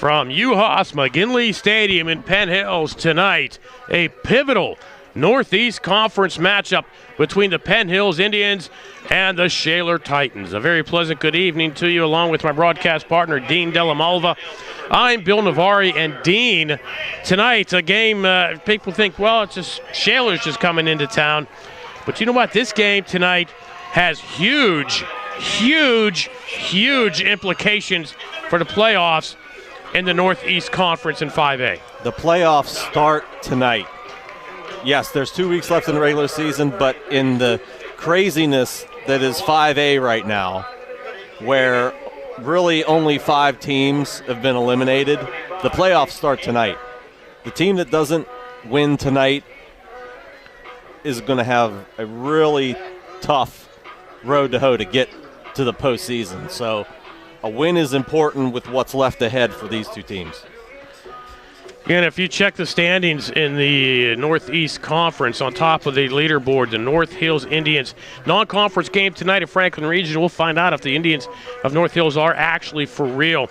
From Yuhas-McGinley Stadium in Penn Hills tonight, a pivotal Northeast Conference matchup between the Penn Hills Indians and the Shaler Titans. A very pleasant good evening to you, along with my broadcast partner, Dean Della Malva. I'm Bill Navari, and Dean, tonight, a game, people think, well, it's just Shaler's just coming into town. But you know what? This game tonight has huge implications for the playoffs in the Northeast Conference in 5A. The playoffs start tonight. Yes, there's 2 weeks left in the regular season, but in the craziness that is 5A right now, where really only 5 teams have been eliminated, the playoffs start tonight. The team that doesn't win tonight is going to have a really tough road to hoe to get to the postseason. So a win is important with what's left ahead for these two teams. And if you check the standings in the Northeast Conference, on top of the leaderboard, the North Hills Indians non-conference game tonight at Franklin Regional. We'll find out if the Indians of North Hills are actually for real.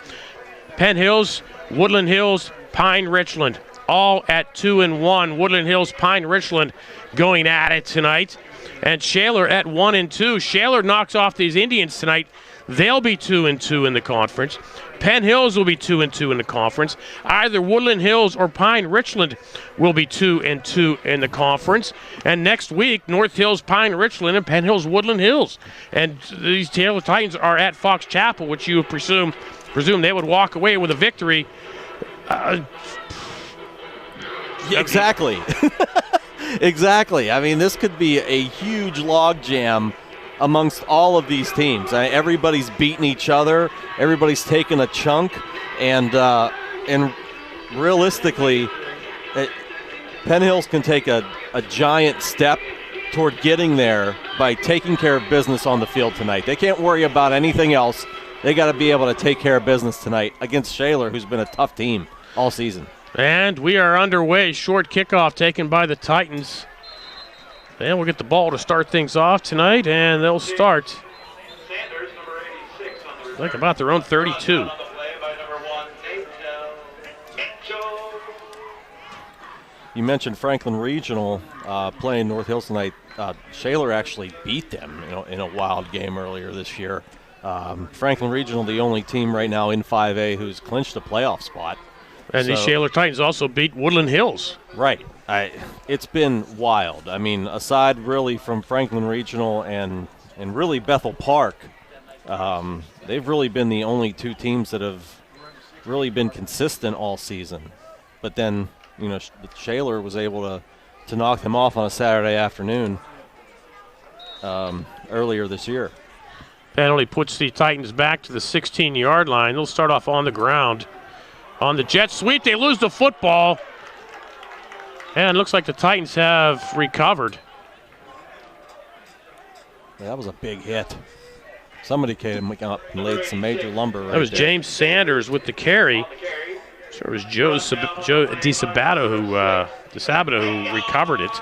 Penn Hills, Woodland Hills, Pine Richland, all at 2-1. Woodland Hills, Pine Richland going at it tonight. And Shaler at 1-2. Shaler knocks off these Indians tonight. They'll be 2-2 in the conference. Penn Hills will be 2-2 in the conference. Either Woodland Hills or Pine Richland will be 2-2 in the conference. And next week, North Hills, Pine Richland, and Penn Hills, Woodland Hills. And these Shaler Titans are at Fox Chapel, which you presume they would walk away with a victory. Exactly. Exactly. I mean, this could be a huge logjam amongst all of these teams. Everybody's beating each other. Everybody's taking a chunk, and realistically, Penn Hills can take a giant step toward getting there by taking care of business on the field tonight. They can't worry about anything else. They got to be able to take care of business tonight against Shaler, who's been a tough team all season. And we are underway. Short kickoff taken by the Titans. And we'll get the ball to start things off tonight, and they'll start like about their own 32. You mentioned Franklin Regional playing North Hills tonight. Shaler actually beat them in a wild game earlier this year. Franklin Regional, the only team right now in 5A who's clinched a playoff spot. And the Shaler Titans also beat Woodland Hills. Right. It's been wild. I mean, aside really from Franklin Regional and really Bethel Park, they've really been the only two teams that have really been consistent all season. But then, Shaler was able to knock them off on a Saturday afternoon earlier this year. Penalty puts the Titans back to the 16-yard line. They'll start off on the ground. On the jet sweep, they lose the football. And it looks like the Titans have recovered. Yeah, that was a big hit. Somebody came up and laid some major lumber right there. That was James Sanders with the carry. Sure, it was Joe DeSabato who recovered it.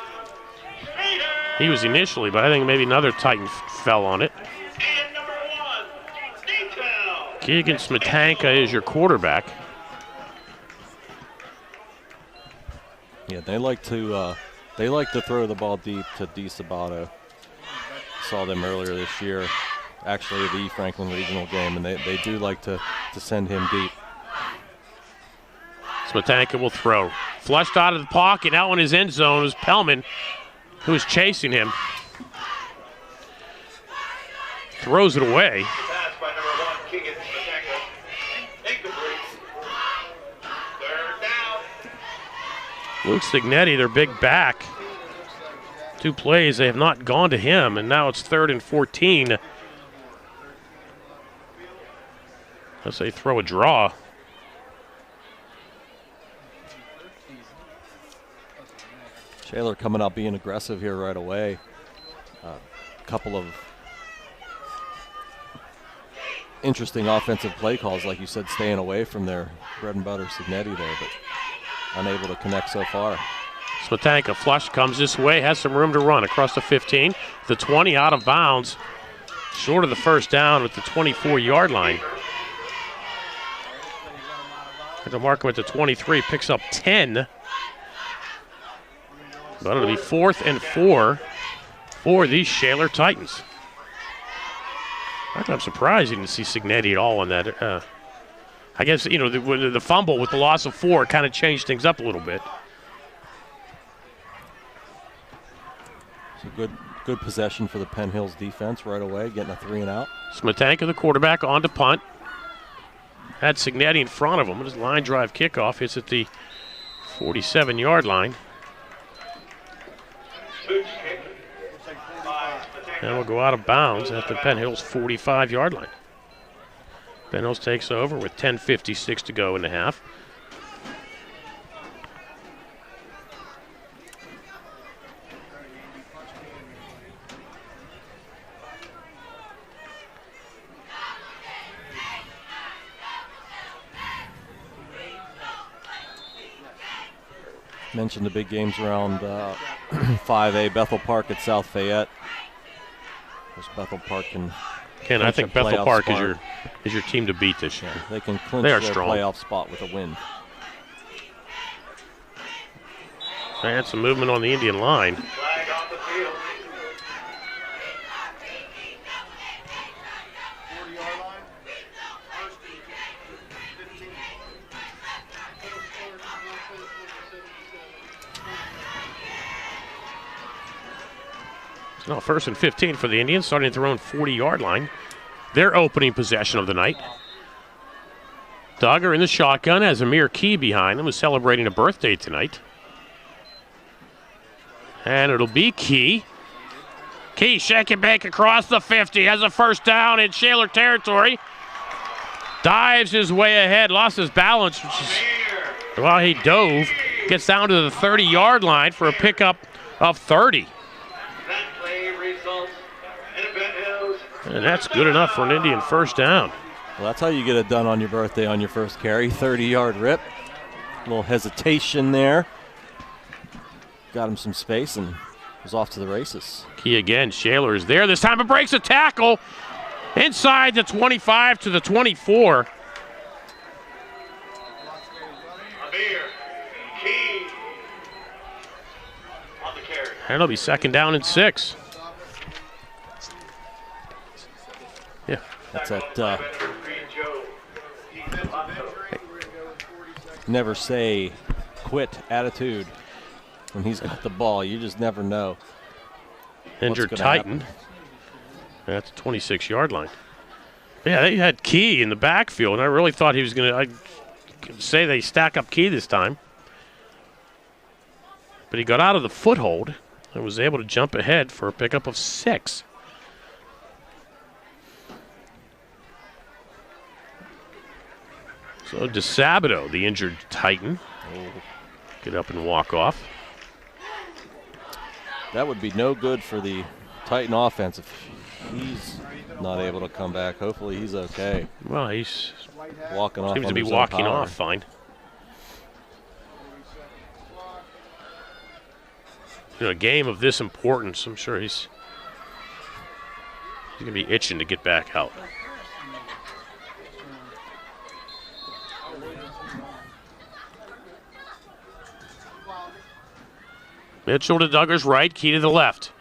He was initially, but I think maybe another Titan fell on it. Keegan Smetanka is your quarterback. Yeah, they like to throw the ball deep to DeSabato. Saw them earlier this year, actually at the Franklin Regional game, and they do like to send him deep. Smetanka will throw. Flushed out of the pocket, out in his end zone. It was Pellman who was chasing him. Throws it away. Luke Signetti, their big back. 2 plays, they have not gone to him, and now it's 3rd and 14. Let's say throw a draw. Shaler coming out being aggressive here right away. A couple of interesting offensive play calls, like you said, staying away from their bread and butter Signetti there, but unable to connect so far. Smetanka flush comes this way, has some room to run across the 15, the 20 out of bounds, short of the first down at the 24-yard line. Going to mark him at the 23, picks up 10. But it'll be 4th and 4 for the Shaler Titans. I'm surprised you didn't see Signetti at all on that. I guess, you know, the fumble with the loss of 4 kind of changed things up a little bit. It's a good possession for the Penn Hills defense right away, getting a 3 and out. Smetanka, the quarterback, on to punt. Had Signetti in front of him. His line drive kickoff hits at the 47-yard line. And will go out of bounds at the Penn Hills 45-yard line. Penn Hills takes over with 10:56 to go in the half. Mentioned the big games around 5A, Bethel Park at South Fayette. Of course, Bethel Park can. Ken, I think Bethel Park is your team to beat this year. Yeah, they can clinch their strong playoff spot with a win. They had some movement on the Indian line. Flag off the field. 40-yard line. First and 15. So now 1st and 15 for the Indians, starting at their own 40-yard line. Their opening possession of the night. Duggar in the shotgun has Amir Key behind him, who's celebrating a birthday tonight. And it'll be Key. Key shaking back across the 50, has a first down in Shaler territory. Dives his way ahead, lost his balance. Well, he dove. Gets down to the 30-yard line for a pickup of 30. That play results in a Penn Hills. And that's good enough for an Indian first down. Well, that's how you get it done on your birthday on your first carry. 30-yard rip. A little hesitation there. Got him some space and was off to the races. Key again. Shaler is there. This time it breaks a tackle inside the 25 to the 24. Amir Key on the carry. And it'll be 2nd down and 6. Yeah. That's that never say quit attitude when he's got the ball. You just never know. Injured Titan. That's the 26-yard line. Yeah, they had Key in the backfield, and I really thought he was going to. I say they stack up Key this time. But he got out of the foothold and was able to jump ahead for a pickup of 6. So DeSabato, the injured Titan, will get up and walk off. That would be no good for the Titan offense if he's not able to come back. Hopefully he's okay. Well, he's walking off. Seems to be walking off fine. You know, a game of this importance, I'm sure he's going to be itching to get back out. Mitchell to Duggar's right, Key to the left.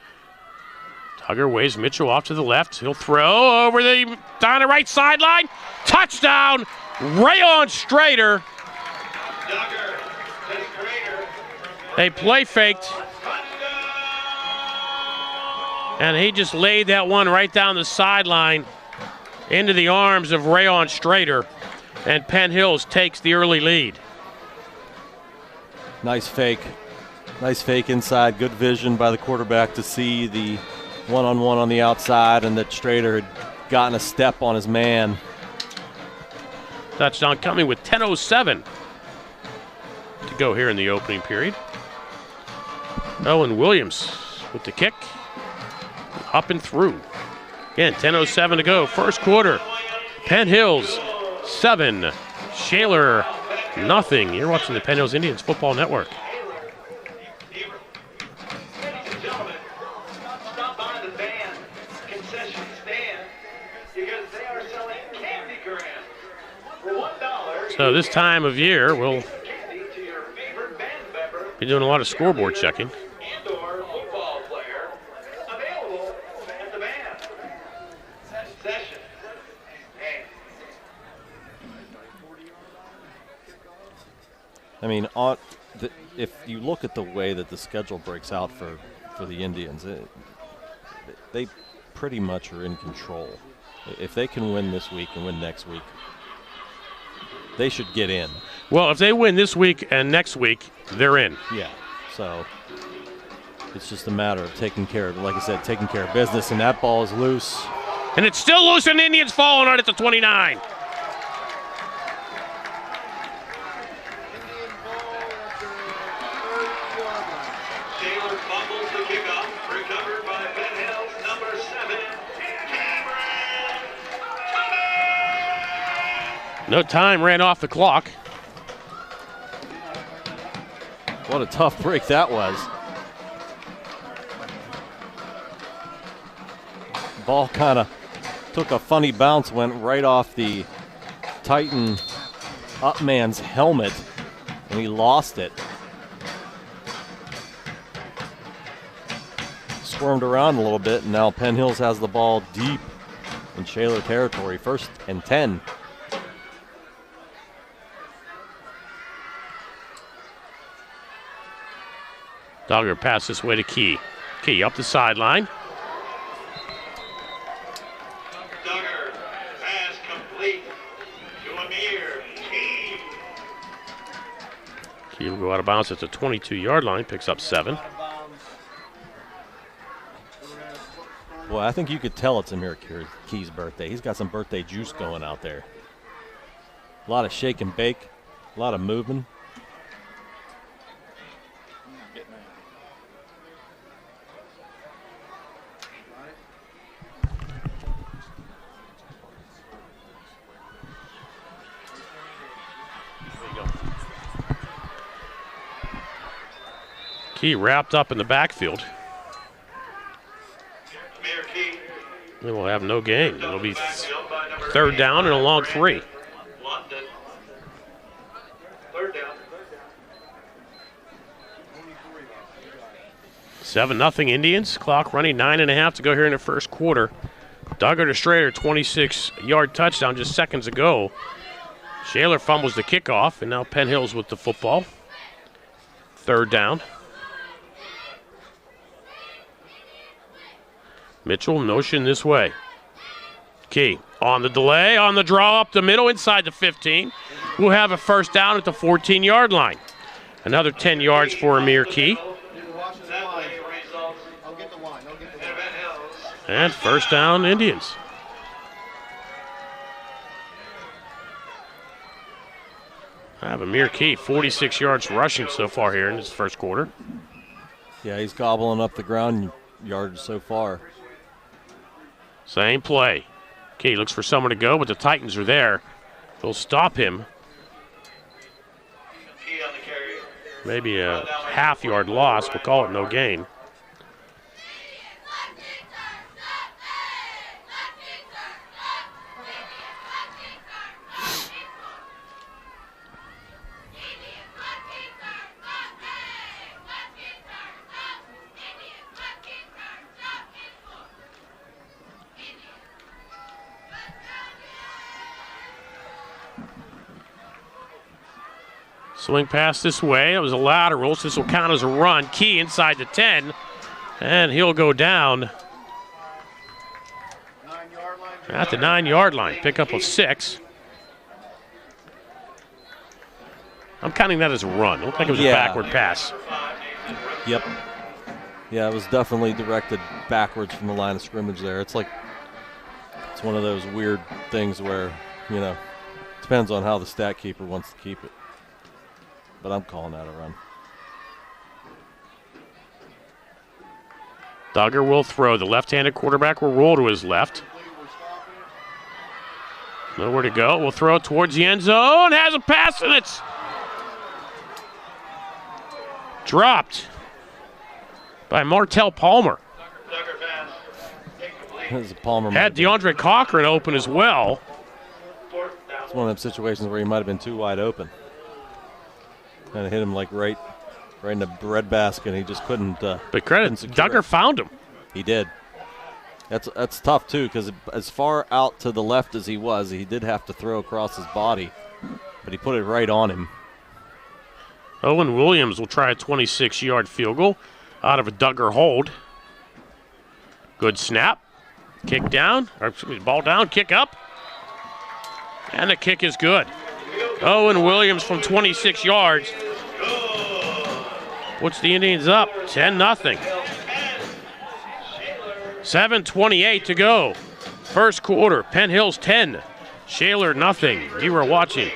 Duggar waves Mitchell off to the left. He'll throw over down the right sideline. Touchdown, Rayon Strader. Duggar to Strader. They play faked. And he just laid that one right down the sideline into the arms of Rayon Strader. And Penn Hills takes the early lead. Nice fake. Nice fake inside. Good vision by the quarterback to see the one-on-one on the outside and that Strader had gotten a step on his man. Touchdown coming with 10:07 to go here in the opening period. Owen Williams with the kick. Up and through. Again, 10:07 to go. First quarter. Penn Hills 7. Shaler nothing. You're watching the Penn Hills Indians Football Network. Stop by the band concession stand because they are selling candy grams for $1. So this time of year, we'll be doing a lot of scoreboard checking. Indoor football player available at the band. Session. Hey. I mean, if you look at the way that the schedule breaks out for the Indians, they pretty much are in control. If they can win this week and win next week, they should get in. Well, if they win this week and next week, they're in. Yeah. So it's just a matter of taking care of, like I said, taking care of business, and that ball is loose. And it's still loose, and the Indians falling on it to 29. Shaler fumbles the kickoff, recovered by Penn Hill's number 7, Cameron Thomas. No time ran off the clock. What a tough break that was. Ball kind of took a funny bounce, went right off the Titan up man's helmet, and he lost it. Squirmed around a little bit, and now Penn Hills has the ball deep in Shaler territory, 1st and 10. Dogger pass this way to Key. Key up the sideline. Duggar, pass complete to Amir Key. Key will go out of bounds at the 22-yard line, picks up 7. Boy, I think you could tell it's Amir Key's birthday. He's got some birthday juice going out there. A lot of shake and bake, a lot of moving. Key wrapped up in the backfield. Amir Key. They will have no gain. It'll be 3rd down and a long 3. London. 3rd down. 7-0 Indians. Clock running, 9.5 to go here in the first quarter. Duggar to Strader, 26-yard touchdown just seconds ago. Shaler fumbles the kickoff, and now Penn Hills with the football. 3rd down. Mitchell motion this way. Key on the delay, on the draw up the middle, inside the 15. We'll have a 1st down at the 14-yard line. Another 10 yards for Amir Key. And 1st down, Indians. I have Amir Key, 46 yards rushing so far here in this first quarter. Yeah, he's gobbling up the ground yards so far. Same play. Key looks for someone to go, but the Titans are there. They'll stop him. Key on the carry. Maybe a half-yard loss. We'll call it no gain. Swing pass this way. It was a lateral, so this will count as a run. Key inside the 10, and he'll go down at the 9-yard line. Pickup of 6. I'm counting that as a run. It looked like it was a backward pass. Yep. Yeah, it was definitely directed backwards from the line of scrimmage there. It's like, it's one of those weird things where, you know, depends on how the stat keeper wants to keep it. But I'm calling that a run. Duggar will throw. The left-handed quarterback will roll to his left. Nowhere to go. We'll throw it towards the end zone. Has a pass, and it's dropped by Martell Palmer. Duggar pass. Palmer had DeAndre Cochran open as well. 4th down. It's one of them situations where he might have been too wide open. Kind of hit him like right in the breadbasket, and he just couldn't. But credit, Duggar found him. He did. That's tough too, because as far out to the left as he was, he did have to throw across his body, but he put it right on him. Owen Williams will try a 26-yard field goal out of a Duggar hold. Good snap. Kick down, or excuse me, ball down, kick up. And the kick is good. Owen Williams from 26 yards puts the Indians up 10-0. 7:28 to go. First quarter, Penn Hills 10, Shaler nothing. You are watching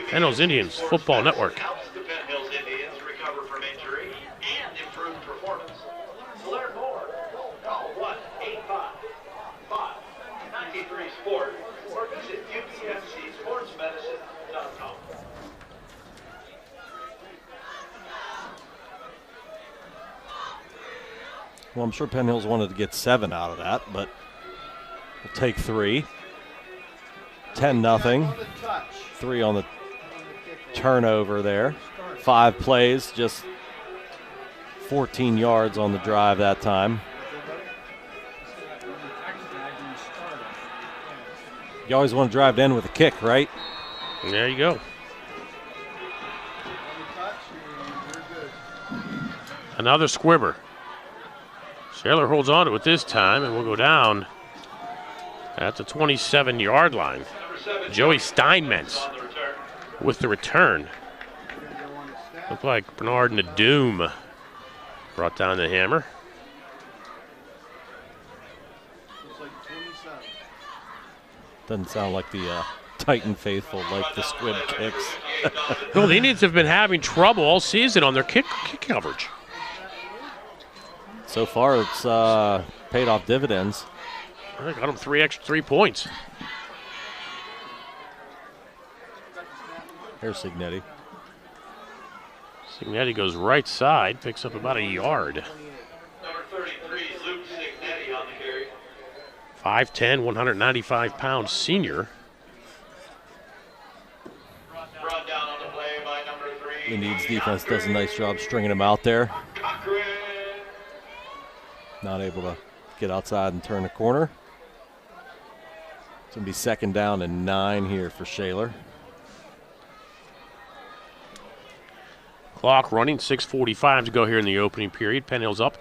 Penn Hills Indians Football Network. The Penn Hills Indians recover from injury and improve performance. To learn more, call 1-855-93-SPORT or visit UPMCSportsmedicine.com. Well, I'm sure Penn Hills wanted to get 7 out of that, but we'll take 3. 10-0. 3 on the turnover there. 5 plays, just 14 yards on the drive that time. You always want to drive to end with a kick, right? There you go. Another squibber. Shaler holds on to it this time, and we'll go down at the 27-yard line. Joey Steinmetz with the return. Looked like Bernard Nadoom brought down the hammer. Doesn't sound like the Titan faithful like the squib kicks. No, the Indians have been having trouble all season on their kick coverage. So far, it's paid off dividends. I got them 3 points. Here's Signetti. Signetti goes right side, picks up about a yard. Number 33 is Luke Signetti on the carry. 5'10", 195-pound senior. Brought down on the play by number 3. Indians defense does a nice job stringing him out there. Not able to get outside and turn the corner. It's going to be 2nd down and 9 here for Shaler. Clock running, 6:45 to go here in the opening period. Penn Hills up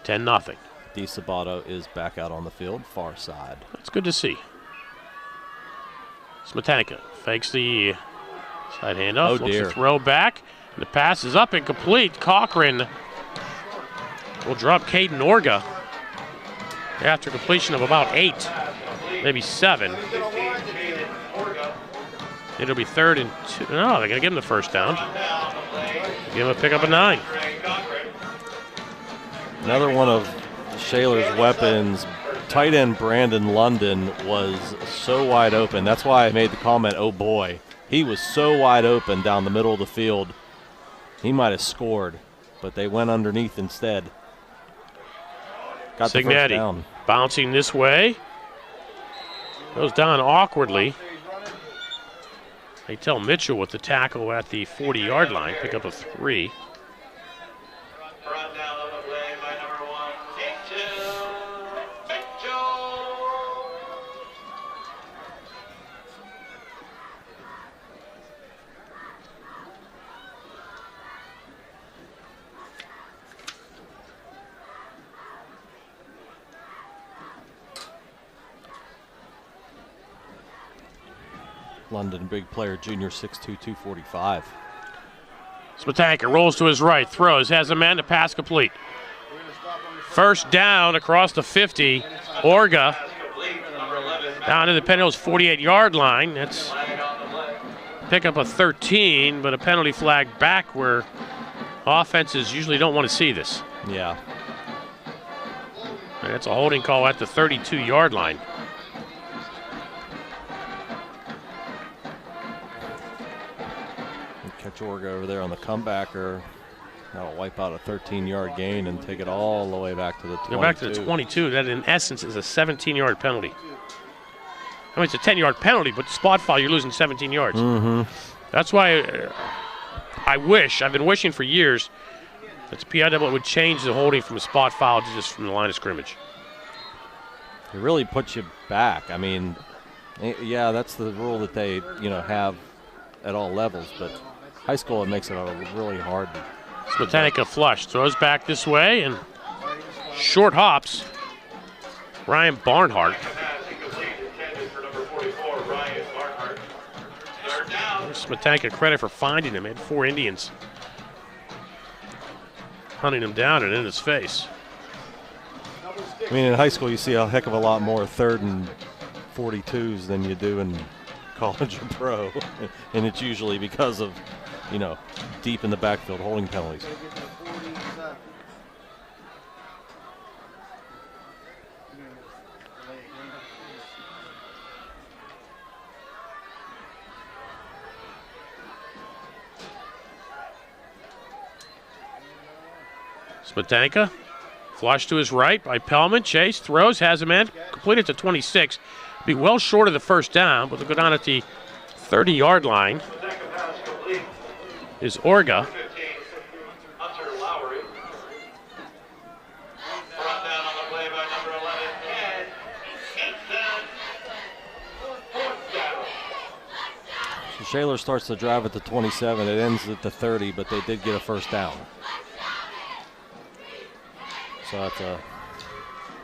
10-0. DeSabato is back out on the field, far side. That's good to see. Smetanica fakes the side handoff, looks to throw back. And the pass is up and complete. Cochran will drop Caden Orga after completion of about 8, maybe 7. It'll be 3rd and 2. No, they're going to give him the first down. Give him a pick up of 9. Another one of Shaler's weapons, tight end Brandon London was so wide open. That's why I made the comment, oh boy. He was so wide open down the middle of the field. He might have scored, but they went underneath instead. Got the first down. Bouncing this way. Goes down awkwardly. They tell Mitchell with the tackle at the 40-yard line, pick up a 3. Brought down on the play by number 1, Mitchell. London, big player, junior, 6'2", 245. Smetanica rolls to his right, throws, has a man to pass complete. First down across the 50. Orga down to the Penn Hills 48-yard line. That's pick up a 13, but a penalty flag back where offenses usually don't want to see this. Yeah. And it's a holding call at the 32-yard line. Catch Orga over there on the comebacker. That'll wipe out a 13-yard gain and take it all the way back to the 22. Go back to the 22. That, in essence, is a 17-yard penalty. I mean, it's a 10-yard penalty, but spot foul, you're losing 17 yards. That's why I've been wishing for years that the PIAA would change the holding from a spot foul to just from the line of scrimmage. It really puts you back. I mean, yeah, that's the rule that they, have at all levels, but high school, it makes it really hard. Smetanica flush, throws back this way, and short hops. Ryan Barnhart. Smetanica credit for finding him. He had 4 Indians hunting him down and in his face. I mean, in high school, you see a heck of a lot more 3rd and 42s than you do in college or pro, and it's usually because of, deep in the backfield holding penalties. Smetanica, flush to his right by Pellman. Chase throws, has a man, completed to 26. Be well short of the first down, but they'll go down at the 30-yard line. Is Orga. So Shaler starts the drive at the 27. It ends at the 30, but they did get a first down. So that's a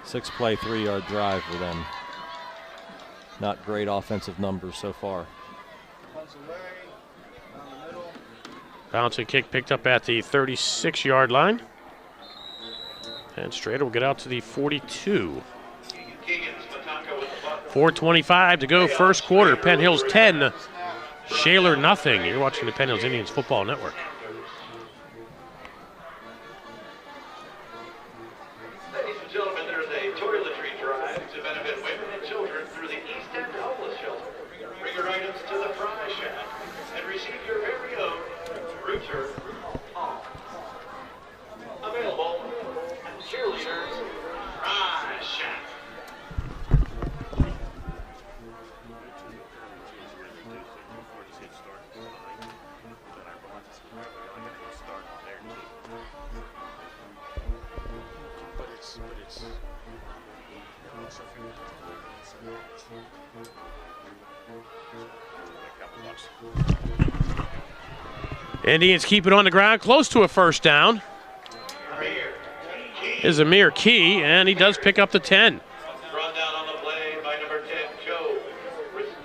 6-play, 3-yard drive for them. Not great offensive numbers so far. Bouncing kick picked up at the 36-yard line. And Strader will get out to the 42. 4:25 to go, first quarter. Penn Hills 10, Shaler nothing. You're watching the Penn Hills Indians Football Network. Ladies and gentlemen, there's a toiletry drive to benefit women and children through the East End Homeless Shelter. Bring your items to the Fry Shack and receive your very own Rooter Hall. Available at Cheerleaders Fry Shack. Indians keep it on the ground, close to a first down. Is Amir Key, and he does pick up the 10. Brought down on the play by number 10, Joe.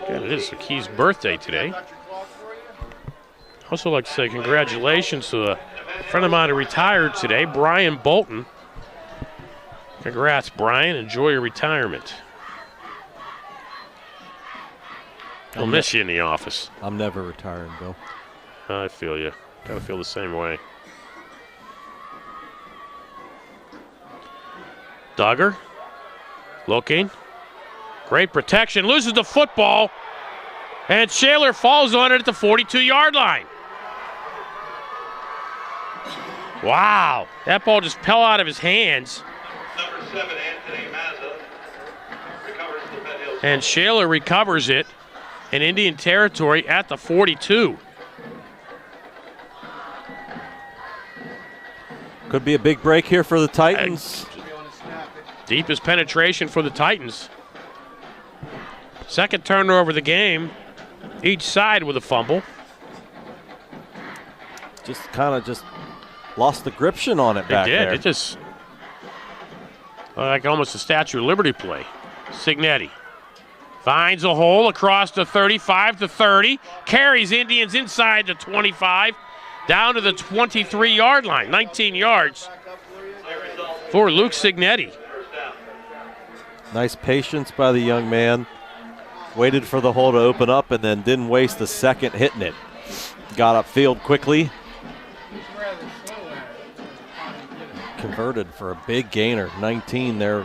Again, it is Key's birthday today. Also like to say congratulations to a friend of mine who retired today, Brian Bolton. Congrats, Brian. Enjoy your retirement. I'll miss you in the office. I'm never retiring, Bill. I feel you. Kind of feel the same way. Duggar looking. Great protection. Loses the football. And Shaler falls on it at the 42-yard line. Wow. That ball just fell out of his hands. Number 7, Anthony Mazza, recovers the Penn Hills. And Shaler recovers it in Indian territory at the 42. Could be a big break here for the Titans. Deepest penetration for the Titans. Second turnover of the game. Each side with a fumble. Just kind of lost the gription on it back there. It just like almost a Statue of Liberty play. Signetti finds a hole across the 35 to 30. Carries Indians inside the 25. Down to the 23-yard line, 19 yards for Luke Signetti. Nice patience by the young man. Waited for the hole to open up and then didn't waste a second hitting it. Got upfield quickly. Converted for a big gainer, 19, their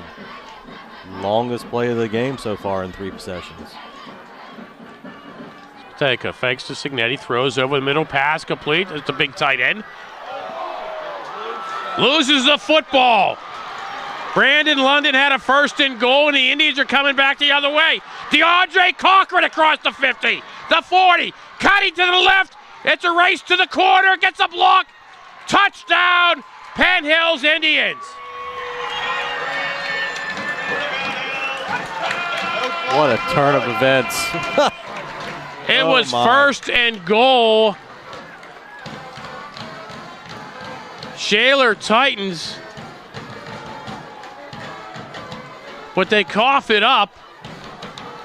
longest play of the game so far in 3 possessions. Take a fakes to Signetti, throws over the middle, pass complete. It's a big tight end. Loses the football. Brandon London had a 1st and goal, and the Indians are coming back the other way. DeAndre Cochran across the 50, the 40, cutting to the left. It's a race to the corner, gets a block. Touchdown, Penn Hills Indians. What a turn of events. It was 1st and goal. Shaler Titans. But they cough it up,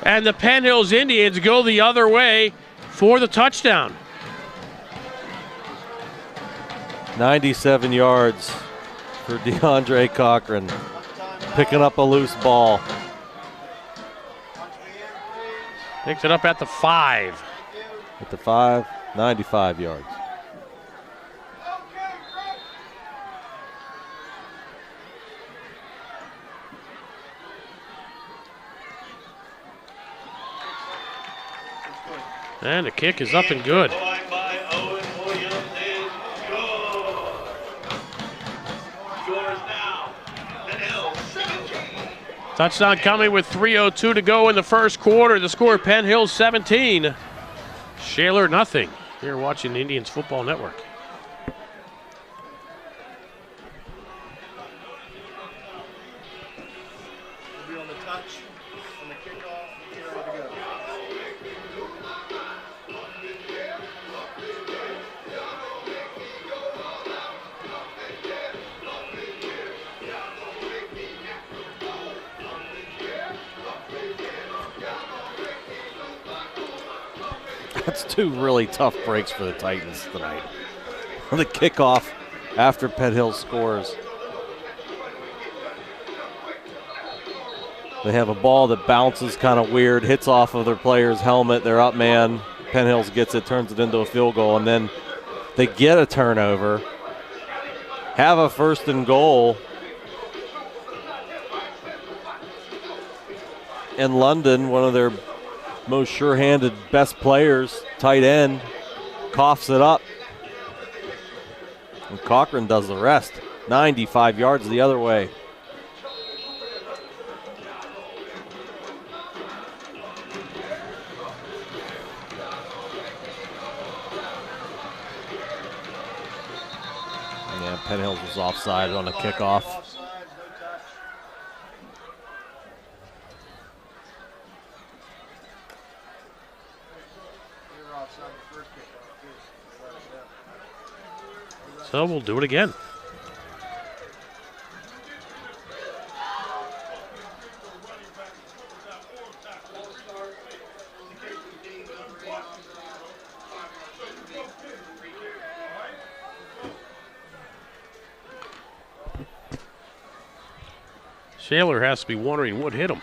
and the Penn Hills Indians go the other way for the touchdown. 97 yards for DeAndre Cochran, picking up a loose ball. Picks it up at the 5. At the 5, 95 yards. And the kick is up and good. Touchdown coming with 3:02 to go in the first quarter. The score, Penn Hills 17, Shaler nothing. You're watching the Indians Football Network. We'll be on the touch on the kickoff. Get ready to go. That's 2 really tough breaks for the Titans tonight. The kickoff after Penn Hills scores. They have a ball that bounces kind of weird, hits off of their player's helmet. They're up man. Penn Hills gets it, turns it into a field goal, and then they get a turnover, have a 1st and goal. And London, one of their most sure-handed best players, tight end, coughs it up. And Cochran does the rest. 95 yards the other way. Yeah, Penn Hills was offside on a kickoff. So we'll do it again. Shaler has to be wondering what hit him.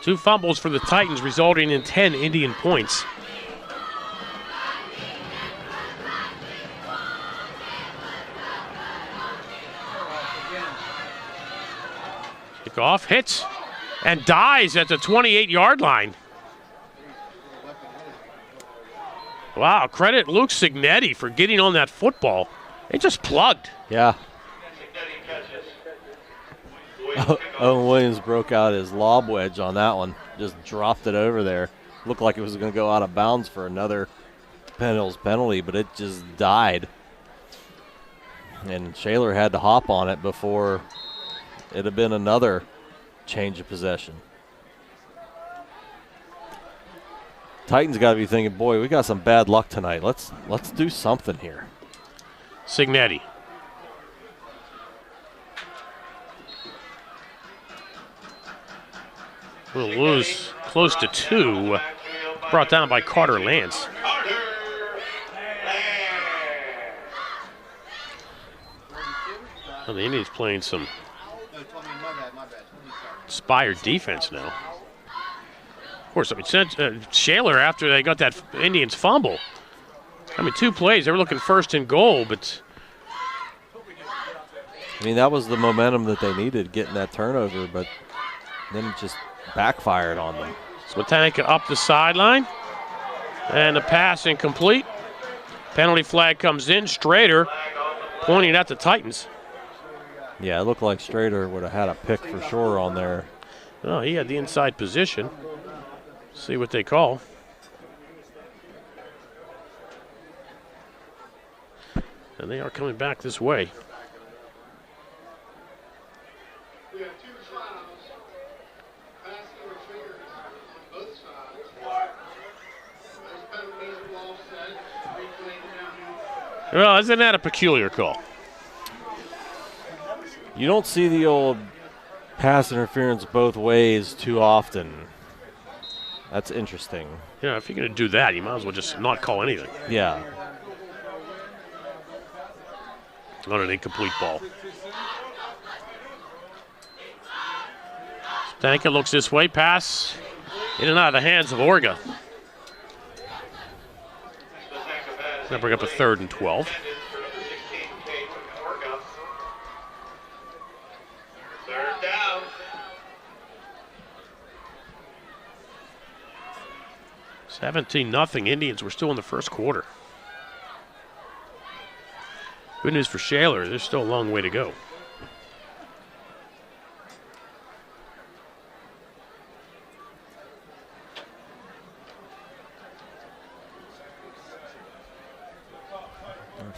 2 fumbles for the Titans, resulting in 10 Indian points. Kickoff hits and dies at the 28-yard line. Wow, credit Luke Signetti for getting on that football. It just plugged. Yeah. Owen Williams broke out his lob wedge on that one. Just dropped it over there. Looked like it was going to go out of bounds for another Penn Hills penalty, but it just died. And Shaler had to hop on it before it had been another change of possession. Titans got to be thinking, boy, we got some bad luck tonight. Let's do something here. Signetti. We'll lose close to 2. Brought down by Carter Lance. Well, the Indians playing some inspired defense now. Of course, I mean, Shaler, after they got that Indians fumble, I mean, 2 plays, they were looking 1st and goal, but I mean, that was the momentum that they needed, getting that turnover, but then it just backfired on them. Swiatek up the sideline, and the pass incomplete. Penalty flag comes in. Strader pointing at the Titans. Yeah, it looked like Strader would have had a pick for sure on there. Oh, he had the inside position. See what they call. And they are coming back this way. We have 2 fouls. Passing interference on both sides. Those penalties will offset. Reclaim down. Well, isn't that a peculiar call? You don't see the old pass interference both ways too often. That's interesting. Yeah, if you're going to do that, you might as well just not call anything Yeah. on an incomplete ball. Stanka looks this way, pass in and out of the hands of Orga. Going to bring up a 3rd and 12. Third down. $17-0. Indians were still in the first quarter. Good news for Shaler. There's still a long way to go.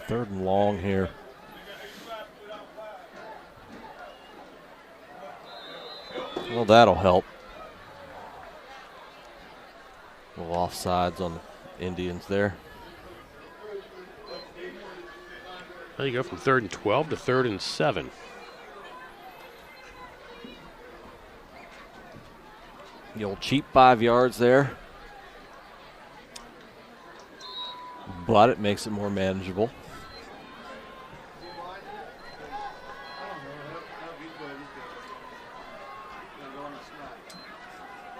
Third and long here. Well, that'll help. A little offsides on the Indians there. Now you go from 3rd and 12 to 3rd and 7. The old cheap 5 yards there. But it makes it more manageable.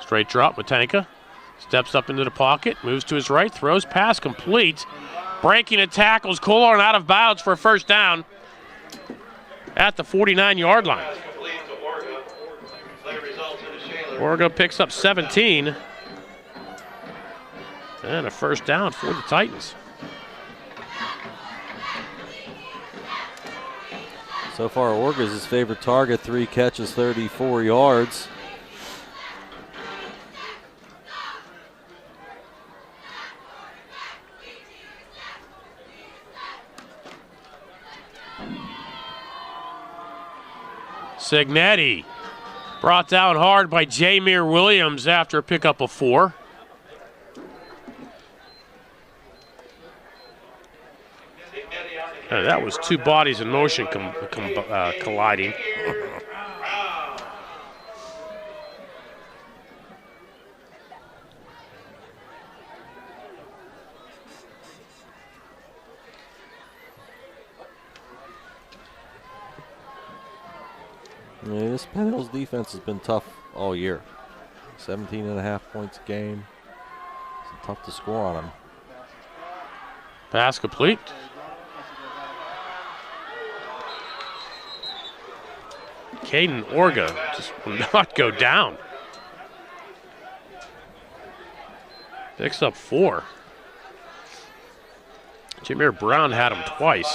Straight drop, Matanka steps up into the pocket, moves to his right, throws, pass complete. Breaking and tackles, Kolarn out of bounds for a first down at the 49-yard line. Complete to Orga. Play results in a Shaler. Orga picks up 17. And a first down for the Titans. So far, Orga's his favorite target, 3 catches, 34 yards. Signetti brought down hard by Jameer Williams after a pickup of 4. That was 2 bodies in motion colliding. Yeah, this Penn Hills defense has been tough all year. 17.5 points a game. It's tough to score on them. Pass complete. Caden Orga just will not go down. Picks up 4. Jameer Brown had him twice.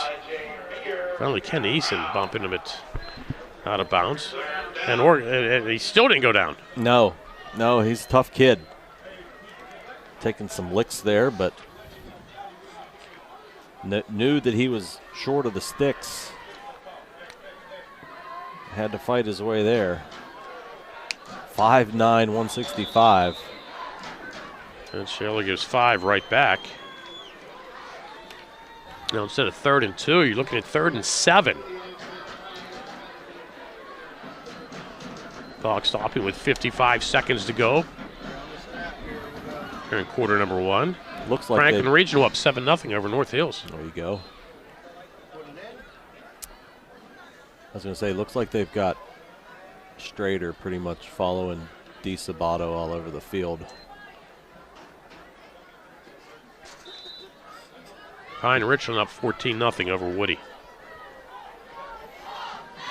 Finally, Ken Eason bumping him out of bounds. And he still didn't go down. No, he's a tough kid. Taking some licks there, but knew that he was short of the sticks. Had to fight his way there. 5'9", 165. And Shaler gives 5 right back. Now instead of 3rd and 2, you're looking at 3rd and 7. Clock stopping with 55 seconds to go. Here in quarter number 1. Looks like Franklin Regional up 7-0 over North Hills. There you go. I was going to say, looks like they've got Strader pretty much following DeSabato all over the field. Pine Richland up 14-0 over Woody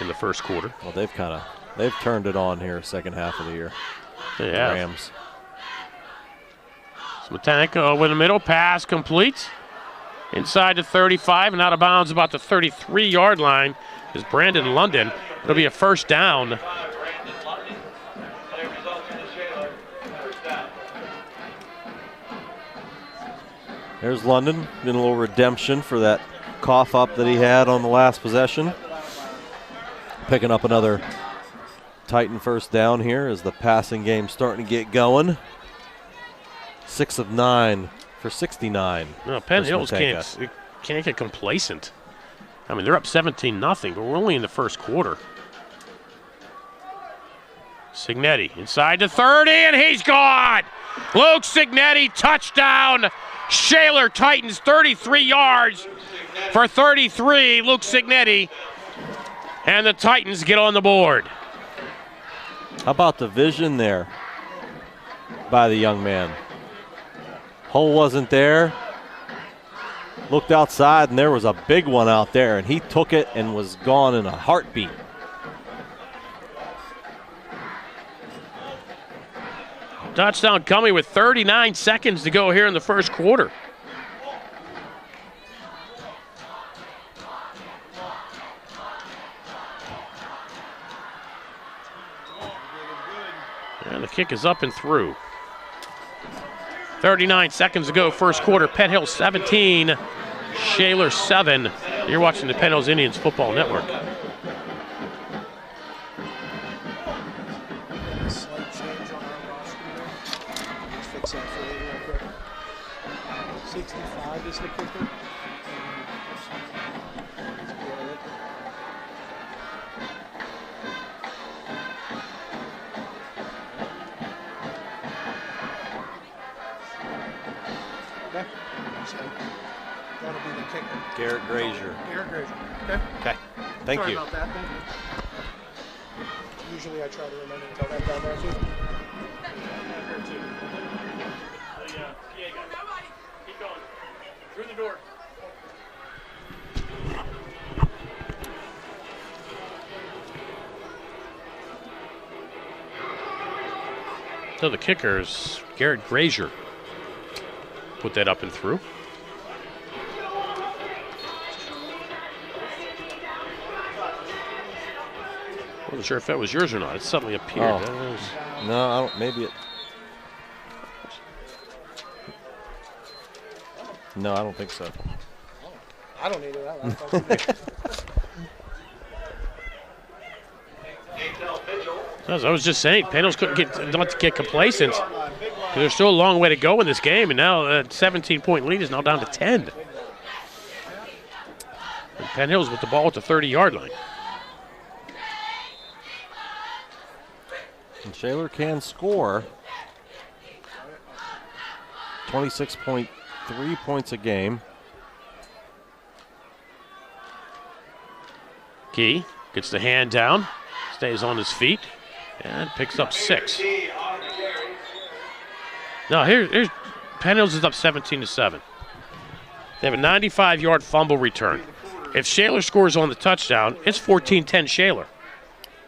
in the first quarter. Well, they've turned it on here second half of the year. They The have. Rams. Smetanka over the middle, pass complete. inside the 35 and out of bounds about the 33-yard line is Brandon London. It'll be a first down. There's London, getting a little redemption for that cough up that he had on the last possession. Picking up another Titan first down here as the passing game starting to get going. 6 of 9 for 69. No, Penn Hills can't get complacent. I mean, they're up 17-0, but we're only in the first quarter. Signetti inside the 30, and he's gone! Luke Signetti, touchdown! Shaler Titans, 33 yards for 33. Luke Signetti, and the Titans get on the board. How about the vision there by the young man? Hole wasn't there. Looked outside, and there was a big one out there, and he took it and was gone in a heartbeat. Touchdown coming with 39 seconds to go here in the first quarter. And the kick is up and through. 39 seconds to go, first quarter. Penn Hills 17, Shaler 7. You're watching the Penn Hills Indians Football Network. Slight change on our roster there. Let's fix that for you real quick. 65 is the kicker. Okay. So that'll be the kicker. Garrett Grazier. Garrett Grazier. Okay. Okay, thank Sorry you. about that. Thank you. Usually I try to remember to tell that down there too. Keep going. Through the door. So the kicker is Garrett Grazier. Put that up and through. Wasn't sure if that was yours or not. It suddenly appeared. Oh. That was- No, I don't, maybe it. No, I don't think so. I don't need it. I like As I was just saying, Penn Hills couldn't not get complacent. There's still a long way to go in this game, and now that 17-point lead is now down to 10. And Penn Hills with the ball at the 30-yard line. And Shaler can score 26.3 points a game. Key gets the hand down, stays on his feet, and picks up 6. Now here's Penn Hills is up 17-7. They have a 95-yard fumble return. If Shaler scores on the touchdown, it's 14-10 Shaler.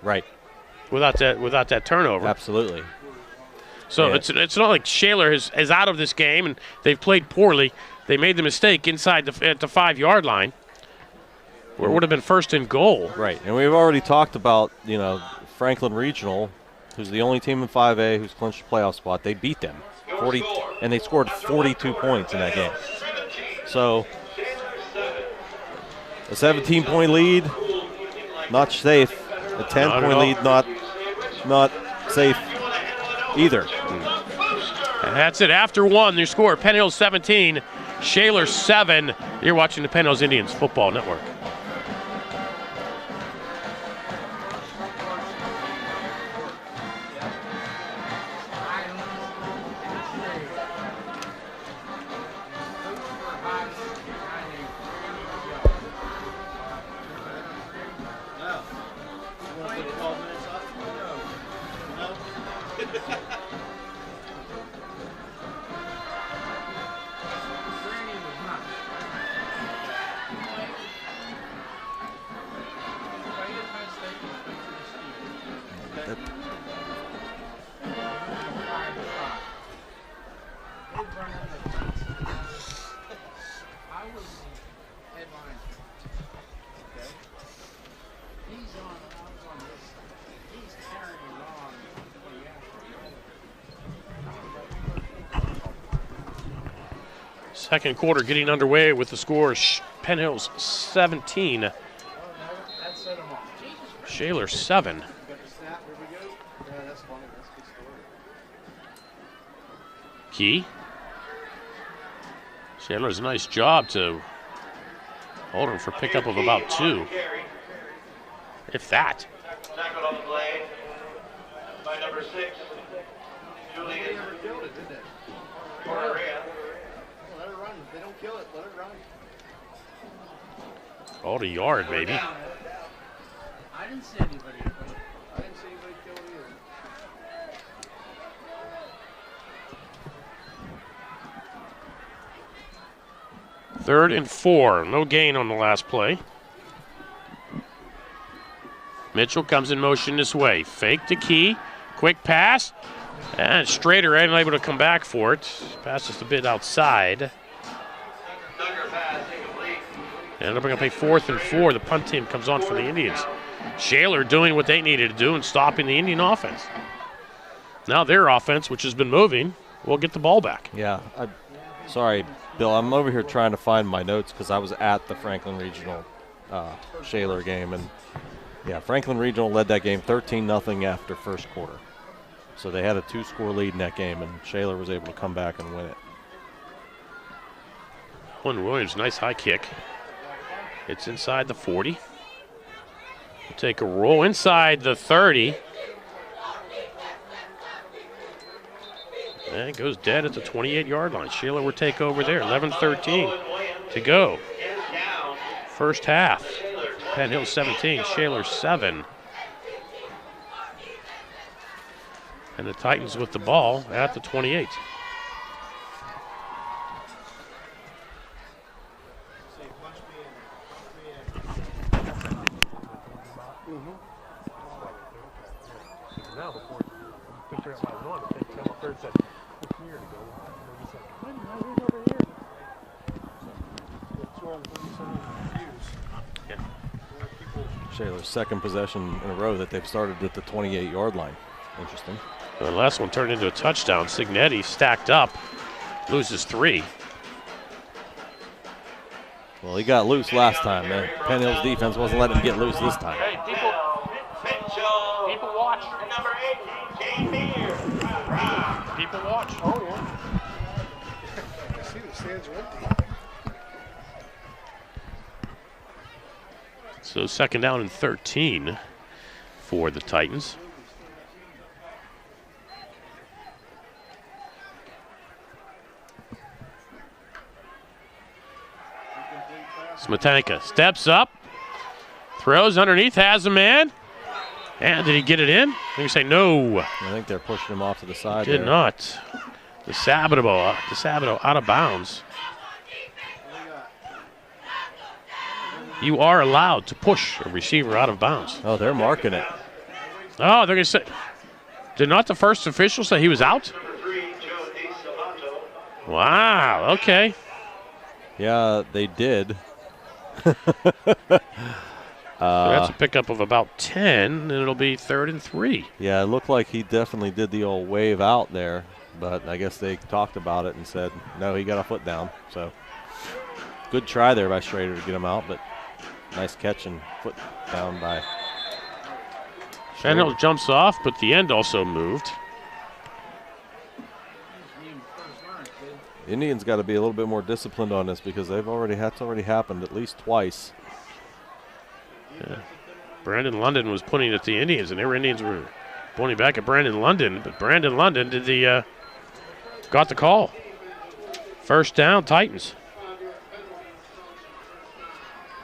Right. Without that turnover. Absolutely. So Yeah. it's not like Shaler is out of this game and they've played poorly. They made the mistake inside at the 5-yard line, where it would have been first and goal. Right. And we've already talked about, Franklin Regional, who's the only team in 5A who's clinched a playoff spot. They beat them 40, and they scored 42 points in that game. So a 17-point lead, not safe. A 10-point lead, not safe either. And that's it. After one, their score, Penn Hills 17, Shaler 7. You're watching the Penn Hills Indians Football Network. Second quarter getting underway with the score Penn Hills 17, Shaler 7. Key. Shaler does a nice job to hold him for pickup of about 2, if that. Tackled on the play by number 6, Julian. Let it run. If they don't kill it, let it run. Called a yard, maybe. I didn't see anybody kill it. I didn't see anybody kill it either. 3rd and 4. No gain on the last play. Mitchell comes in motion this way. Fake to Key. Quick pass. And Strader unable to come back for it. Pass just a bit outside. And they're going to play 4th and 4. The punt team comes on for the Indians. Shaler doing what they needed to do and stopping the Indian offense. Now their offense, which has been moving, will get the ball back. Yeah, sorry, Bill. I'm over here trying to find my notes because I was at the Franklin Regional Shaler game. And, yeah, Franklin Regional led that game 13-0 after first quarter. So they had a 2-score lead in that game, and Shaler was able to come back and win it. Quinn Williams, nice high kick. It's inside the 40. Take a roll inside the 30. And it goes dead at the 28-yard line. Shaler will take over there. 11:13 to go. First half. Penn Hill 17, Shaler 7. And the Titans with the ball at the 28. Shaler's second possession in a row that they've started at the 28-yard line. Interesting. The last one turned into a touchdown. Signetti stacked up, loses 3. Well, he got loose last time, man. Penn Hill's defense wasn't letting him get loose this time. Hey, people watch. Number 18, Jamie. People watch. Oh, yeah. I see the stands are empty. So 2nd down and 13 for the Titans. Smetanka steps up, throws underneath, has a man. And did he get it in? You say no. I think they're pushing him off to the side. Did not. DeSabito out of bounds. You are allowed to push a receiver out of bounds. Oh, they're marking it. Oh, they're going to say, did not the first official say he was out? Wow, okay. Yeah, they did. So that's a pickup of about 10, and it'll be 3rd and 3. Yeah, it looked like he definitely did the old wave out there, but I guess they talked about it and said, no, he got a foot down. So good try there by Strader to get him out, but nice catch and foot down by Penn Hill jumps off, but the end also moved. The Indians got to be a little bit more disciplined on this because that's already happened at least twice. Yeah. Brandon London was pointing at the Indians, and their Indians were pointing back at Brandon London, but Brandon London got the call. First down, Titans.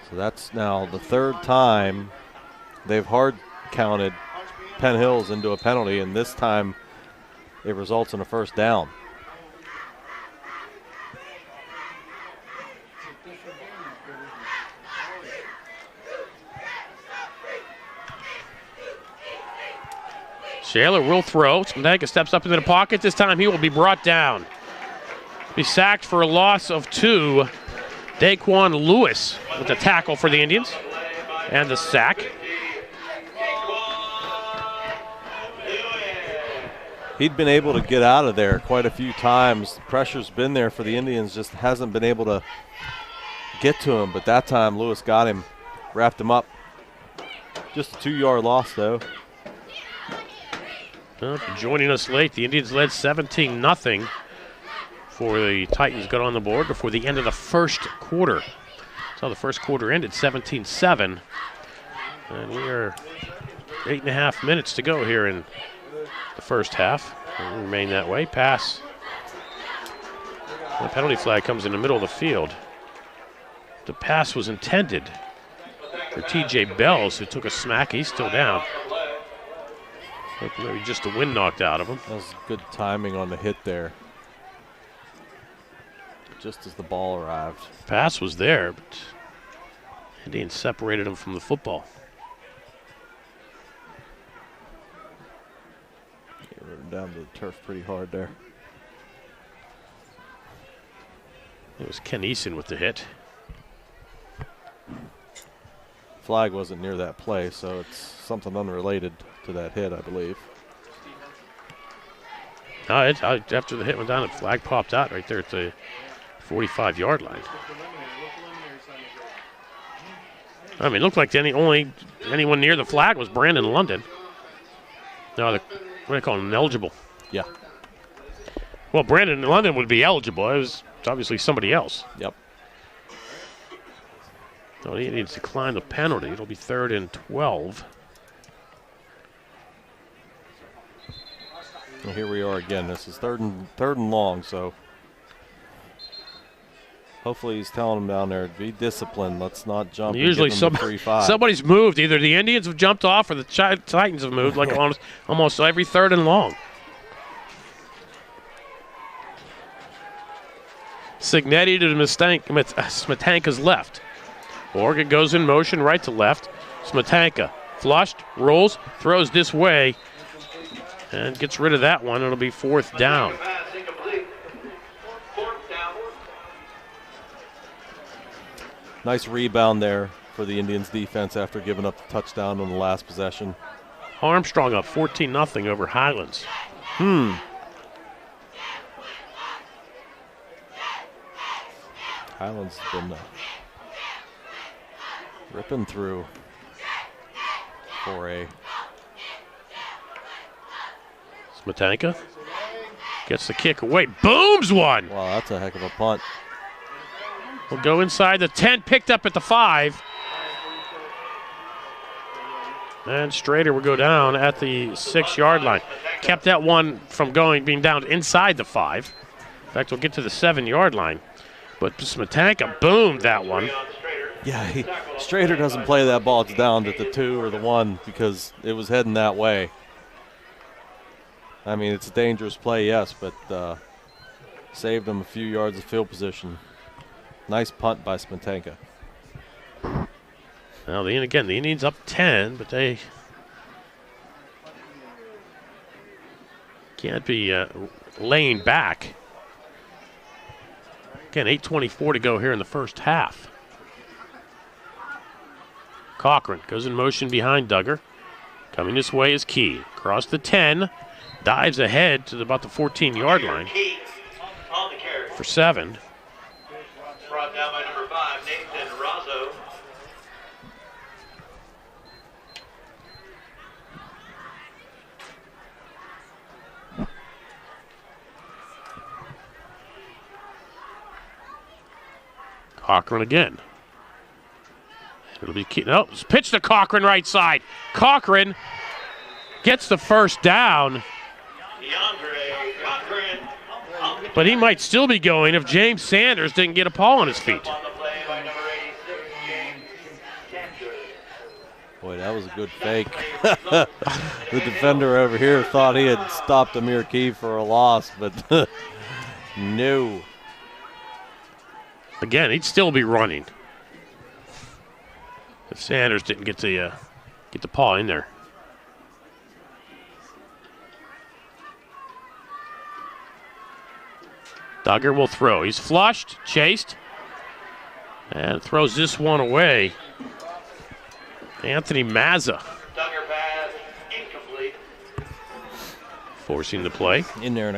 So that's now the 3rd time they've hard counted Penn Hills into a penalty, and this time it results in a first down. Shaler will throw. Smetanka steps up into the pocket. This time he will be brought down. Be sacked for a loss of 2. Daquan Lewis with the tackle for the Indians. And the sack. He'd been able to get out of there quite a few times. The pressure's been there for the Indians, just hasn't been able to get to him. But that time, Lewis got him, wrapped him up. Just a 2-yard loss, though. Well, joining us late, the Indians led 17-0 before the Titans got on the board before the end of the first quarter. So the first quarter ended 17-7. And we are 8.5 minutes to go here in the first half. It'll remain that way. Pass. The penalty flag comes in the middle of the field. The pass was intended for T.J. Bells, who took a smack. He's still down. Maybe just the wind knocked out of him. That was good timing on the hit there. Just as the ball arrived. Pass was there, but Indians separated him from the football. Down to the turf pretty hard there. It was Ken Eason with the hit. Flag wasn't near that play, so it's something unrelated to that hit, I believe. No, after the hit went down, the flag popped out right there at the 45-yard line. I mean, it looked like anyone near the flag was Brandon London. No, what do they call him? Ineligible. Yeah. Well, Brandon London would be eligible. It was obviously somebody else. Yep. No, he needs to decline the penalty. It'll be 3rd and 12. Well, here we are again. This is third and long, so hopefully he's telling them down there, be disciplined. Let's not jump. Usually and give them the 3-5. Somebody's moved. Either the Indians have jumped off or the Titans have moved, like almost every 3rd and long. Signetti to Smetanka's left. Oregon goes in motion right to left. Smetanka flushed, rolls, throws this way, and gets rid of that one. It'll be 4th down. Nice rebound there for the Indians defense after giving up the touchdown on the last possession. Armstrong up 14-0 over Highlands. Highlands has been ripping through 4A. Smetanka gets the kick away. Booms one. Wow, that's a heck of a punt. We'll go inside the 10, picked up at the 5. And Strader will go down at the 6-yard line. Kept that one from being down inside the 5. In fact, we'll get to the 7-yard line. But Smetanka boomed that one. Yeah, Strader doesn't play that ball. It's down at the 2 or the 1 because it was heading that way. I mean, it's a dangerous play, yes, but saved him a few yards of field position. Nice punt by Smetanka. Now, the Indians up 10, but they can't be laying back. Again, 8:24 to go here in the first half. Cochran goes in motion behind Duggar. Coming this way is Key. Across the 10, dives ahead to about the 14-yard line for 7. Brought down by number 5, Nathan Razzo. Cochran again. It'll be no, pitch to Cochran right side. Cochran gets the first down. DeAndre Cochran. But he might still be going if James Sanders didn't get a paw on his feet. On the play by number 86, James Sanders. Boy, that was a good fake. The defender over here thought he had stopped Amir Key for a loss, but no. Again, he'd still be running if Sanders didn't get the paw in there. Duggar will throw. He's flushed, chased, and throws this one away. Anthony Mazza. Duggar pass incomplete. forcing the play. In there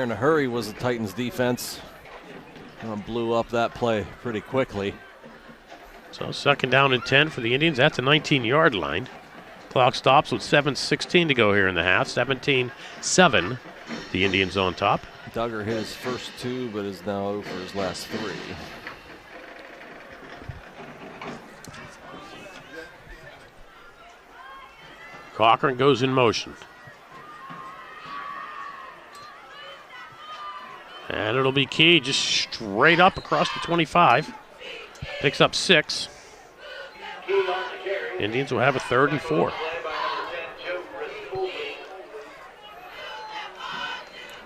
in a hurry was the Titans defense. Blew up that play pretty quickly. So 2nd down and 10 for the Indians. That's a 19-yard line. Clock stops with 7:16 to go here in the half. 17-7. The Indians on top. Duggar hit his first 2, but is now over his last 3. Cochran goes in motion. And it'll be Key just straight up across the 25. Picks up 6. Indians will have a 3rd and 4.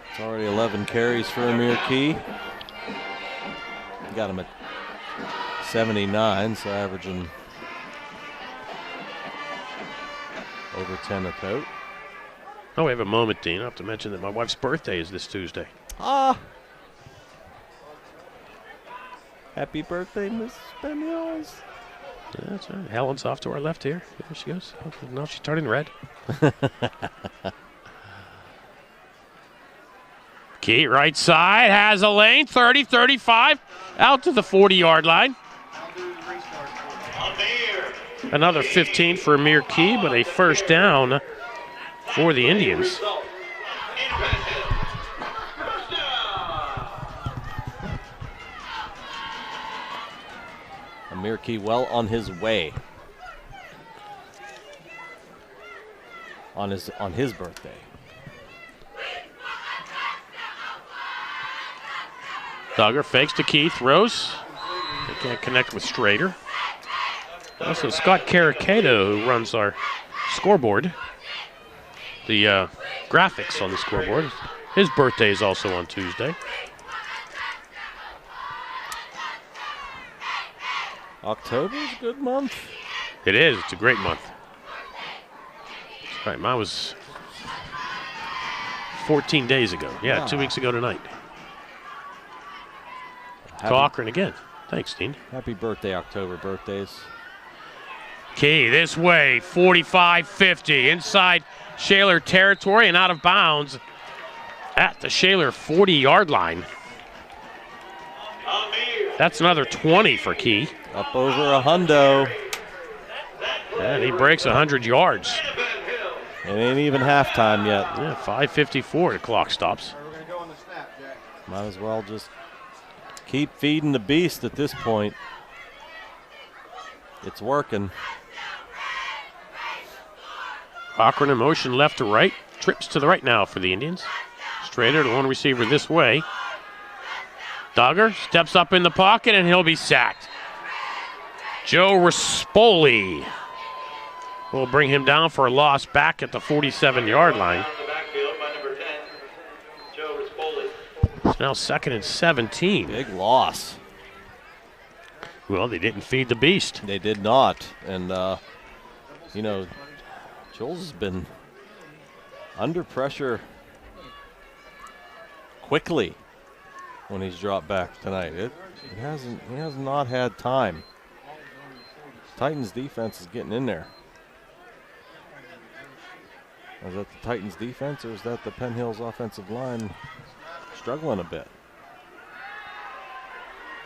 It's already 11 carries for Amir Key. Got him at 79, so averaging over 10 a tote. Oh, we have a moment, Dean. I have to mention that my wife's birthday is this Tuesday. Ah! Happy birthday, Miss Penn. That's right. Helen's off to our left here. There she goes. Oh, now she's turning red. Key right side has a lane. 30, 35. Out to the 40-yard line. Another 15 for Amir Key, but a 1st down for the Indians. Amir Key well on his way. On his birthday. Duggar fakes to Key, throws. They can't connect with Strader. Also Scott Caracato, who runs our scoreboard. The graphics on the scoreboard. His birthday is also on Tuesday. October's a good month. It is. It's a great month. That's right. Mine was 14 days ago. Yeah, 2 weeks ago tonight. Cochran again. Thanks, Dean. Happy birthday, October birthdays. Key this way, 45-50. Inside Shaler territory and out of bounds at the Shaler 40-yard line. That's another 20 for Key. Up over a hundo. And he breaks 100 yards. It ain't even halftime yet. Yeah, 5:54, the clock stops. Might as well just keep feeding the beast at this point. It's working. Cochran in motion left to right. Trips to the right now for the Indians. Strader to one receiver this way. Duggar steps up in the pocket and he'll be sacked. Joe Rispoli will bring him down for a loss back at the 47-yard line. It's now 2nd and 17. Big loss. Well, they didn't feed the beast. They did not. And, Jules has been under pressure quickly when he's dropped back tonight. He has not had time. Titans defense is getting in there. Is that the Titans defense or is that the Penn Hills offensive line struggling a bit?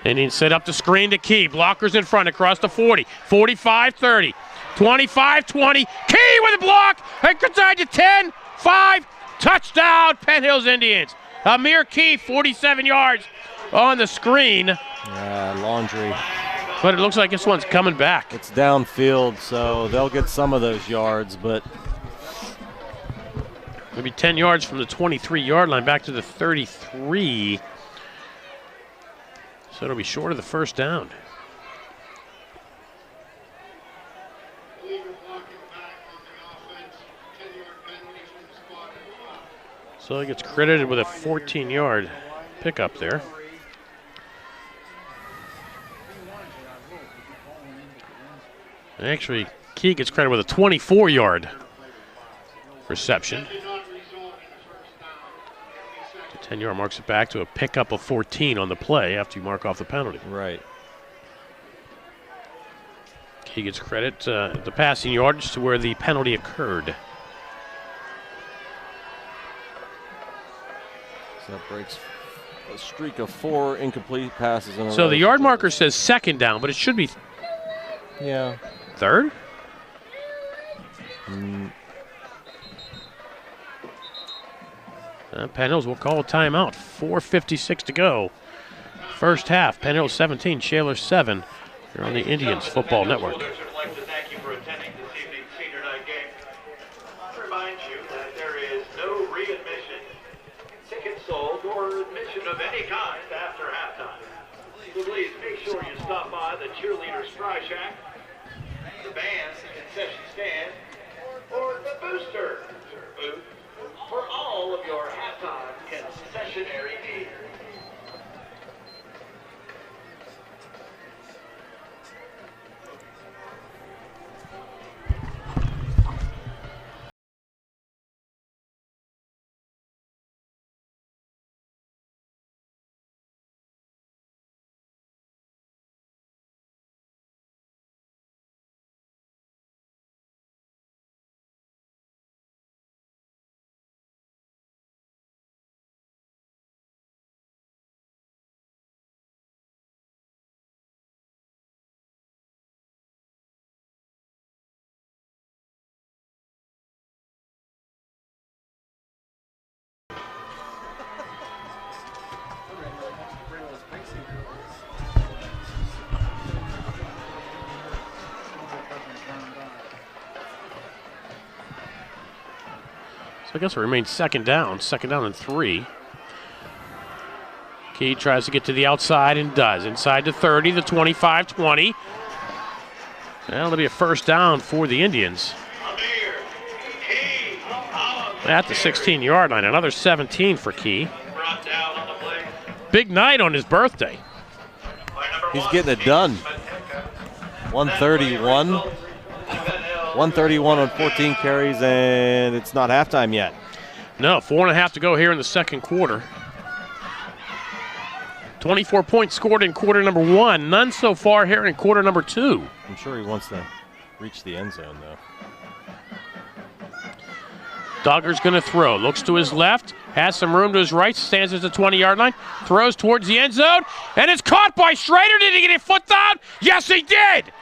Indians set up the screen to Key. Blockers in front across the 40. 45-30. 25-20. Key with a block. Inside to 10. 5. Touchdown, Penn Hills Indians. Amir Key, 47 yards on the screen. Laundry. But it looks like this one's coming back. It's downfield, so they'll get some of those yards, but maybe 10 yards from the 23-yard line back to the 33. So it'll be short of the 1st down. So he gets credited with a 14-yard pickup there. Actually, Key gets credit with a 24-yard reception. The 10-yard marks it back to a pickup of 14 on the play after you mark off the penalty. Right. Key gets credit the passing yardage to where the penalty occurred. So that breaks a streak of 4 incomplete passes in a row. So the yard marker says second down, but it should be Yeah. third? Penn Hills will call a timeout. 4:56 to go. First half, Penn Hills 17, Shaler 7. You're on the Indians Football Network. Would like to thank you for attending this evening's senior night game. I remind you that there is no readmission, ticket sold, or admission of any kind after halftime. So please make sure you stop by the cheerleaders' fry shack, the band's concession stand, or the booster booth for all of your halftime concessionary needs. So I guess it remains second down and 3. Key tries to get to the outside and does. Inside to 30, the 25, 20. That'll be a first down for the Indians. At the 16-yard line, another 17 for Key. Big night on his birthday. He's getting it done. 131. 131 on 14 carries, and it's not halftime yet. No, 4.5 to go here in the second quarter. 24 points scored in quarter number 1. None so far here in quarter number 2. I'm sure he wants to reach the end zone, though. Dogger's going to throw. Looks to his left. Has some room to his right. Stands at the 20-yard line. Throws towards the end zone. And it's caught by Strader. Did he get his foot down? Yes, he did.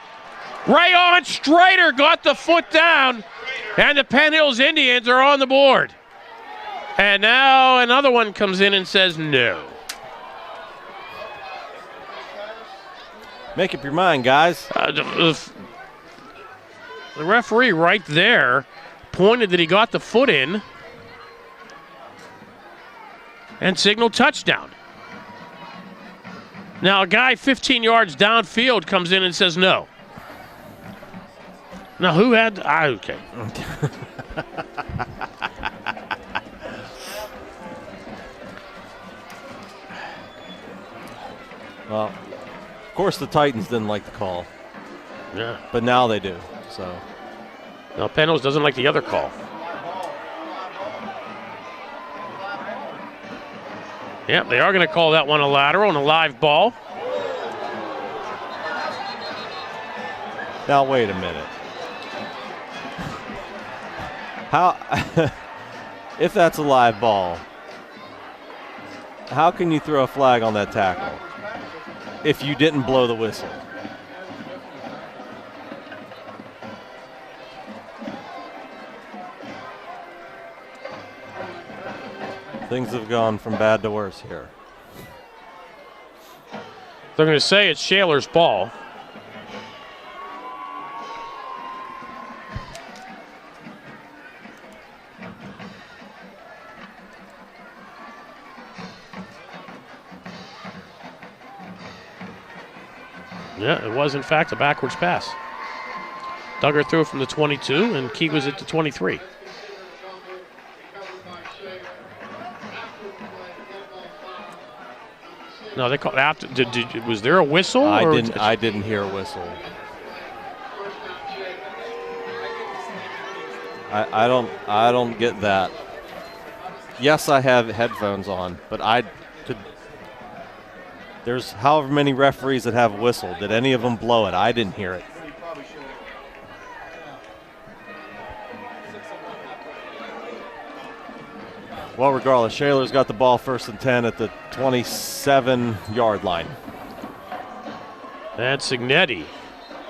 Rayon Strader got the foot down. And the Penn Hills Indians are on the board. And now another one comes in and says no. Make up your mind, guys. The referee right there pointed that he got the foot in and signaled touchdown. Now a guy 15 yards downfield comes in and says no. Now who had, okay. Well, of course the Titans didn't like the call. Yeah. But now they do, so. Now Penn Hills doesn't like the other call. Yep, they are going to call that one a lateral and a live ball. Now wait a minute. How, if that's a live ball, how can you throw a flag on that tackle if you didn't blow the whistle? Things have gone from bad to worse here. They're going to say it's Shaler's ball. Yeah, it was in fact a backwards pass. Duggar threw it from the 22 and Key was at the 23. No, they called after. Was there a whistle? I didn't hear a whistle. I don't get that. Yes, I have headphones on, but there's however many referees that have a whistle. Did any of them blow it? I didn't hear it. Well, regardless, Shaler's got the ball 1st and 10 at the 27-yard line. And Signetti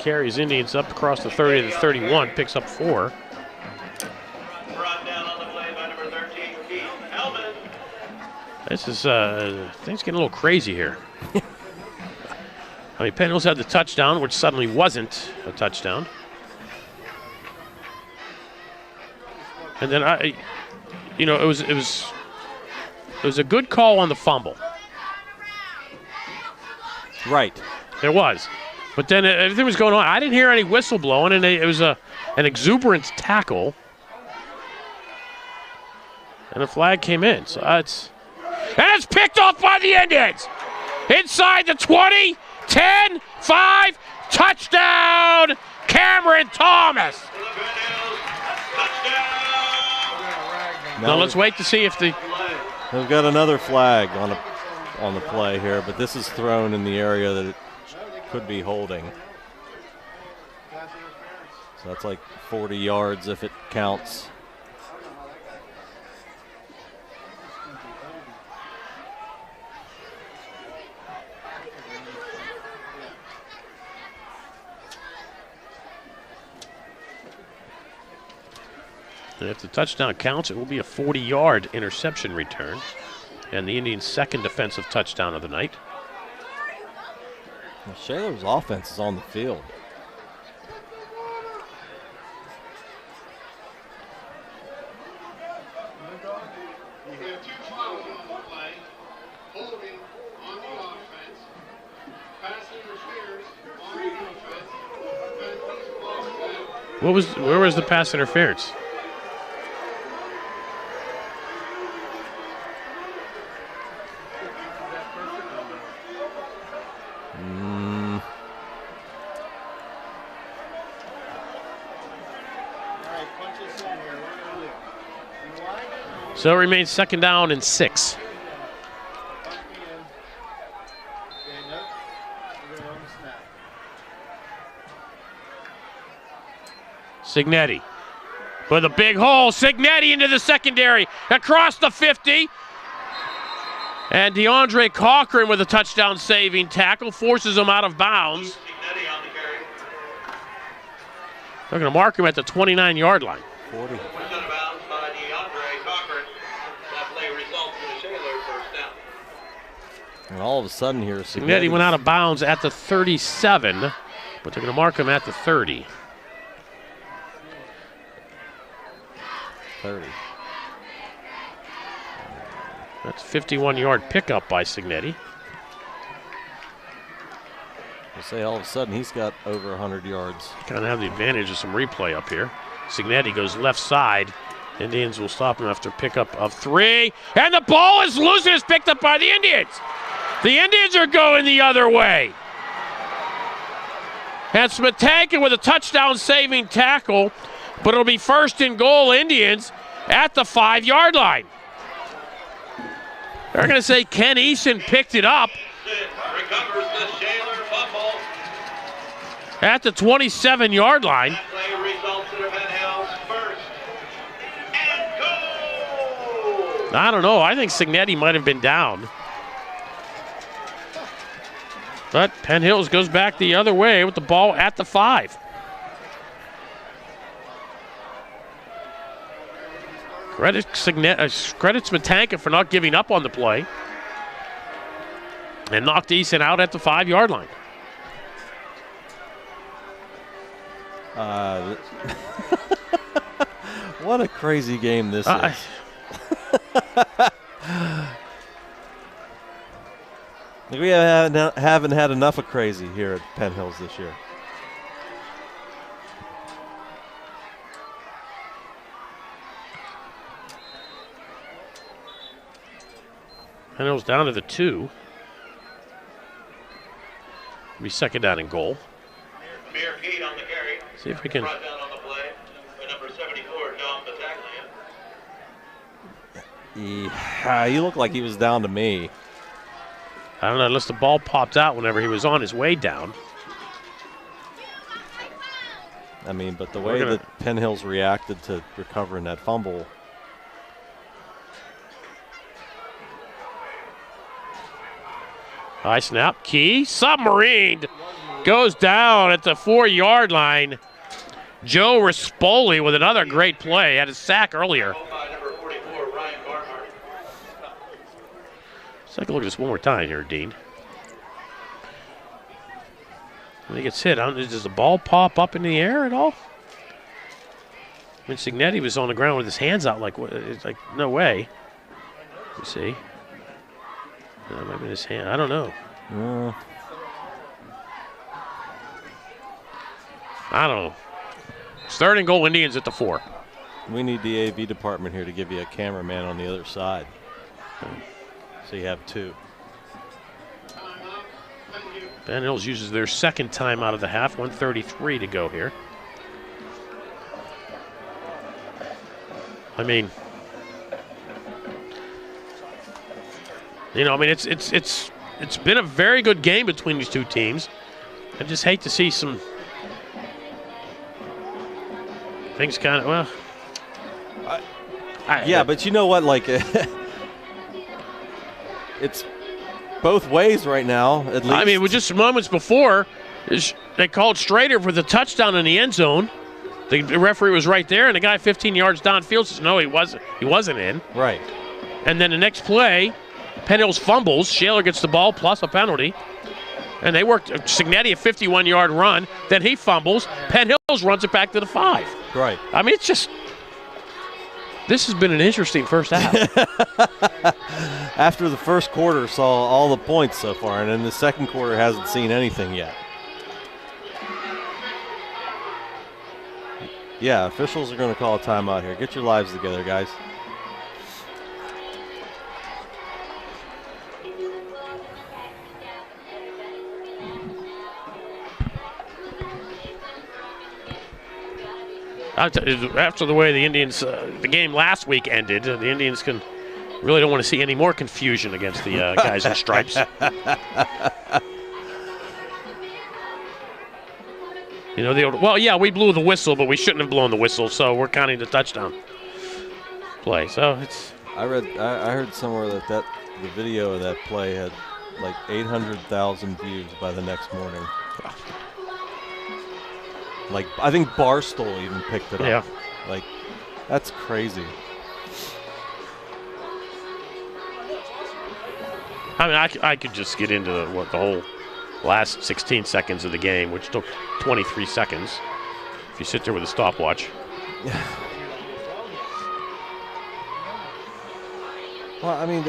carries Indians up across the 30 to the 31, picks up 4. Brought down on the play by number 13, Keith Hellman. This is, things getting a little crazy here. I mean, Penn Hills had the touchdown, which suddenly wasn't a touchdown. And then it was a good call on the fumble. Right. It was. But then everything was going on. I didn't hear any whistle blowing, and it was an exuberant tackle. And a flag came in. So it's picked off by the Indians. Inside the 20, 10, 5, touchdown, Cameron Thomas. Now let's wait to see if they've got another flag on the play here, but this is thrown in the area that it could be holding. So that's like 40 yards if it counts. And if the touchdown counts, it will be a 40-yard interception return. And the Indians' second defensive touchdown of the night. Well, Shaler's offense is on the field. We have 2 fouls on the play. Holding on the offense. Pass interference on the defense. Penalties offset. Where was the pass interference? So it remains 2nd down and 6. Signetti with a big hole. Signetti into the secondary across the 50. And DeAndre Cochran with a touchdown saving tackle forces him out of bounds. They're going to mark him at the 29-yard line. 40. And all of a sudden here, Signetti went out of bounds at the 37, but they're going to mark him at the 30. 30. That's a 51-yard pickup by Signetti. We'll say all of a sudden he's got over 100 yards. Kind of have the advantage of some replay up here. Signetti goes left side. Indians will stop him after pickup of 3. And the ball is loose and is picked up by the Indians. The Indians are going the other way. And Smetanka with a touchdown saving tackle, but it'll be 1st and goal Indians at the 5-yard line. They're going to say Ken Eason picked it up Recovers the Shaler fumble. at the 27-yard line. That play results in Penn Hills 1st and goal. I don't know. I think Signetti might have been down. But Penn Hills goes back the other way with the ball at the 5. Credit Smetanka for not giving up on the play. And knocked Eason out at the 5-yard line. What a crazy game this is. We haven't had enough of crazy here at Penn Hills this year. Penn Hills down to the 2. It'll be 2nd down and goal. Beer Pete on the carry. See if we can. Brought down on the play by number 74, Dom Battaglia. He looked like he was down to me. I don't know, unless the ball popped out whenever he was on his way down. I mean, but the way that Penn Hills reacted to recovering that fumble. High snap. Key. Submarined. Goes down at the 4-yard line. Joe Rispoli with another great play. Had a sack earlier. Number 44, Ryan Barnhart. Let's take a look at this one more time here, Dean. When he gets hit, does the ball pop up in the air at all? When Signetti was on the ground with his hands out, it's like no way. You see? Maybe his hand. I don't know. I don't know. It's 3rd and goal, Indians at the 4. We need the AV department here to give you a cameraman on the other side. So you have 2. Penn Hills uses their 2nd time out of the half. 1:33 to go here. I mean, it's been a very good game between these two teams. I just hate to see some things kind of but you know what? Like, it's both ways right now. At least. I mean, it was just moments before they called Strader for the touchdown in the end zone. The referee was right there, and the guy 15 yards downfield says, no, he wasn't in. Right. And then the next play, Penn Hills fumbles. Shaler gets the ball plus a penalty. And they worked Signetti a 51-yard run. Then he fumbles. Penn Hills runs it back to the 5. Right. I mean, this has been an interesting first half. After the first quarter saw all the points so far, and then the second quarter hasn't seen anything yet. Yeah, officials are going to call a timeout here. Get your lives together, guys. After the way the Indians, the game last week ended, the Indians really don't want to see any more confusion against the guys in stripes. You know, we blew the whistle, but we shouldn't have blown the whistle, so we're counting the touchdown play. So it's. I heard somewhere that the video of that play had like 800,000 views by the next morning. Like, I think Barstool even picked it up. Yeah. Like, that's crazy. I mean, I could just get into the whole last 16 seconds of the game, which took 23 seconds if you sit there with a stopwatch. Well, I mean,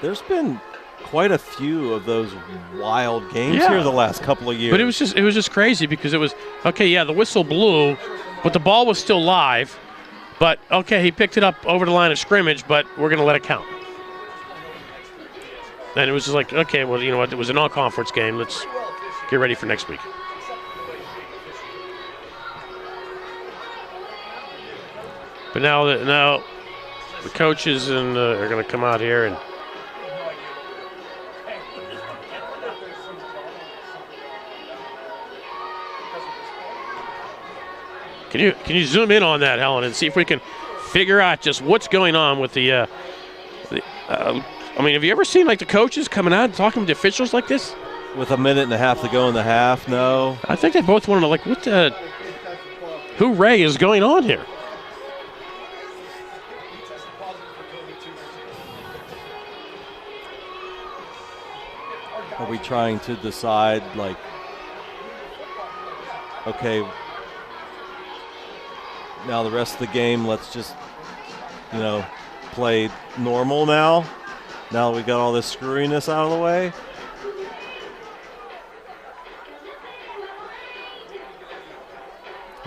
there's been quite a few of those wild games here the last couple of years. But it was just crazy because it was, okay, yeah, the whistle blew, but the ball was still live. But, okay, he picked it up over the line of scrimmage, but we're going to let it count. And it was just like, okay, well, you know what, it was an all-conference game. Let's get ready for next week. But now the coaches are going to come out here and Can you zoom in on that, Helen, and see if we can figure out just what's going on with the I mean, have you ever seen like the coaches coming out and talking to the officials like this? With a minute and a half to go in the half, no. I think they both want to know, like, what the hooray is going on here? Are we trying to decide, like, okay, now the rest of the game, let's just, play normal now? Now that we got all this screwiness out of the way?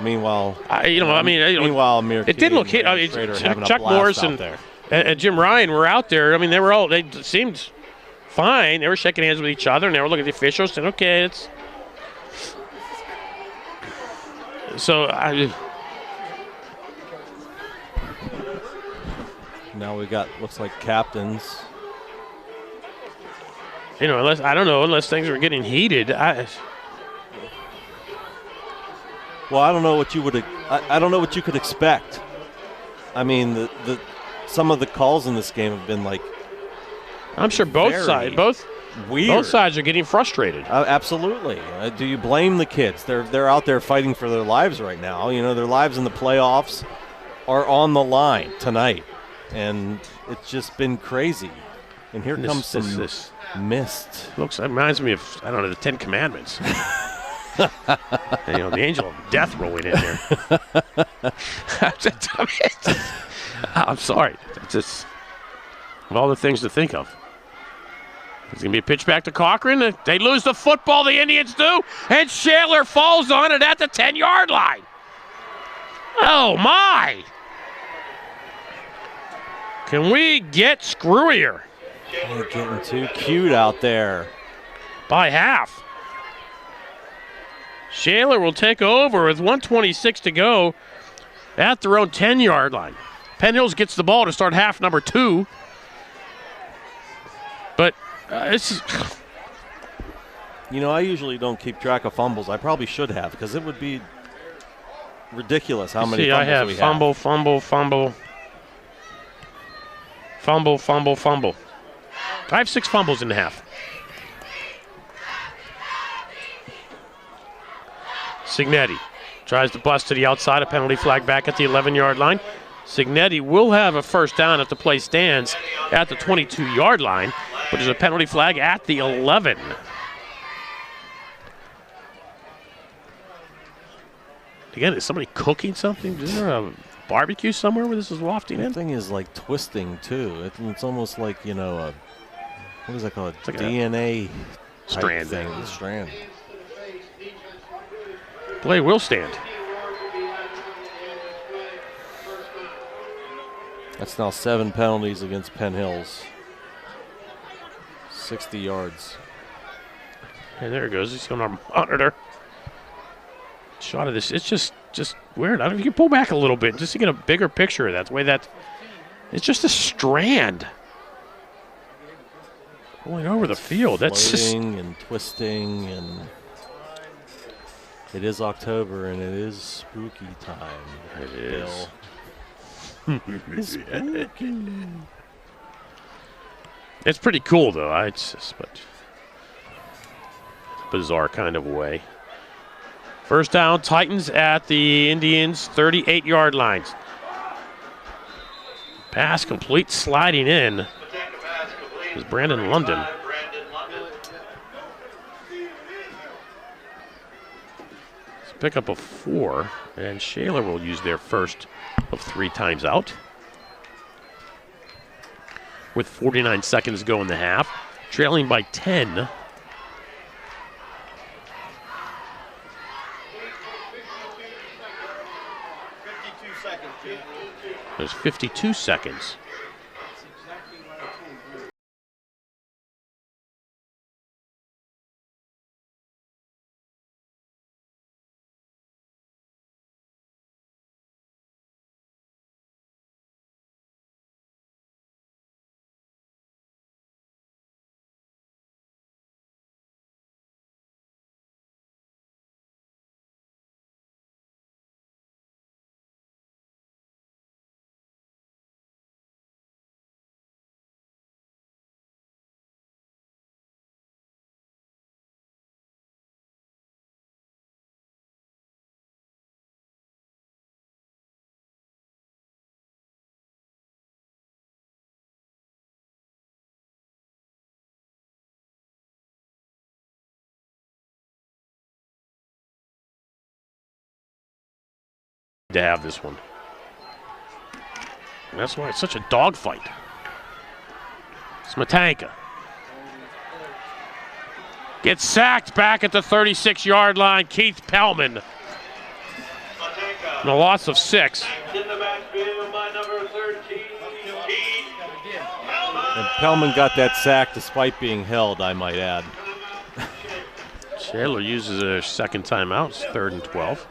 Meanwhile, Amir it didn't look hit. I mean, Chuck Morris and Jim Ryan were out there. I mean, they seemed fine. They were shaking hands with each other, and they were looking at the officials and, okay, it's. So, now we got, looks like captains. Unless things were getting heated. Well, I don't know what you would. I don't know what you could expect. I mean, some of the calls in this game have been like. I'm sure both sides, weird. Both sides are getting frustrated. Absolutely. Do you blame the kids? They're out there fighting for their lives right now. You know, their lives in the playoffs are on the line tonight, and it's just been crazy. And here comes some mist. Reminds me of, I don't know, the Ten Commandments. The angel of death rolling in here. I'm sorry. It's just of all the things to think of. It's going to be a pitch back to Cochran. They lose the football, the Indians do, and Shaler falls on it at the 10-yard line. Oh, my. Can we get screwier? They're getting too cute out there. By half. Shaler will take over with 1:26 to go at their own 10-yard line. Penn Hills gets the ball to start half number 2. But it's... You know, I usually don't keep track of fumbles. I probably should have, because it would be ridiculous how many fumbles we have. Fumble. I have 6 fumbles in the half. Signetti tries to bust to the outside, a penalty flag back at the 11-yard line. Signetti will have a first down if the play stands at the 22-yard line, but there's a penalty flag at the 11. Again, is somebody cooking something? Is there a barbecue somewhere where this is wafting in? The thing is like twisting too. It's almost like, you know, what is that called? It's like DNA strand thing. thing. Strand. Play will stand. That's now 7 penalties against Penn Hills. 60 yards. And there it goes. He's on our monitor. Shot of this. It's just weird. I don't know if you can pull back a little bit just to get a bigger picture of that. The way that it's just a strand going over the field. That's just and twisting, and it is October and it is spooky time. It is. It's spooky. It's pretty cool though. It's just but bizarre kind of way. First down, Titans at the Indians' 38-yard lines. Pass complete, sliding in is Brandon London. It's a pickup of 4, and Shaler will use their first of 3 times out. With 49 seconds to go in the half, trailing by 10. There's 52 seconds. To have this one. And that's why it's such a dogfight. Smetanka gets sacked back at the 36-yard line. Keith Pellman. And a loss of 6. In the backfield by number 13, Keith Pellman. And Pellman got that sack despite being held, I might add. Shaler uses a second timeout. It's 3rd and 12.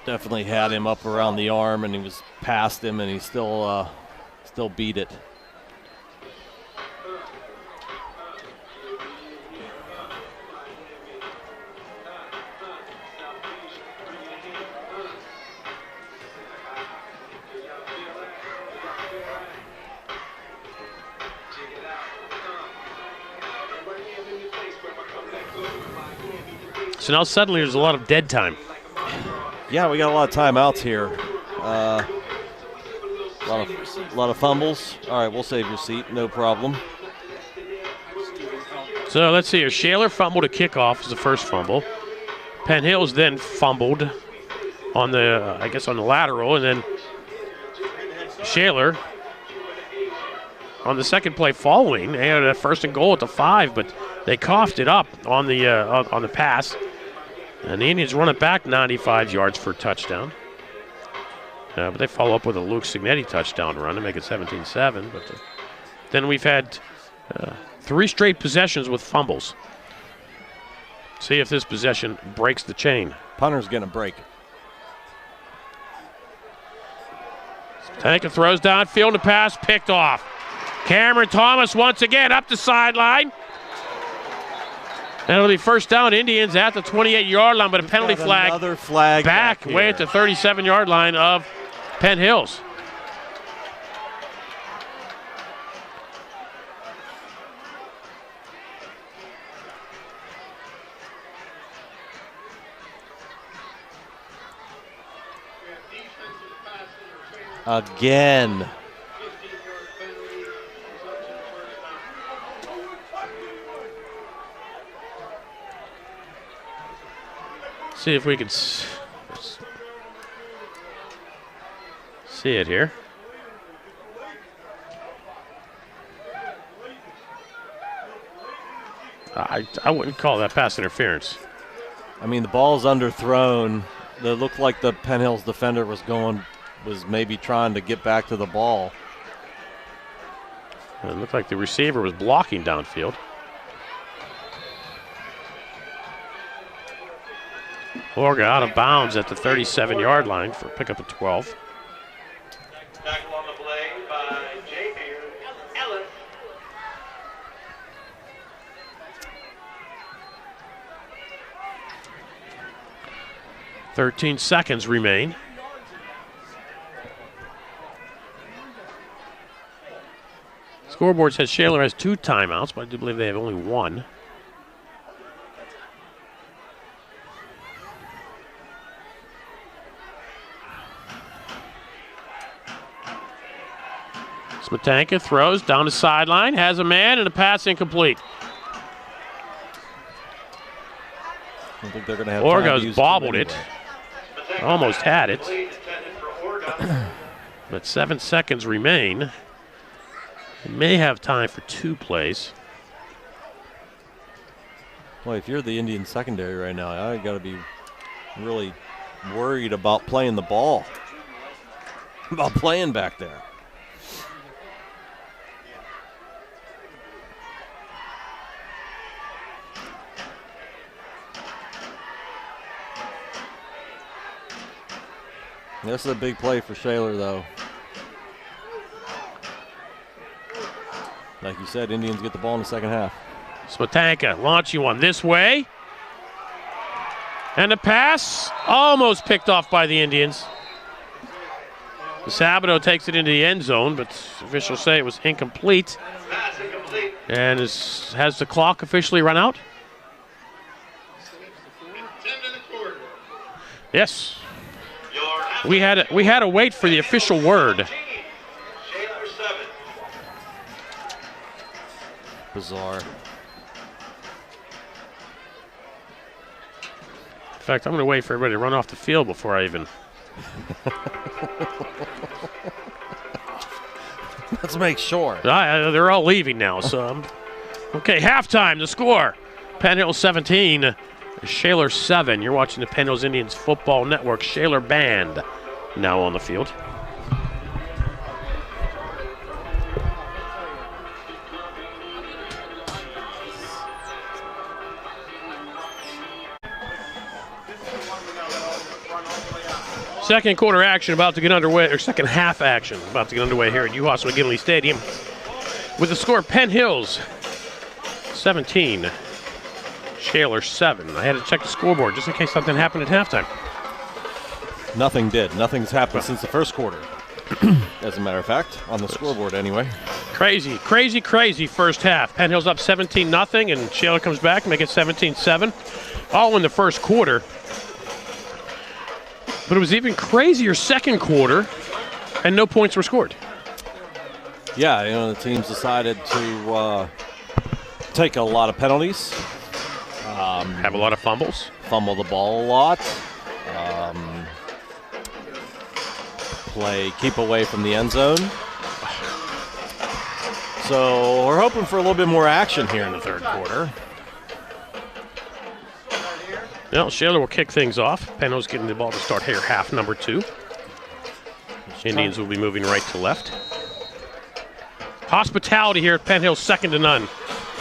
Definitely had him up around the arm, and he was past him, and he still beat it. So now suddenly there's a lot of dead time. Yeah, we got a lot of timeouts here. A lot of fumbles. All right, we'll save your seat, no problem. So let's see here. Shaler fumbled a kickoff as the first fumble. Penn Hills then fumbled on the, I guess on the lateral, and then Shaler on the second play following. They had a 1st and goal at the 5, but they coughed it up on the pass. And the Indians run it back 95 yards for a touchdown. But they follow up with a Luke Signetti touchdown run to make it 17-7. But then we've had 3 straight possessions with fumbles. See if this possession breaks the chain. Punter's going to break. Tanka throws downfield, the pass picked off. Cameron Thomas once again up the sideline. And it'll be first down, Indians at the 28-yard line, but a penalty flag. Another flag back way at the 37-yard line of Penn Hills. Again. See if we can see it here. I wouldn't call that pass interference. I mean, the ball's underthrown. It looked like the Penn Hills defender was maybe trying to get back to the ball. It looked like the receiver was blocking downfield. Orga out of bounds at the 37-yard line for pickup of 12. Tackle on the play by J. Ellis. 13 seconds remain. Scoreboard says Shaler has 2 timeouts, but I do believe they have only 1. Smetanka throws down the sideline, has a man, and a pass incomplete. I think they're going to have Orga's bobbled it. Anyway. Almost had it. But 7 seconds remain. They may have time for 2 plays. Well, if you're the Indian secondary right now, I got to be really worried about playing the ball, about playing back there. This is a big play for Shaler, though. Like you said, Indians get the ball in the second half. Smetanka launching one this way. And the pass almost picked off by the Indians. Sabato takes it into the end zone, but officials say it was incomplete. And has the clock officially run out? Yes. We had to wait for the official word. Bizarre. In fact, I'm going to wait for everybody to run off the field before I even. Let's make sure. They're all leaving now, so okay. Halftime. The score: Penn Hills 17, Shaler 7. You're watching the Penn Hills Indians Football Network. Shaler Band now on the field. Second quarter action about to get underway, or second half action about to get underway here at Yuhas-McGinley Stadium. With the score, Penn Hills 17, Shaler 7. I had to check the scoreboard just in case something happened at halftime. Nothing did. Nothing's happened since the first quarter. as a matter of fact, on the scoreboard anyway. Crazy, crazy, crazy first half. Penn Hill's up 17-0, and Shaler comes back, make it 17-7. All in the first quarter. But it was even crazier second quarter, and no points were scored. Yeah, the teams decided to take a lot of penalties. Have a lot of fumbles. Fumble the ball a lot. Keep away from the end zone. So we're hoping for a little bit more action here in the third quarter. Well, Shaler will kick things off. Penn Hill's getting the ball to start here, half number 2. Indians will be moving right to left. Hospitality here at Penn Hill, 2-0,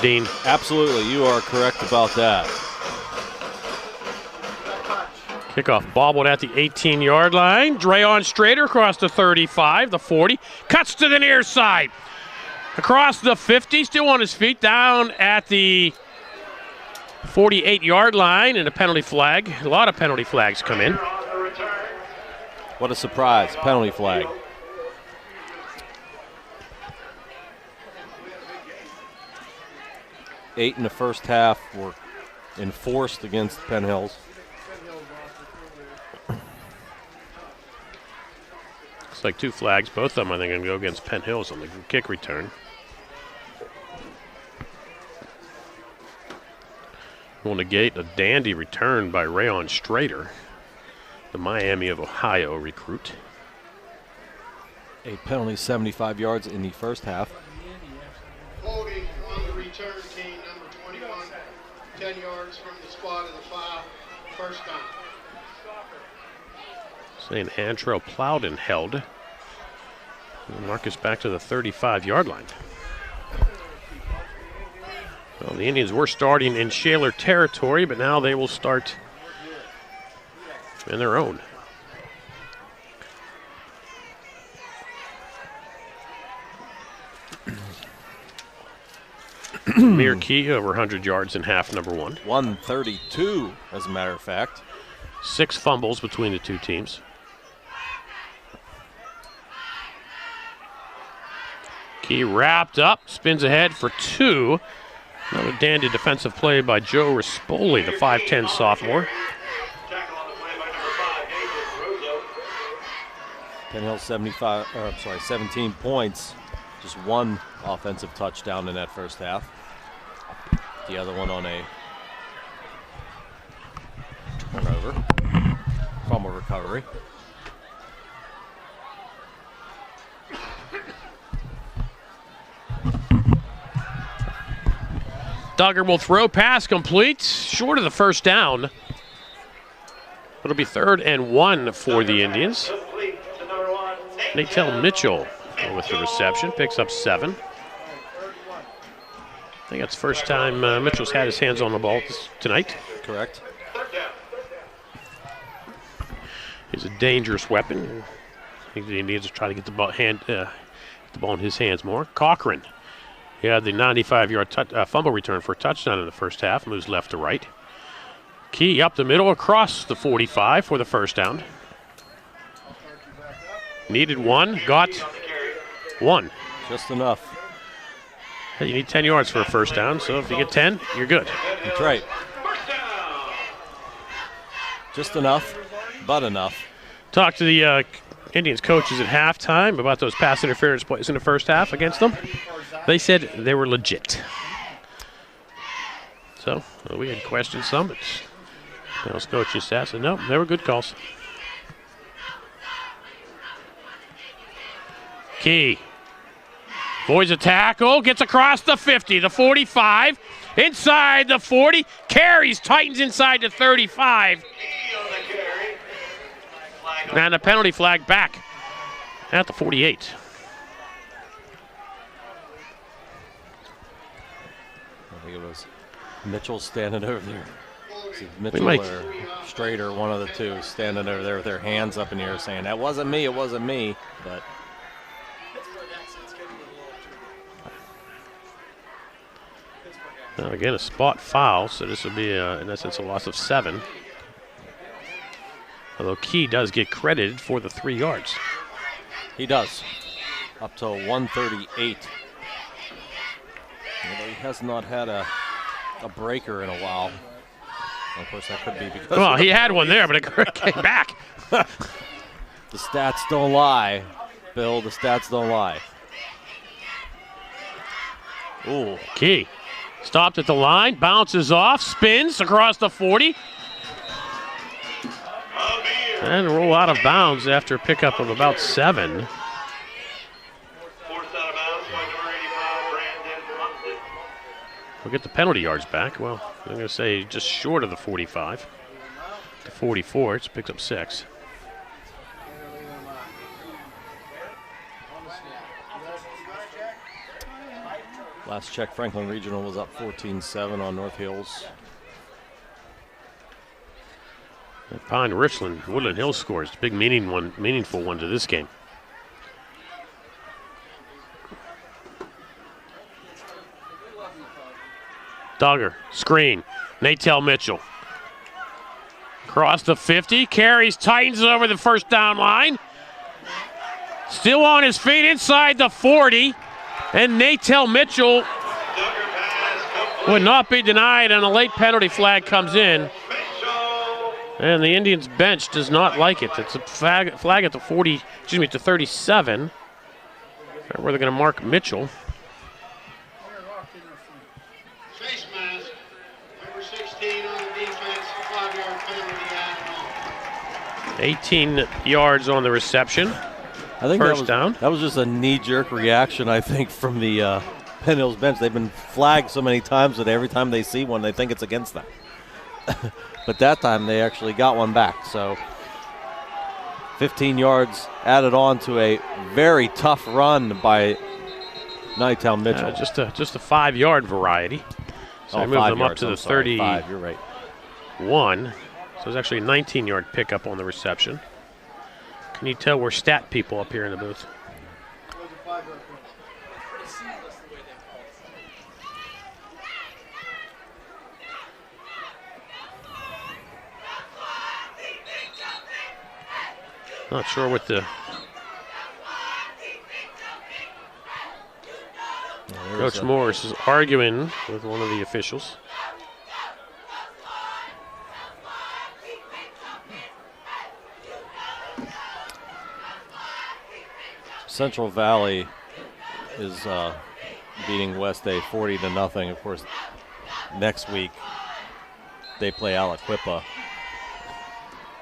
Dean. Absolutely, you are correct about that. Kickoff bobbled at the 18-yard line. Drayon Strader across the 35, the 40. Cuts to the near side. Across the 50, still on his feet, down at the 48-yard line, and a penalty flag. A lot of penalty flags come in. What a surprise, penalty flag. Eight in the first half were enforced against Penn Hills. Looks like 2 flags. Both of them, I think, are going to go against Penn Hills on the kick return. Will negate a dandy return by Rayon Strader, the Miami of Ohio recruit. A penalty, 75 yards in the first half. Holding on the return, team number 21, 10 yards from the spot of the foul, first down. Saying Antrell Plowden held. And Marcus back to the 35-yard line. Well, the Indians were starting in Shaler territory, but now they will start in their own. Amir Key over 100 yards in half number 1. 132, as a matter of fact. 6 fumbles between the two teams. Key wrapped up, spins ahead for 2. Another dandy defensive play by Joe Rispoli, the 5'10 sophomore. Penn Hill 17 points. Just 1 offensive touchdown in that first half. The other one on a turnover, fumble recovery. Duggar will throw, pass complete, short of the first down. It'll be 3rd and 1 for the Indians. Natel Mitchell with the reception, picks up 7. I think that's the first time Mitchell's had his hands on the ball tonight. Correct. He's a dangerous weapon. I think the Indians are trying to get the ball in his hands more. Cochran. He had the 95-yard fumble return for a touchdown in the first half. Moves left to right. Key up the middle across the 45 for the first down. Needed 1, got 1. Just enough. Hey, you need 10 yards for a first down, so if you get 10, you're good. That's right. Just enough, but enough. Talked to the Indians coaches at halftime about those pass interference plays in the first half against them. They said they were legit. So we had questioned some, but those coaching staff said no, they were good calls. Key avoids a tackle, gets across the 50, the 45, inside the 40, carries Titans inside the 35. And a penalty flag back at the 48. I think it was Mitchell standing over there. Mitchell or Strader, one of the two, standing over there with their hands up in the air saying, that wasn't me, it wasn't me. But now again, a spot foul, so this will be, in essence, a loss of 7. Although Key does get credited for the 3 yards. He does. Up to 138. Although he has not had a breaker in a while. And of course, that could be because. Well, he had one there, but it came back. The stats don't lie, Bill. The stats don't lie. Ooh. Key. Stopped at the line, bounces off, spins across the 40. And roll out of bounds after a pickup of about 7. Forced out of bounds by number 85, Brandon London. We'll get the penalty yards back. Well, I'm going to say just short of the 45. To 44, it's picked up 6. Last check, Franklin Regional was up 14-7 on North Hills. Pine Richland, Woodland Hills scores. Big meaningful one to this game. Duggar, screen. Natel Mitchell. Across the 50, carries Titans over the first down line. Still on his feet inside the 40. And Natel Mitchell would not be denied, and a late penalty flag comes in. And the Indians bench does not like it. It's a flag at the 40, excuse me, to 37. Where they're going to mark Mitchell. Face mask, number 16 on the defense, 5-yard penalty added on. 18 yards on the reception. I think First down. That was just a knee-jerk reaction, I think, from the Penn Hills bench. They've been flagged so many times that every time they see one, they think it's against them. But that time they actually got one back. So 15 yards added on to a very tough run by Nighttown Mitchell. Just a 5-yard variety. So they moved them up to the 31. You're right. So it's actually a 19-yard pickup on the reception. Can you tell we're stat people up here in the booth? Not sure what the Coach Morris is arguing with one of the officials. Central Valley is beating West A 40-0. Of course, next week they play Aliquippa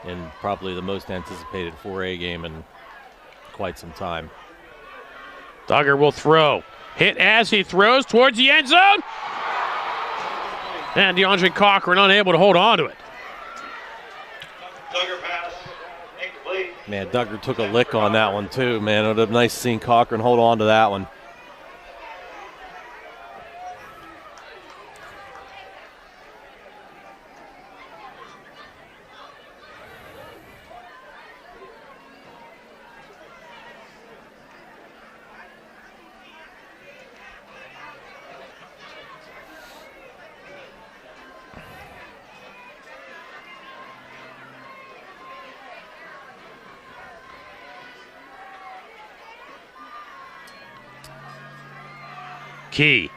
in probably the most anticipated 4A game in quite some time. Duggar will throw. Hit as he throws towards the end zone. And DeAndre Cochran unable to hold on to it. Duggar pass, incomplete. Man, Duggar took a lick on that one too, man. It would have been nice seeing Cochran hold on to that one. Key.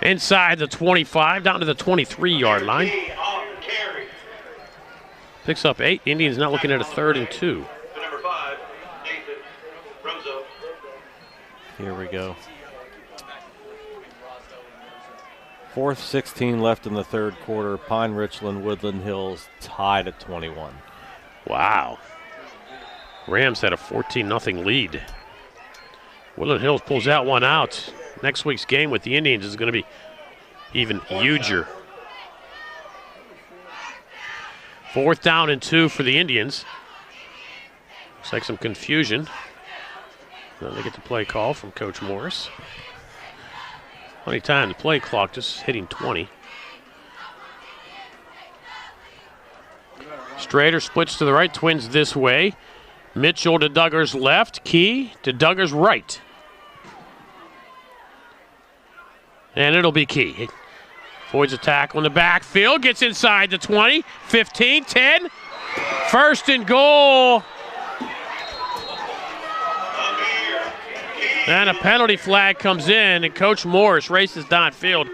Inside the 25, down to the 23-yard line. Picks up 8. Indians not looking at a 3rd and 2. Number 5, Nathan Rozo. Here we go. 4th, 16 left in the third quarter. Pine Richland, Woodland Hills tied at 21. Wow. Rams had a 14-0 lead. Woodland Hills pulls that one out. Next week's game with the Indians is going to be even huger. 4th down and 2 for the Indians. Looks like some confusion. Then they get the play call from Coach Morris. Plenty of time. The play clock just hitting 20. Strader splits to the right, twins this way. Mitchell to Duggar's left, Key to Duggar's right. And it'll be Key. Avoids attack on the backfield, gets inside the 20, 15, 10. 1st and goal And a penalty flag comes in, and Coach Morris races downfield.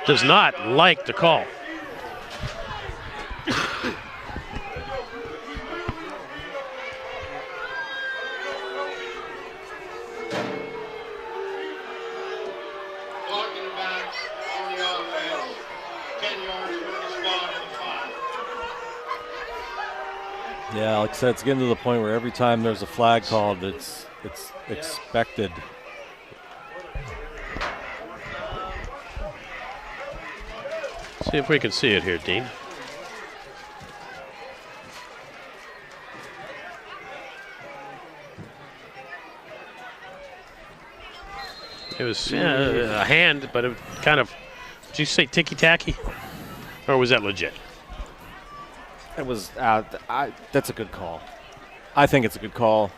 Does not like the call. Blocking back on the offense. 10 yards from the spot in the 5. Yeah, like I said, it's getting to the point where every time there's a flag called, it's expected. See if we can see it here, Dean. It was a hand, but it kind of, did you say ticky-tacky? Or was that legit? It was. That's a good call. I think it's a good call.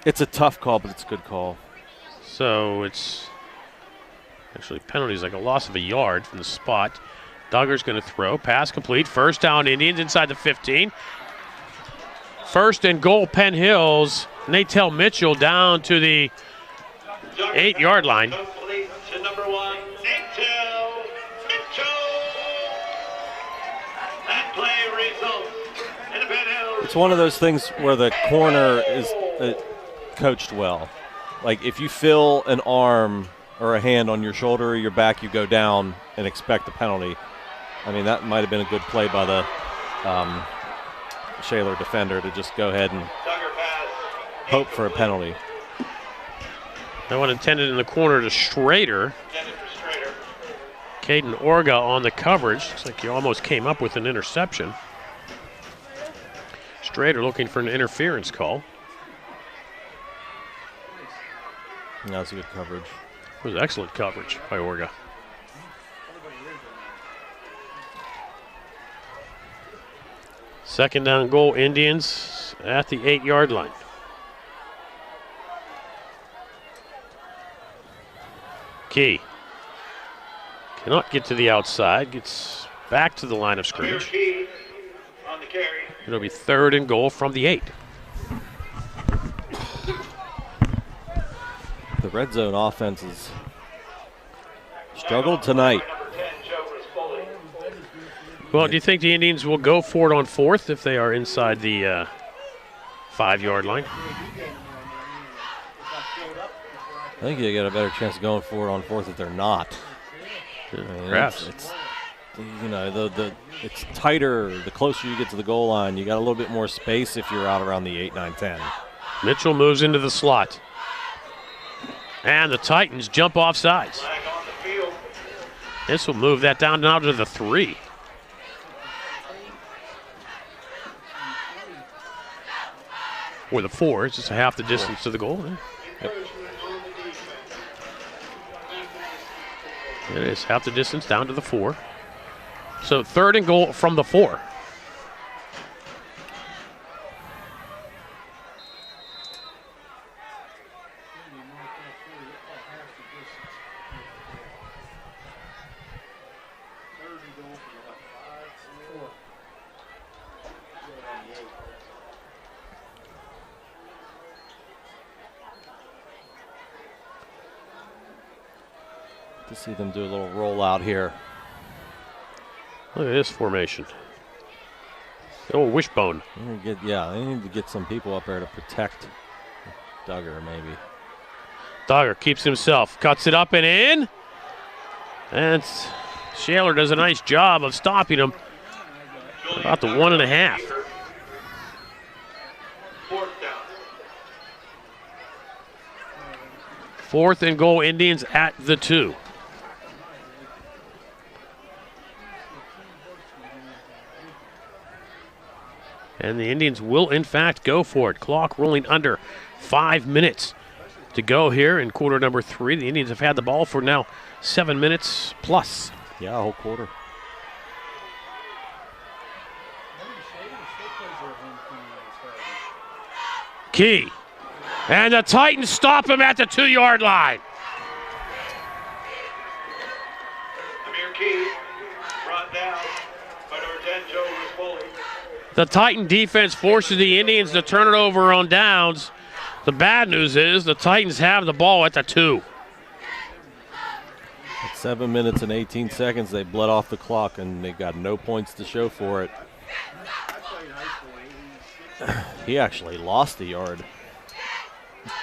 It's a tough call, but it's a good call. So it's actually penalties like a loss of a yard from the spot. Duggar's going to throw. Pass complete. First down, Indians inside the 15. First and goal, Penn Hills. Natel Mitchell down to the 8-yard line. Complete to number 1, Natel Mitchell. That play results in a Penn Hills. It's one of those things where the corner is coached well. Like if you feel an arm or a hand on your shoulder or your back, you go down and expect a penalty. I mean, that might have been a good play by the Shaler defender to just go ahead and hope for a penalty. That one intended in the corner to Strader. Caden Orga on the coverage. Looks like he almost came up with an interception. Strader looking for an interference call. That was a good coverage. It was excellent coverage by Orga. Second down goal, Indians at the 8-yard line. Key cannot get to the outside, gets back to the line of scrimmage. Key on the carry. It'll be third and goal from the 8. The red zone offense has struggled tonight. Well, do you think the Indians will go for it on 4th if they are inside the 5-yard line? I think you get a better chance of going for it on 4th if they're not. I mean, Perhaps. It's you know, it's tighter the closer you get to the goal line. You got a little bit more space if you're out around the 8, 9, 10. Mitchell moves into the slot. And the Titans jump off sides. This will move that down now to the 3. Or the 4. It's just a half the distance to the goal. Yep. It is half the distance down to the 4. So third and goal from the 4. To see them do a little rollout here. Look at this formation. Oh, wishbone. They need to get some people up there to protect Duggar, maybe. Duggar keeps himself, cuts it up and in. And Shaler does a nice job of stopping him. About the 1.5. Fourth and goal, Indians at the 2. And the Indians will, in fact, go for it. Clock rolling under 5 minutes to go here in quarter number 3. The Indians have had the ball for now 7 minutes plus. Yeah, a whole quarter. Key. And the Titans stop him at the 2-yard line. Amir Key brought down by number 10, Joe Rispoli. The Titan defense forces the Indians to turn it over on downs. The bad news is the Titans have the ball at the 2. At 7 minutes and 18 seconds, they bled off the clock, and they got no points to show for it. He actually lost a yard.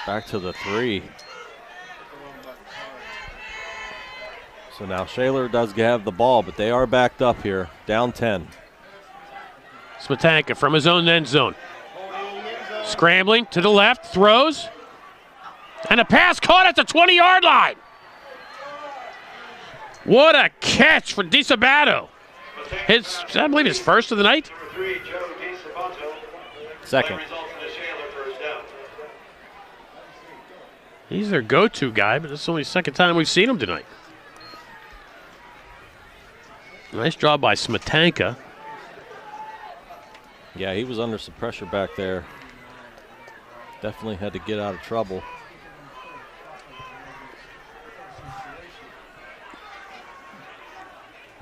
Back to the 3. So now Shaler does have the ball, but they are backed up here, down 10. Smetanka from his own end zone. Scrambling to the left, throws. And a pass caught at the 20-yard line. What a catch for DiSabato. I believe his first of the night. Second. He's their go-to guy, but it's only the second time we've seen him tonight. Nice job by Smetanka. Yeah, he was under some pressure back there. Definitely had to get out of trouble.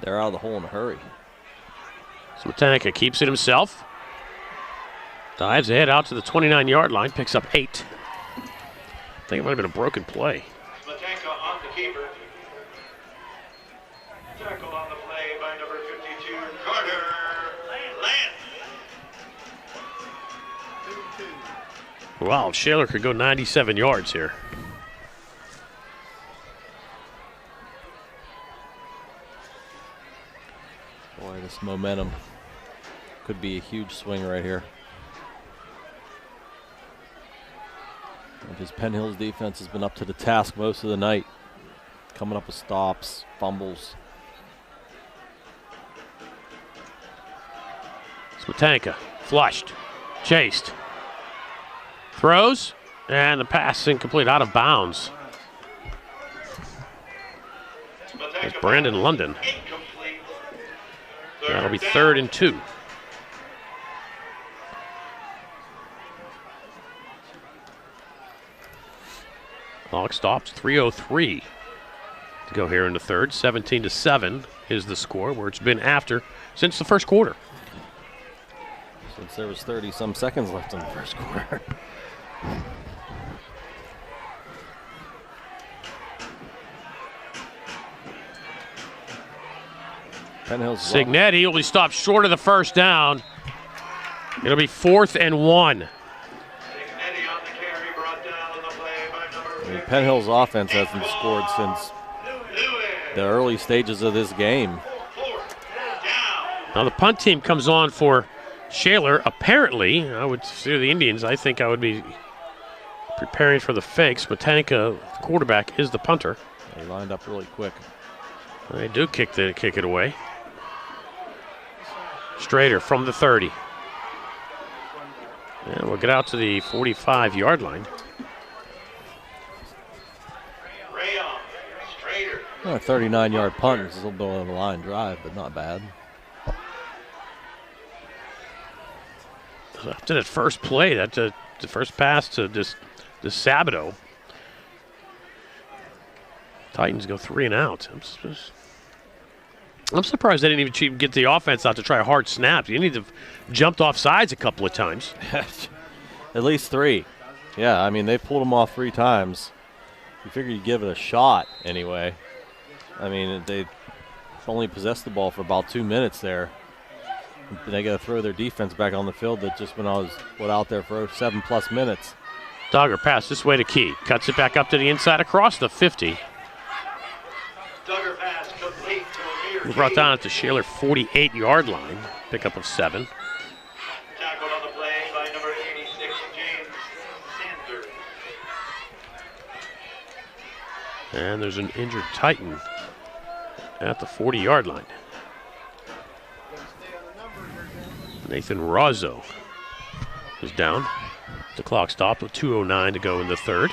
They're out of the hole in a hurry. Smetanka keeps it himself. Dives ahead out to the 29-yard line, picks up 8. I think it might have been a broken play. Smetanka on the keeper. Tackled on the play by number 52, Carter Lance. Wow, Shaler could go 97 yards here. Boy, this momentum could be a huge swing right here. Because Penn Hill's defense has been up to the task most of the night, coming up with stops, fumbles. Smetanka flushed, chased, throws, and the pass incomplete, out of bounds. There's Brandon London. That'll be 3rd and 2. Clock stops, 3:03 to go here in the third. 17-7 is the score, where it's been after since the first quarter. Since there was 30-some seconds left in the first quarter. Penn Hill's Signetti will be stopped short of the first down. It'll be 4th and 1. Penn Hill's offense hasn't scored since the early stages of this game. Now the punt team comes on for Shaler. Apparently, I would see the Indians. I think I would be preparing for the fakes. Smetanka, the quarterback, is the punter. They lined up really quick. They do kick it away. Strader from the 30. And we'll get out to the 45-yard line. A 39-yard punt is a little bit of a line drive, but not bad. So after that first play, the first pass to DiSabato, Titans go 3 and out. I'm surprised they didn't even get the offense out to try a hard snap. You need to have jumped off sides a couple of times. At least 3. Yeah, I mean, they pulled them off 3 times. You figure you'd give it a shot anyway. I mean, they only possessed the ball for about 2 minutes there. They got to throw their defense back on the field that just went out there for 7+ minutes. Dogger pass this way to Key. Cuts it back up to the inside across the 50. Duggar pass complete to Amir. We're brought down at the Shaler 48-yard line. Pickup of 7. Tackled on the play by number 86, James Sanders. And there's an injured Titan at the 40-yard line. Nathan Razzo is down. The clock stopped with 2:09 to go in the third.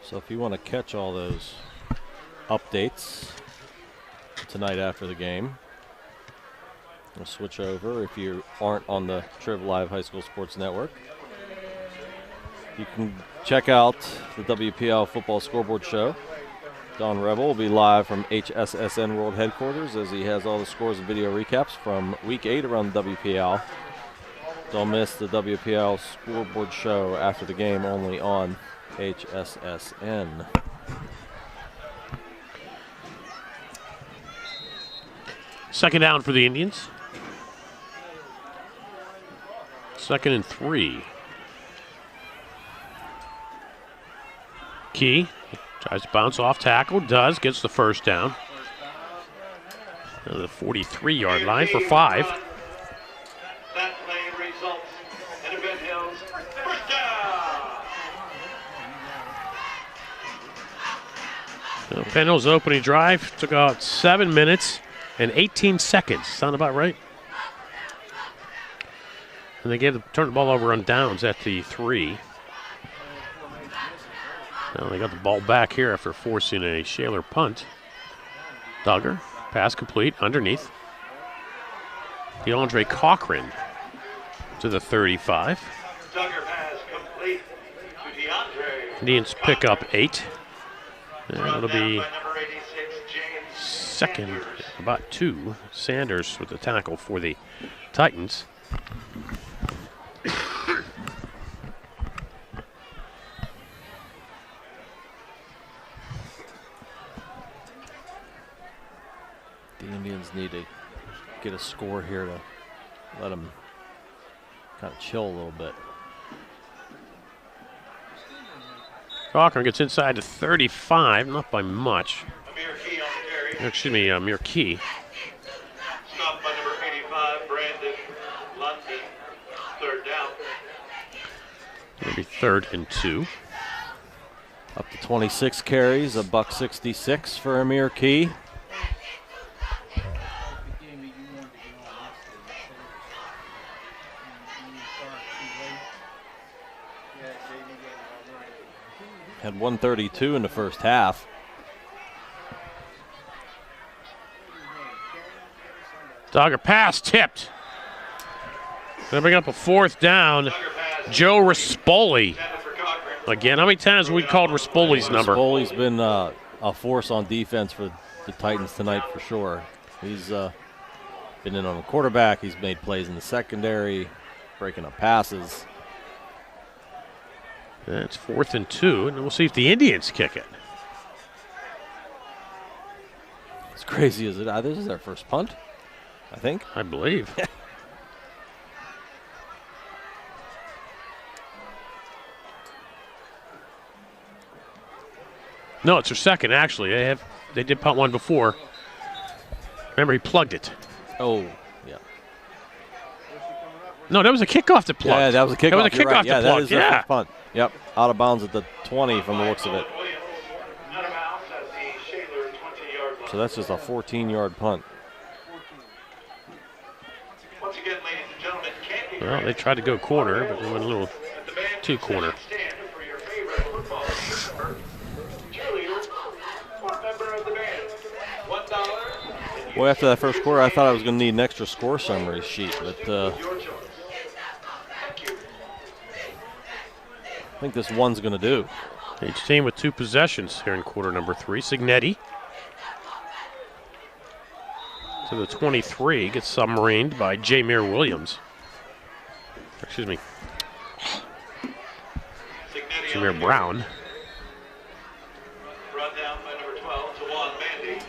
So if you want to catch all those updates tonight after the game, we'll switch over. If you aren't on the Triv Live High School Sports Network, you can check out the WPL Football Scoreboard Show. Don Rebel will be live from HSSN World Headquarters as he has all the scores and video recaps from Week 8 around the WPL. Don't miss the WPL Scoreboard Show after the game, only on HSSN. Second down for the Indians. 2nd and 3. Key tries to bounce off tackle, does, gets the first down. The 43-yard line for 5. That play results in a Penn Hills first down. So Penn Hills' opening drive took about 7 minutes and 18 seconds. Sound about right? And they turned the ball over on downs at the 3. Now they got the ball back here after forcing a Shaler punt. Duggar, pass complete, underneath. DeAndre Cochran to the 35. Duggar pass complete to DeAndre. Indians pick up 8. And it'll be By number 86, James second, Sanders. about 2. Sanders with the tackle for the Titans. The Indians need to get a score here to let them kind of chill a little bit. Cochran gets inside to 35, not by much. Amir Key on the carry. Excuse me, Amir Key. Stopped by number 85, Brandon London. Third down. It'll be 3rd and 2. Up to 26 carries, $166 for Amir Key. Had 132 in the first half. Duggar pass tipped. Gonna bring up a 4th down. Joe Rispoli. Again, how many times have we called Rispoli's number? Rispoli's been a force on defense for the Titans tonight for sure. He's been in on the quarterback. He's made plays in the secondary, breaking up passes. That's 4th and 2, and we'll see if the Indians kick it. As crazy as it is, this is their first punt, I think. I believe. No, it's their second, actually. They did punt one before. Remember, he plugged it. Oh, yeah. No, that was a kickoff to plug. Yeah, that was a kickoff. That was a You're kickoff right. to Yeah, plug. that is their first punt. Yep, out of bounds at the 20 from the looks of it. Out of bounds at the Shaler 20-yard line. So that's just a 14-yard punt. Once again, ladies and gentlemen, Candy Well, they tried to go corner, but they went a little at the band 2 corner. stand for your favorite football team member, cheerleader, or member of the band. $1. Boy, after that first quarter, I thought I was going to need an extra score summary sheet, but Your choice. Thank you. I think this one's going to do. Each team with 2 possessions here in quarter number 3. Signetti to the 23, gets submarined by Jameer Williams. Excuse me, Signetti Jameer Brown. Run down by number 12, Tawan Bandy.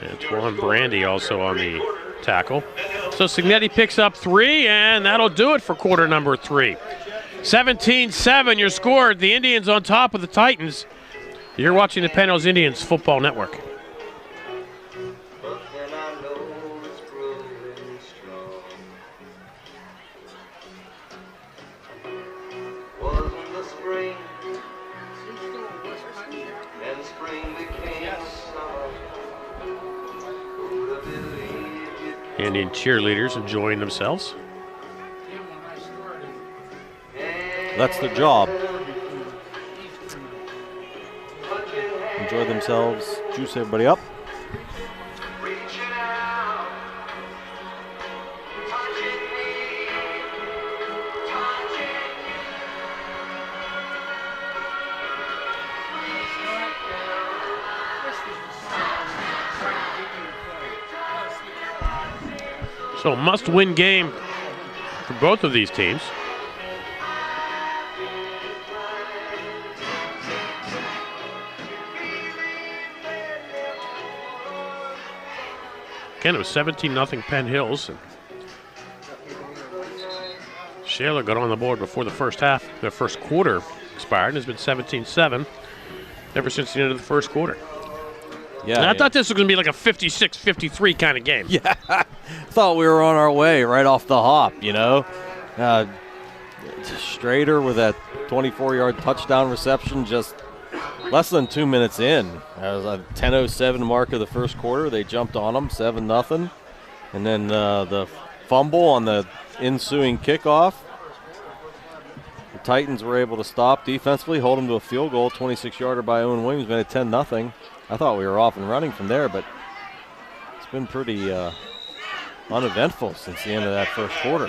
And Twan Brandy also on the tackle. So Signetti picks up 3, and that'll do it for quarter number 3. 17-7, your score. The Indians on top of the Titans. You're watching the Penn Hills Indians Football Network. Indian cheerleaders enjoying themselves. That's their job. Enjoy themselves, juice everybody up. So must-win game for both of these teams. Again, it was 17-0 Penn Hills. Shaler got on the board before the first quarter expired, and has been 17-7 ever since the end of the first quarter. Yeah, and I thought this was going to be like a 56-53 kind of game. Yeah, thought we were on our way right off the hop, you know. Strader with that 24-yard touchdown reception just less than 2 minutes in. That was a 10:07 mark of the first quarter. They jumped on them, 7-0. And then the fumble on the ensuing kickoff. The Titans were able to stop defensively, hold them to a field goal. 26-yarder by Owen Williams made it 10-0. I thought we were off and running from there, but it's been pretty uneventful since the end of that first quarter.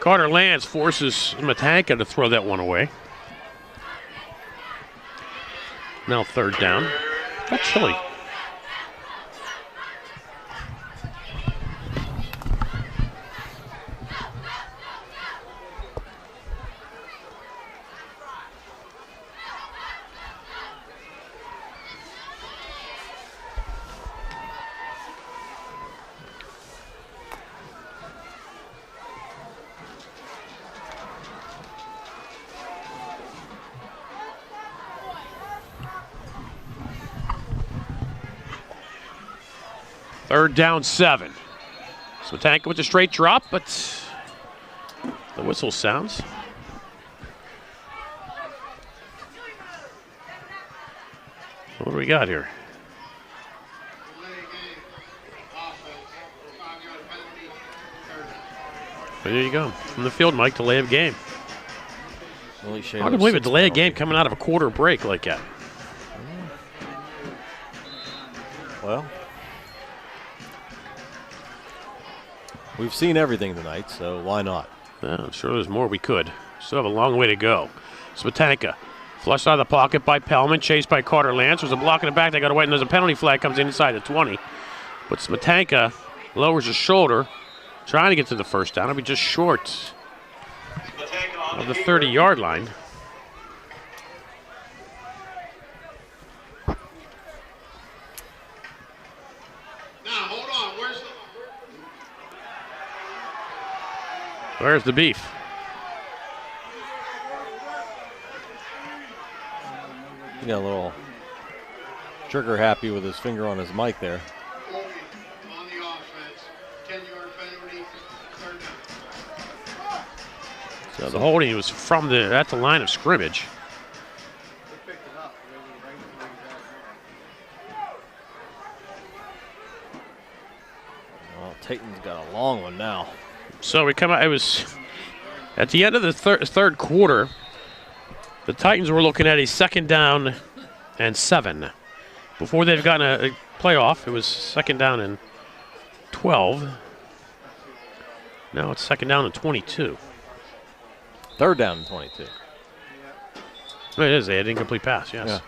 Carter Lance forces Matanka to throw that one away. Now third down. That's chilly. Third down, 7. So Matanka with a straight drop, but the whistle sounds. What do we got here? There you go. From the field, Mike, delay of game. Hard to believe a delay of game coming out of a quarter break like that. Well, we've seen everything tonight, so why not? Yeah, I'm sure there's more we could. Still have a long way to go. Smetanka flushed out of the pocket by Pellman, chased by Carter Lance. There's a block in the back. They got away, and there's a penalty flag comes inside the 20. But Smetanka lowers his shoulder, trying to get to the first down. It'll be just short of the 30-yard line. Where's the beef? He got a little trigger happy with his finger on his mic there. On the offense, 10-yard penalty, third down. So the holding was from at the line of scrimmage. Well, Titans got a long one now. So we come out. It was at the end of the third quarter. The Titans were looking at a 2nd down and 7. Before they've gotten a playoff, it was 2nd down and 12. Now it's 2nd down and 22. 3rd down and 22. Oh, it is. They had an incomplete pass. Yes. Yeah.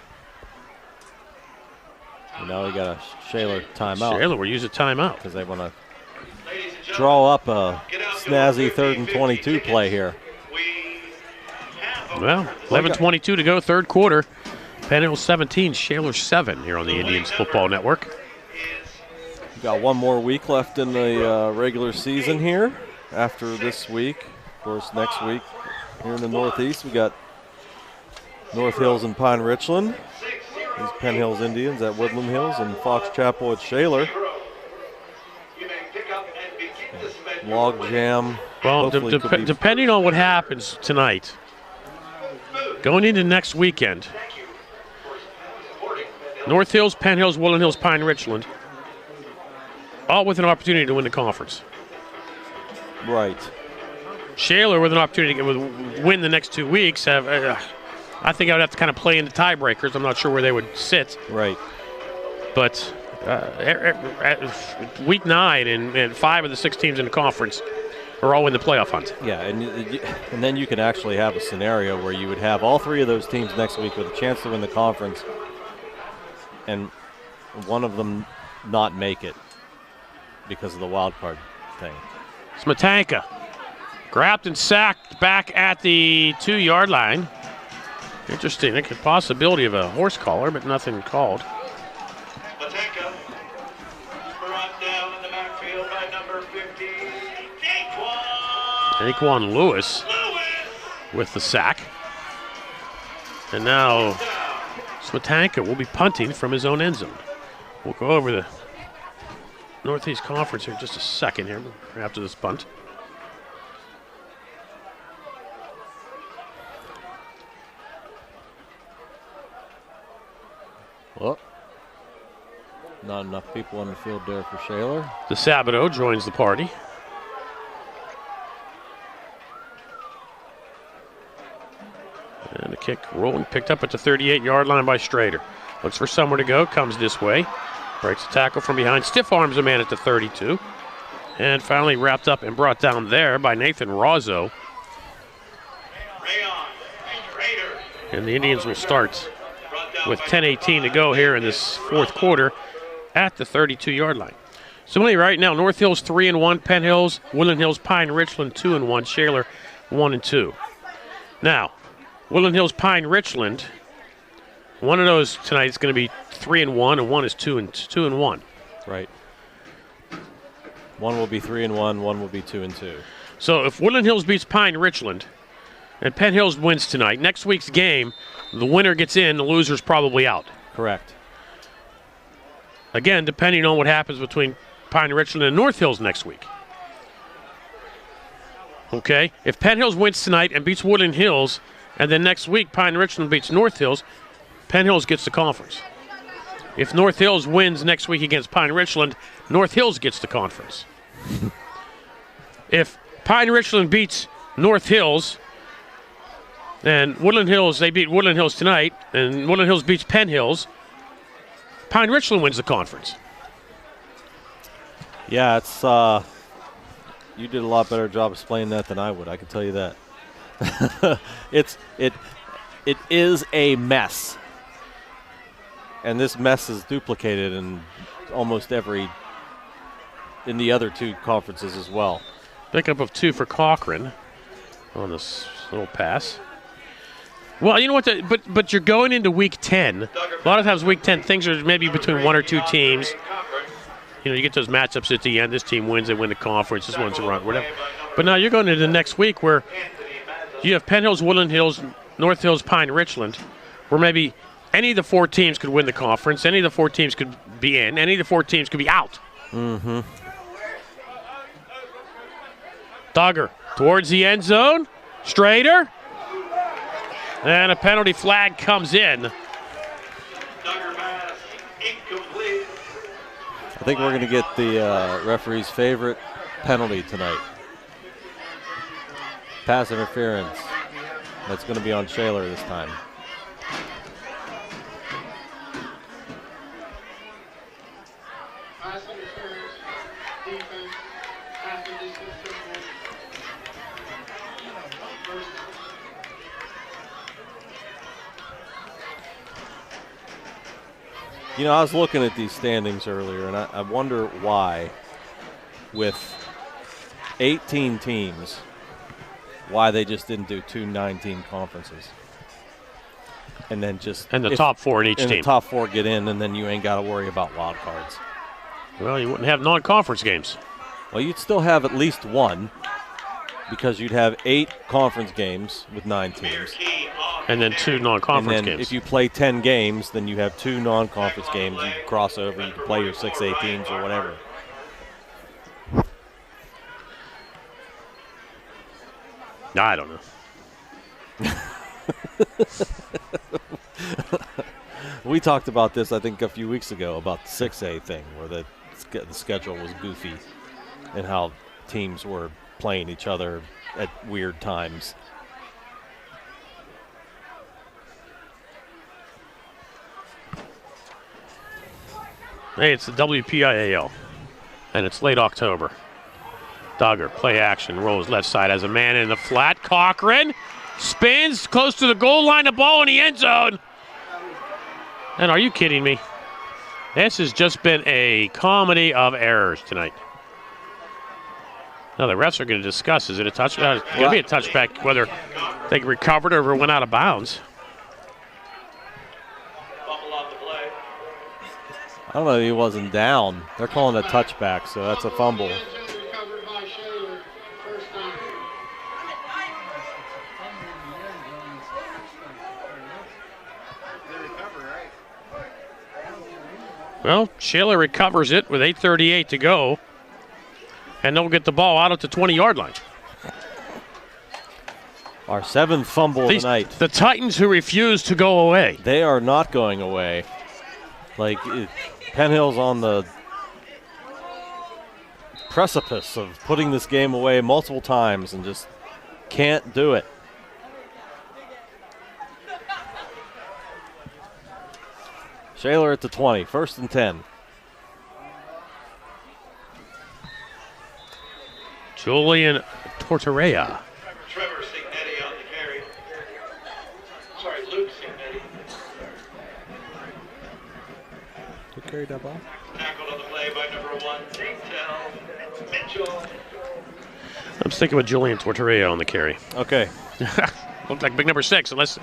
And now we got a Shaler timeout. Shaler will use a timeout because they want to draw up a snazzy 3rd and 22 play here. Well, 11:22 to go, third quarter. Penn Hills 17, Shaler 7 here on the Indians Football Network. We've got one more week left in the regular season here after this week. Of course, next week here in the Northeast, we got North Hills and Pine Richland. These Penn Hills Indians at Woodland Hills and Fox Chapel at Shaler. Log jam. Well, depending on what happens tonight, going into next weekend, North Hills, Penn Hills, Woodland Hills, Pine Richland. all with an opportunity to win the conference. Right. Shaler with an opportunity to win the next 2 weeks. I think I would have to kind of play in the tiebreakers. I'm not sure where they would sit. Right. But week 9 and 5 of the 6 teams in the conference are all in the playoff hunt. Yeah, and then you can actually have a scenario where you would have all 3 of those teams next week with a chance to win the conference, and one of them not make it because of the wild card thing. Smetanka grabbed and sacked back at the 2-yard line. Interesting. A possibility of a horse collar, but nothing called. Matenka brought down in the backfield by number 50, Daquan Lewis with the sack. And now Smetanka will be punting from his own end zone. We'll go over the Northeast Conference here in just a second here after this punt. Well, not enough people on the field there for Shaler. DeSabato joins the party. And the kick rolling, picked up at the 38-yard line by Strader. Looks for somewhere to go, comes this way. Breaks the tackle from behind, stiff arms a man at the 32. And finally wrapped up and brought down there by Nathan Rozzo. And the Indians will start with 10:18 to go here in this fourth quarter at the 32-yard line. So right now, North Hills 3-1, Penn Hills, Woodland Hills, Pine Richland 2-1, Shaler 1-2. Now, Woodland Hills, Pine Richland, one of those tonight is going to be 3-1, and one is 2-1. Right. One will be 3-1, one will be 2-2. So if Woodland Hills beats Pine Richland and Penn Hills wins tonight, next week's game, the winner gets in, the loser's probably out. Correct. Again, depending on what happens between Pine Richland and North Hills next week. Okay? If Penn Hills wins tonight and beats Woodland Hills, and then next week Pine Richland beats North Hills, Penn Hills gets the conference. If North Hills wins next week against Pine Richland, North Hills gets the conference. If Pine Richland beats North Hills, and Woodland Hills, they beat Woodland Hills tonight, and Woodland Hills beats Penn Hills, Pine Richland wins the conference. Yeah, it's you did a lot better job explaining that than I would, I can tell you that. It is a mess. And this mess is duplicated in almost in the other 2 conferences as well. Pickup of 2 for Cochran on this little pass. Well, you know what? But you're going into week 10. A lot of times, week 10 things are maybe between 1 or 2 teams. You know, you get those matchups at the end. This team wins, they win the conference. This one's a run, whatever. But now you're going into the next week where you have Penn Hills, Woodland Hills, North Hills, Pine Richland, where maybe any of the 4 teams could win the conference. Any of the 4 teams could be in. Any of the 4 teams could be out. Mm-hmm. Duggar towards the end zone. Strader. And a penalty flag comes in. Duggar pass incomplete. I think we're going to get the referee's favorite penalty tonight. Pass interference. That's going to be on Shaler this time. Pass interference, defense, half the distance football. First. You know, I was looking at these standings earlier, and I wonder why, with 18 teams, why they just didn't do 2 9-team conferences. And then the top 4 in each team. The top 4 get in, and then you ain't got to worry about wild cards. Well, you wouldn't have non-conference games. Well, you'd still have at least 1, because you'd have 8 conference games with 9 teams. And then 2 non-conference and then games. If you play 10 games, then you have 2 non-conference games. You can cross over, you can play your 6A teams or whatever. I don't know. We talked about this, I think, a few weeks ago about the 6A thing, where the the schedule was goofy and how teams were playing each other at weird times. Hey, it's the WPIAL, and it's late October. Duggar, play action, rolls left side, has a man in the flat. Cochran spins close to the goal line, the ball in the end zone. And are you kidding me? This has just been a comedy of errors tonight. Now the refs are going to discuss, is it a touchback? It's going to be a touchback, whether they recovered or went out of bounds. I don't know if he wasn't down. They're calling a touchback, so that's a fumble. Recovered by Shaler. First down. Well, Shaler recovers it with 8:38 to go, and they'll get the ball out at the 20-yard line. Our 7th fumble tonight. The Titans who refuse to go away. They are not going away. Penn Hill's on the precipice of putting this game away multiple times and just can't do it. Shaler at the 20, 1st and 10. Julian Tortorella. Trevor Signetti on the carry. Sorry, Luke Signetti. Who carried that ball? Tackled on the play by number 1, Dale Mitchell. I'm sticking with Julian Tortorella on the carry. Okay. Looked like big number 6, unless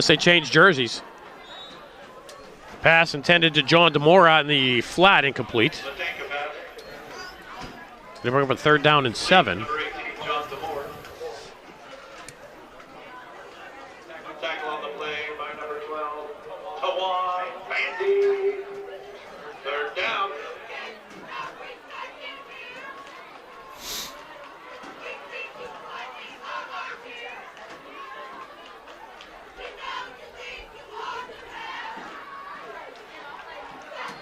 they change jerseys. Pass intended to John DeMora in the flat, incomplete. Matanka pass. They bring up a 3rd down and 7. Number 18, John DeMore. Tackle on the play by number 12, Tawan Bandy. 3rd down.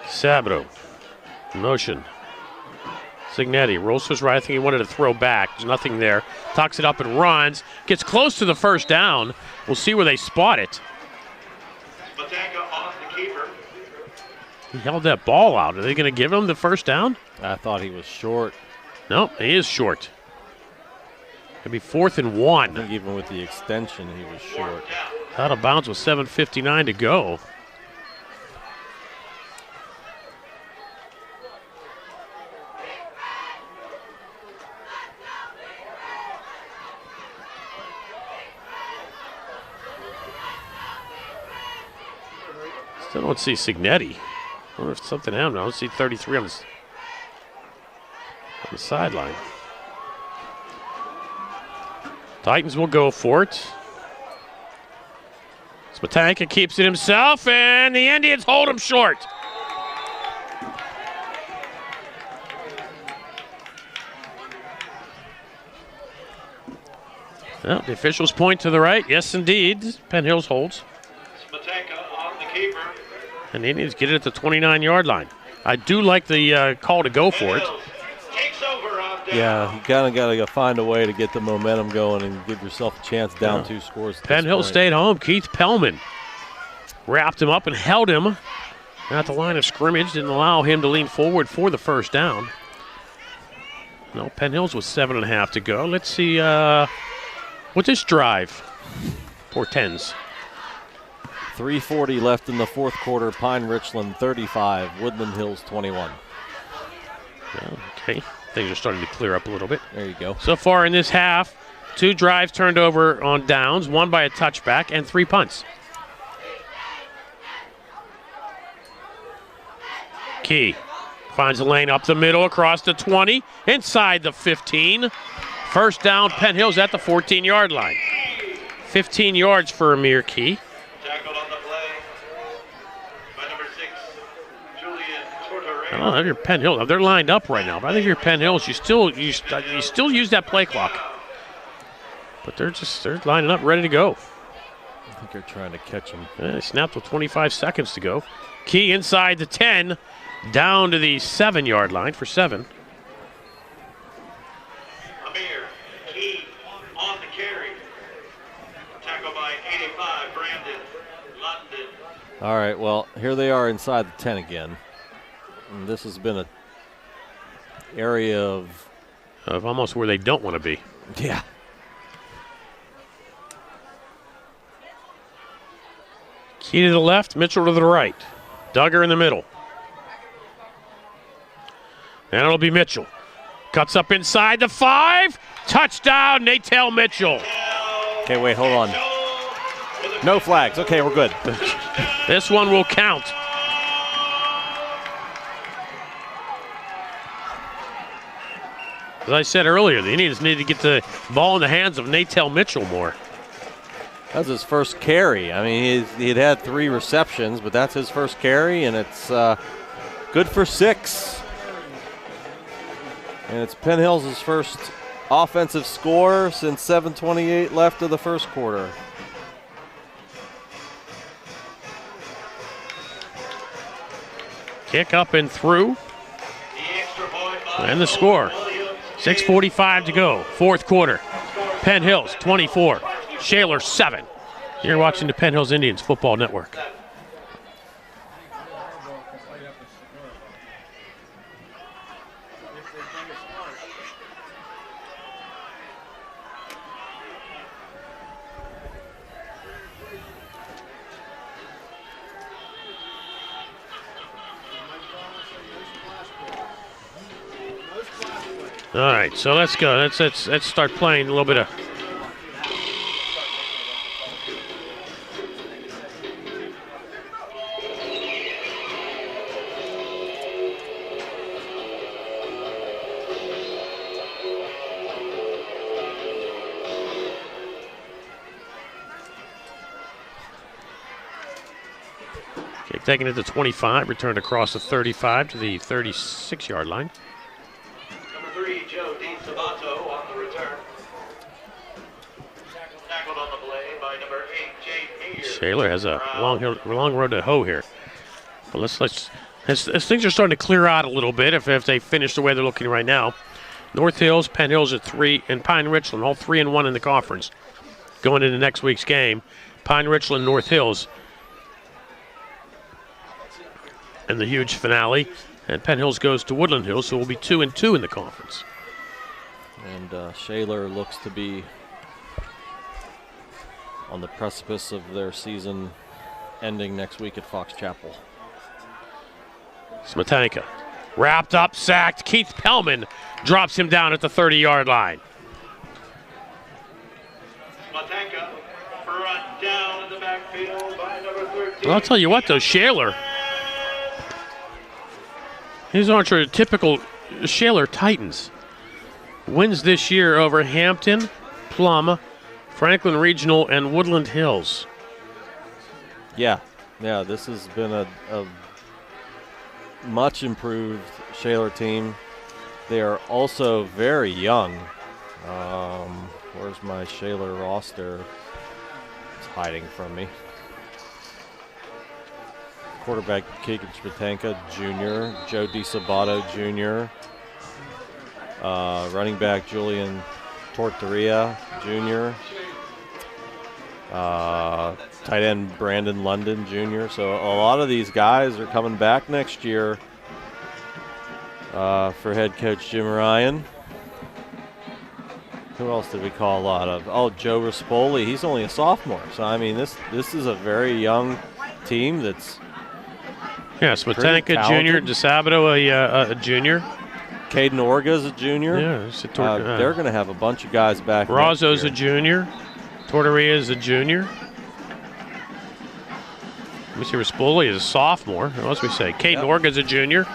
Sabro, motion. Signetti rolls to his right. I think he wanted to throw back. There's nothing there. Tucks it up and runs. Gets close to the 1st down. We'll see where they spot it. Matanka on the keeper. He held that ball out. Are they going to give him the 1st down? I thought he was short. No, he is short. It'll be 4th and I 1. think even with the extension, he was short. Out of bounds with 7:59 to go. Still don't see Signetti. I wonder if something happened. I don't see 33 on the sideline. Titans will go for it. Spatanka keeps it himself, and the Indians hold him short. Well, the officials point to the right. Yes, indeed. Penn Hills holds. Matanka on the keeper. And the Indians get it at the 29-yard line. I do like the call to go for it. Takes over on down. Yeah, you kind of got to find a way to get the momentum going and give yourself a chance down 2 scores. Penn Hill stayed home. Keith Pellman wrapped him up and held him at the line of scrimmage. Didn't allow him to lean forward for the 1st down. No, Penn Hills with 7.5 to go. Let's see what this drive portends. 3:40 left in the 4th quarter. Pine Richland 35, Woodland Hills 21. Okay, things are starting to clear up a little bit. There you go. So far in this half, 2 drives turned over on downs, 1 by a touchback, and 3 punts. Key finds a lane up the middle across the 20, inside the 15. 1st down, Penn Hills at the 14-yard line. 15 yards for Amir Key. Tackled on the play by number 6, Julian Tortorella. I don't know if you're Penn Hills. They're lined up right now, but I think if you're Penn Hills, you still use that play clock. But they're lining up, ready to go. I think they're trying to catch him. They snapped with 25 seconds to go. Key inside the 10, down to the 7-yard line for 7. Amir Key on the carry. Tackle by 85, Brandon London. All right, well, here they are inside the 10 again. And this has been a area of almost where they don't want to be. Yeah. Key to the left, Mitchell to the right. Duggar in the middle. And it'll be Mitchell. Cuts up inside the 5. Touchdown, Natal Mitchell. Okay, wait, hold on. No flags. Okay, we're good. This one will count. As I said earlier, the Indians need to get the ball in the hands of Natal Mitchell more. That's his first carry. I mean, he'd had 3 receptions, but that's his first carry, and it's good for 6. And it's Penn Hills' first offensive score since 7:28 left of the first quarter. Kick up and through. And the score. 6:45 to go, 4th quarter. Penn Hills 24, Shaler 7. You're watching the Penn Hills Indians Football Network. All right, so let's go. Let's start playing a little bit of. Okay, taking it to 25, returned across the 35 to the 36-yard line. Joe DiSabato on the return. Tackled on the play by number 8, Jay Mears. Shaler has a long road to hoe here. But as things are starting to clear out a little bit, if they finish the way they're looking right now, North Hills, Penn Hills at 3, and Pine Richland all 3-1 in the conference. Going into next week's game, Pine Richland, North Hills, and the huge finale. And Penn Hills goes to Woodland Hills, so we'll be 2-2 in the conference. And Shaler looks to be on the precipice of their season ending next week at Fox Chapel. Smetanka wrapped up, sacked. Keith Pellman drops him down at the 30-yard line. Smetanka brought down in the backfield by number 13. Well, I'll tell you what, though, Shaler, these aren't your typical Shaler Titans. Wins this year over Hampton, Plum, Franklin Regional, and Woodland Hills. Yeah, this has been a much improved Shaler team. They are also very young. Where's my Shaler roster? It's hiding from me. Quarterback Keegan Smetanka, Jr., Joe DiSabato, Jr., running back Julian Torteria, Jr., tight end Brandon London, Jr. So a lot of these guys are coming back next year for head coach Jim Ryan. Who else did we call a lot of? Oh, Joe Rispoli. He's only a sophomore. So, I mean, this is a very young team that's Smetanka Jr., DiSabato a junior. Caden Orga's a junior. Yeah, they're going to have a bunch of guys back. Razzo's a junior. Torteria is a junior. Let me see, Rispoli is a sophomore. What else we say? Caden Orga's a junior.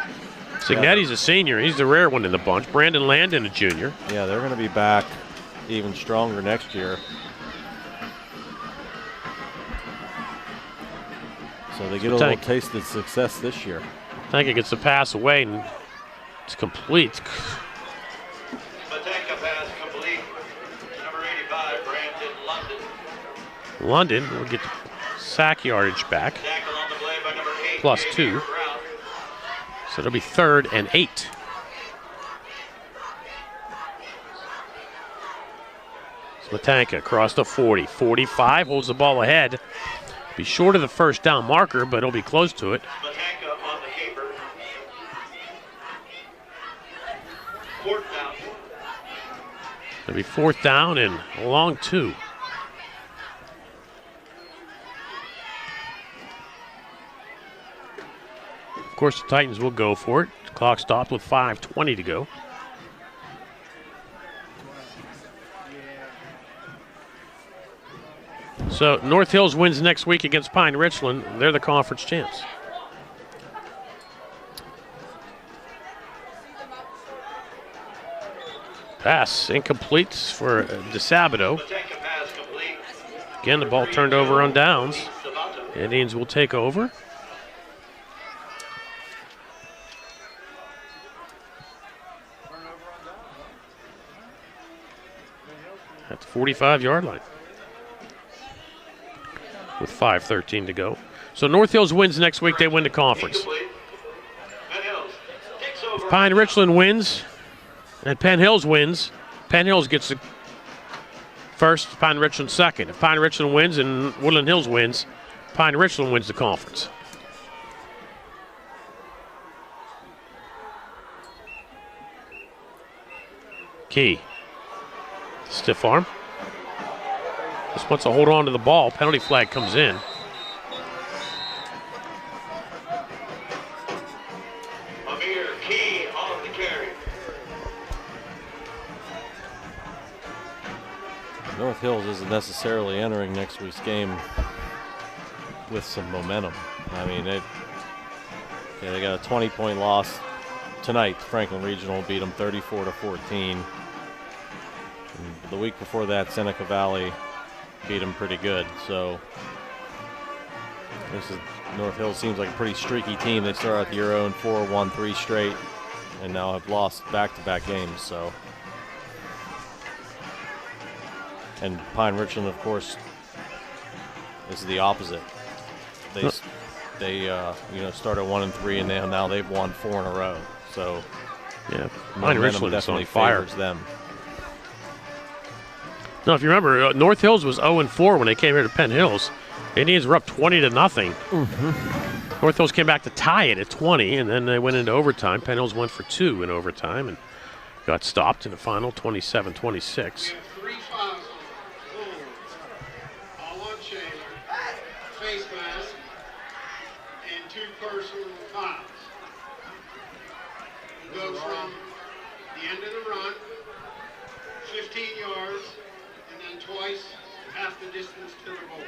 Signetti's a senior. He's the rare one in the bunch. Brandon Landon, a junior. Yeah, they're going to be back even stronger next year. So they get a little taste of success this year. I think it gets the pass away and it's complete. Smetanka pass complete. Number 85, Brandon London. London will get sack yardage back, Tackle on the play by number 8. plus 2. So it'll be 3rd and 8. Smetanka across the 40. 45 holds the ball ahead. Be short of the first down marker, but it'll be close to it. Smetanka on the caper. 4th down. It'll be 4th down and a long 2. Of course, the Titans will go for it. The clock stopped with 5:20 to go. So North Hills wins next week against Pine Richland. They're the conference champs. Pass incomplete for DeSabato. Smetanka pass complete. Again, the ball turned over on downs. Indians will take over. At the 45-yard line. With 5:13 to go. So North Hills wins next week, they win the conference. Incomplete. Penn Hills takes over. Pine Richland wins and Penn Hills wins. Penn Hills gets the first, Pine Richland second. If Pine Richland wins and Woodland Hills wins, Pine Richland wins the conference. Key. Stiff arm. Just wants to hold on to the ball. Penalty flag comes in. Amir Key on the carry. North Hills isn't necessarily entering next week's game with some momentum. I mean, they got a 20-point loss tonight. Franklin Regional beat them 34-14. And the week before that, Seneca Valley beat them pretty good. So this is North Hills seems like a pretty streaky team. They start out the year 0-4, won 3 straight, and now have lost back-to-back games. So, and Pine Richland, of course, is the opposite. They started 1-3, and now they've won 4 in a row. So yeah, Pine Richland definitely is on fire. favors them. No, if you remember, North Hills was 0-4 when they came here to Penn Hills. Indians were up 20-0. North Hills came back to tie it at 20, and then they went into overtime. Penn Hills went for 2 in overtime and got stopped in the final, 27-26. We have 3 fouls. All on Shaler. Face mask. And 2 personal fouls. Go from the end of the run, 15 yards, and then twice half the distance to the goal.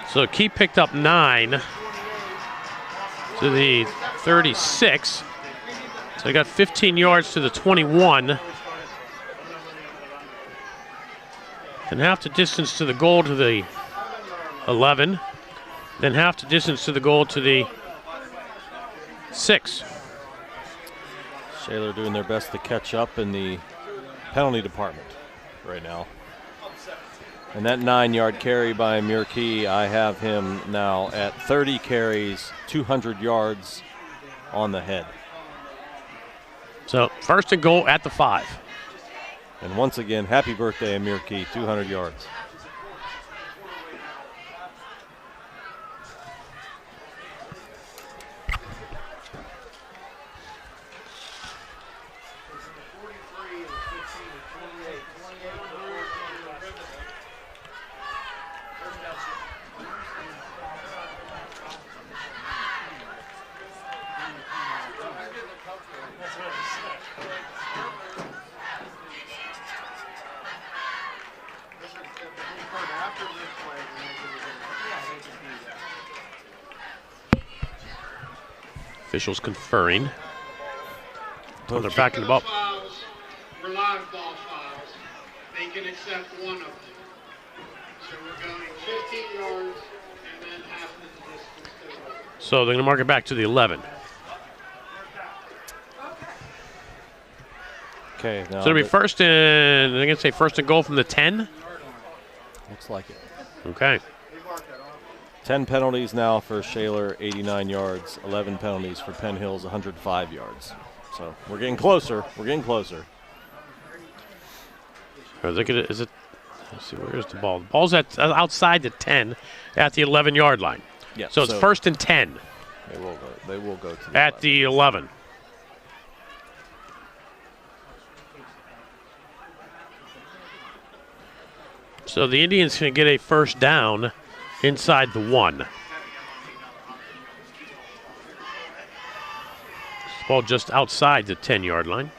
So Key picked up 9 to the 36. So they got 15 yards to the 21. Then half the distance to the goal to the 11. Then half the distance to the goal to the 6. Shaler doing their best to catch up in the penalty department right now. And that 9-yard carry by Amir Key, I have him now at 30 carries, 200 yards on the head. So first and goal at the 5. And once again, happy birthday, Amir Key, 200 yards. Officials conferring. Oh, they're Two backing the ball. fouls were live ball fouls. They can accept one of them. So we're going 15 yards and then half the distance to the goal. So they're going to mark it back to the 11. Okay, now So it'll be first and, they're going to say first and goal from the 10. looks like it. Okay. 10 penalties now for Shaler, 89 yards. 11 penalties for Penn Hills, 105 yards. So we're getting closer. We're getting closer. Look at it. Is it? Let's see. Where's the ball? The ball's outside the 10, at the 11-yard line. Yeah. So it's 1st and 10. They will go to the at 11. the 11. So the Indians can get a first down inside the 1. This ball just outside the 10-yard line.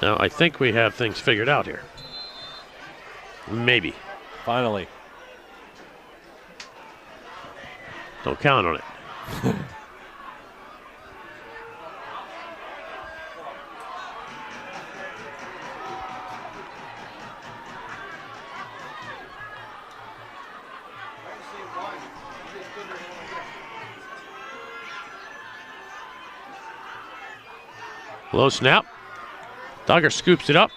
Now, I think we have things figured out here. Maybe. Finally. Don't count on it. Low snap. Duggar scoops it up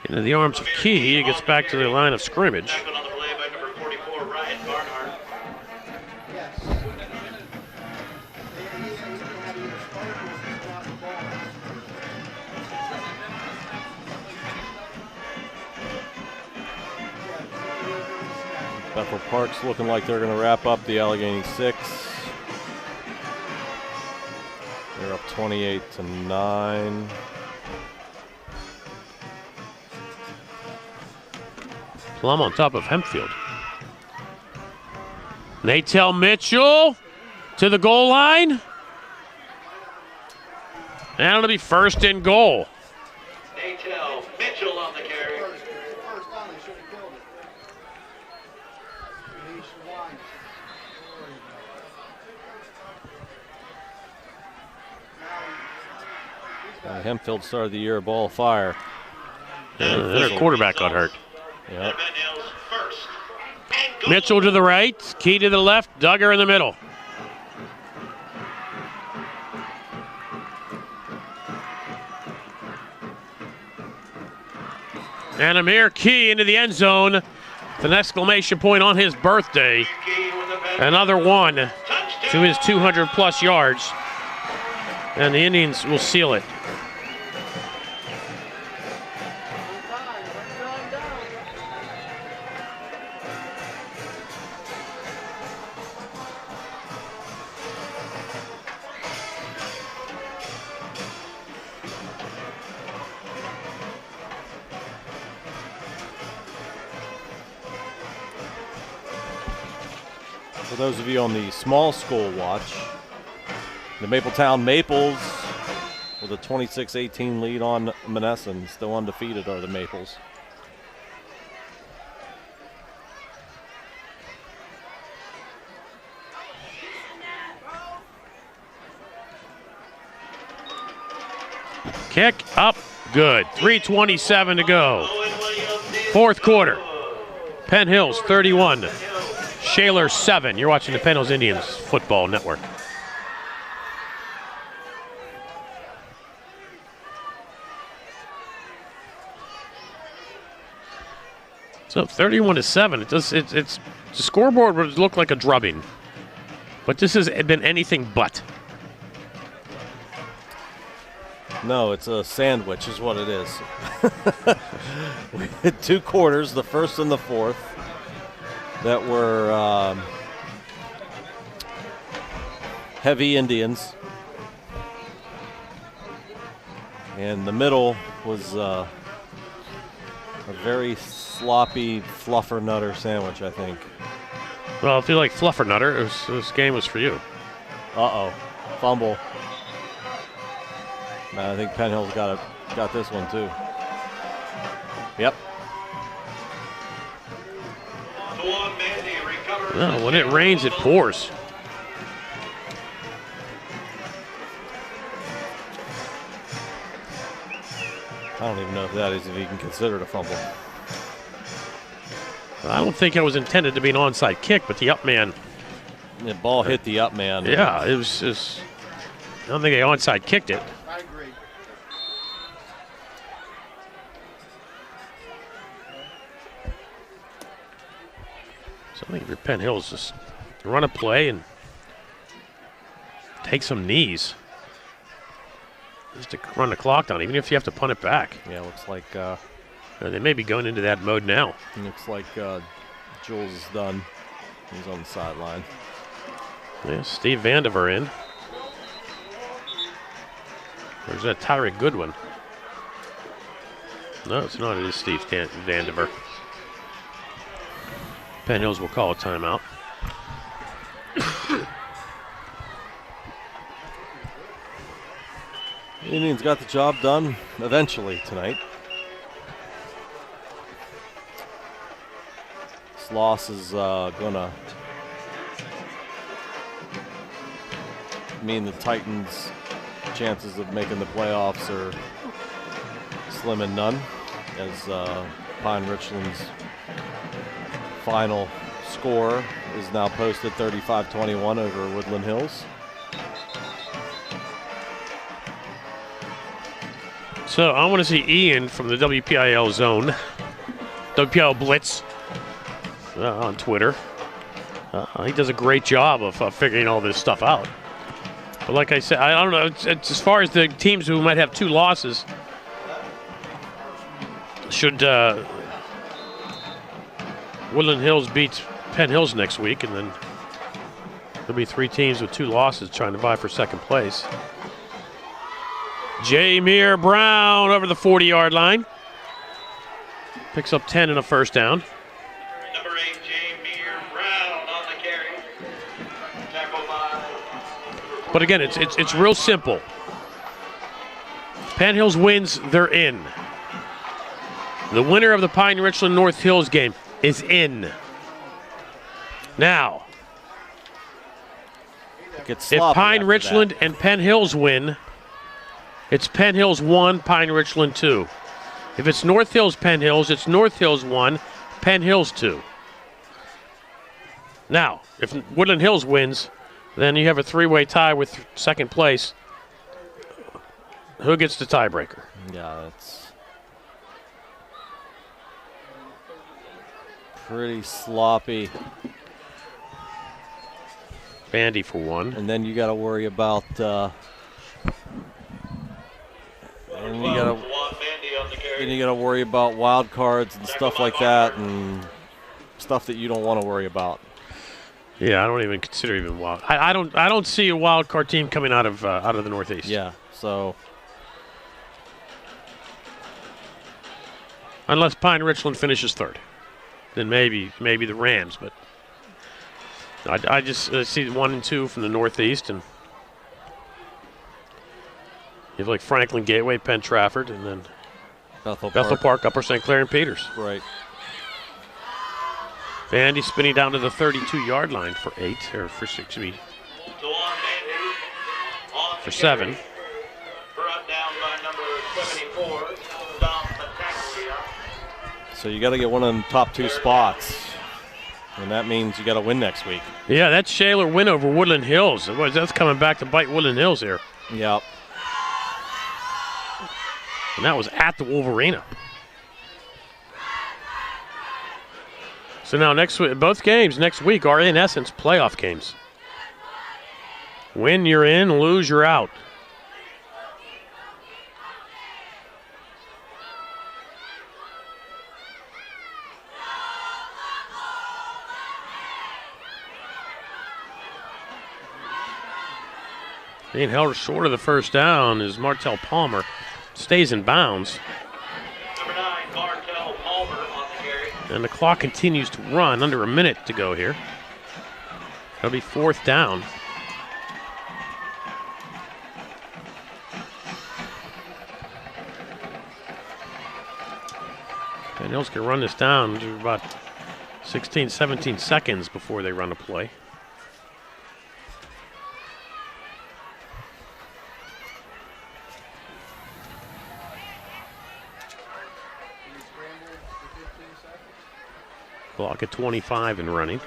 into the arms of Key. He gets back to the line of scrimmage. Tackled on the play by number 44, Ryan Barnhart. Bethel Park's looking like they're going to wrap up the Allegheny 6. They're up 28-9. Plum on top of Hempfield. Natel Mitchell to the goal line. And it'll be 1st and goal. Natel Mitchell on the carry. First down, they should have killed it. He should wind. Hempfield started the year a ball of fire. Their quarterback got hurt. Yep. Penn Hills first. And goal. Mitchell to the right, Key to the left, Duggar in the middle. And Amir Key into the end zone with an exclamation point on his birthday. Key with the Penn Another one to touchdown. his 200-plus yards. And the Indians will seal it. For those of you on the small school watch, the Mapletown Maples with a 26-18 lead on Monessen. Still undefeated are the Maples. Kick up, good. 3:27 to go. 4th quarter. Penn Hills 31, Shaler 7. You're watching the Penn Hills Indians Football Network. So 31-7. It's the scoreboard would look like a drubbing, but this has been anything but. No, it's a sandwich is what it is. We had 2 quarters, the first and the fourth, that were heavy Indians. And the middle was a very sloppy fluffer-nutter sandwich, I think. Well, if you like fluffernutter, this game was for you. Uh-oh, fumble. I think Penn Hills got this one too. Yep. cover. No, when it rains, it pours. I don't even know if that is even considered a fumble. I don't think it was intended to be an onside kick, but the up man. The ball hit the up man. Yeah, it was just. I don't think they onside kicked it. I agree. So I think if Penn Hills just run a play and take some knees. Just to run the clock down, even if you have to punt it back. Yeah, looks like They may be going into that mode now. Jules is done. He's on the sideline. Yeah, Steve Vandiver in. Or is that Tyrick Goodwin? No, it's not. It is Steve Vandiver. Penn Hills will call a timeout. Indians got the job done eventually tonight. This loss is gonna mean the Titans' chances of making the playoffs are slim and none, as Pine Richland's final score is now posted 35-21 over Woodland Hills. So I want to see Ian from the WPIL zone, WPIL Blitz, on Twitter. He does a great job of figuring all this stuff out. But like I said, I don't know. It's as far as the teams who might have 2 losses, should Woodland Hills beat Penn Hills next week, and then there'll be 3 teams with 2 losses trying to vie for second place. Jameer Brown over the 40-yard line. Picks up 10 and a first down. Number 8, Jameer Brown on the carry. Tackle by. But again, it's real simple. Penn Hills wins, they're in. The winner of the Pine Richland North Hills game is in. Now, if Pine Richland and Penn Hills win, it's Penn Hills 1, Pine Richland 2. If it's North Hills, Penn Hills, it's North Hills 1, Penn Hills 2. Now, if Woodland Hills wins, then you have a 3-way tie with second place. Who gets the tiebreaker? Yeah, that's pretty sloppy. Bandy for 1. And then you got to worry about you got to worry about wild cards and stuff like that, and stuff that you don't want to worry about. Yeah, I don't even consider even wild. I don't see a wild card team coming out of the Northeast. Yeah, so unless Pine Richland finishes 3rd, then maybe the Rams. But I just see 1 and 2 from the Northeast, and you have like Franklin Gateway, Penn Trafford, and then Bethel Park, Upper St. Clair, and Peters. Right. Bandy spinning down to the 32-yard line for 8, or for 6, excuse me, for 7. Brought down by number 74, Dom Pataglia. So you got to get one of them top 2 spots, and that means you got to win next week. Yeah, that Shaler win over Woodland Hills. That's coming back to bite Woodland Hills here. Yep. And that was at the Wolverina. So now both games next week are in essence playoff games. Win, you're in. Lose, you're out. Being held short of the first down is Martell Palmer. Stays in bounds. Number 9, Martell Palmer on the carry. And the clock continues to run. Under a minute to go here. That'll be 4th down. Penn Hills can run this down to about 16, 17 seconds before they run a play. Clock at 25 and running.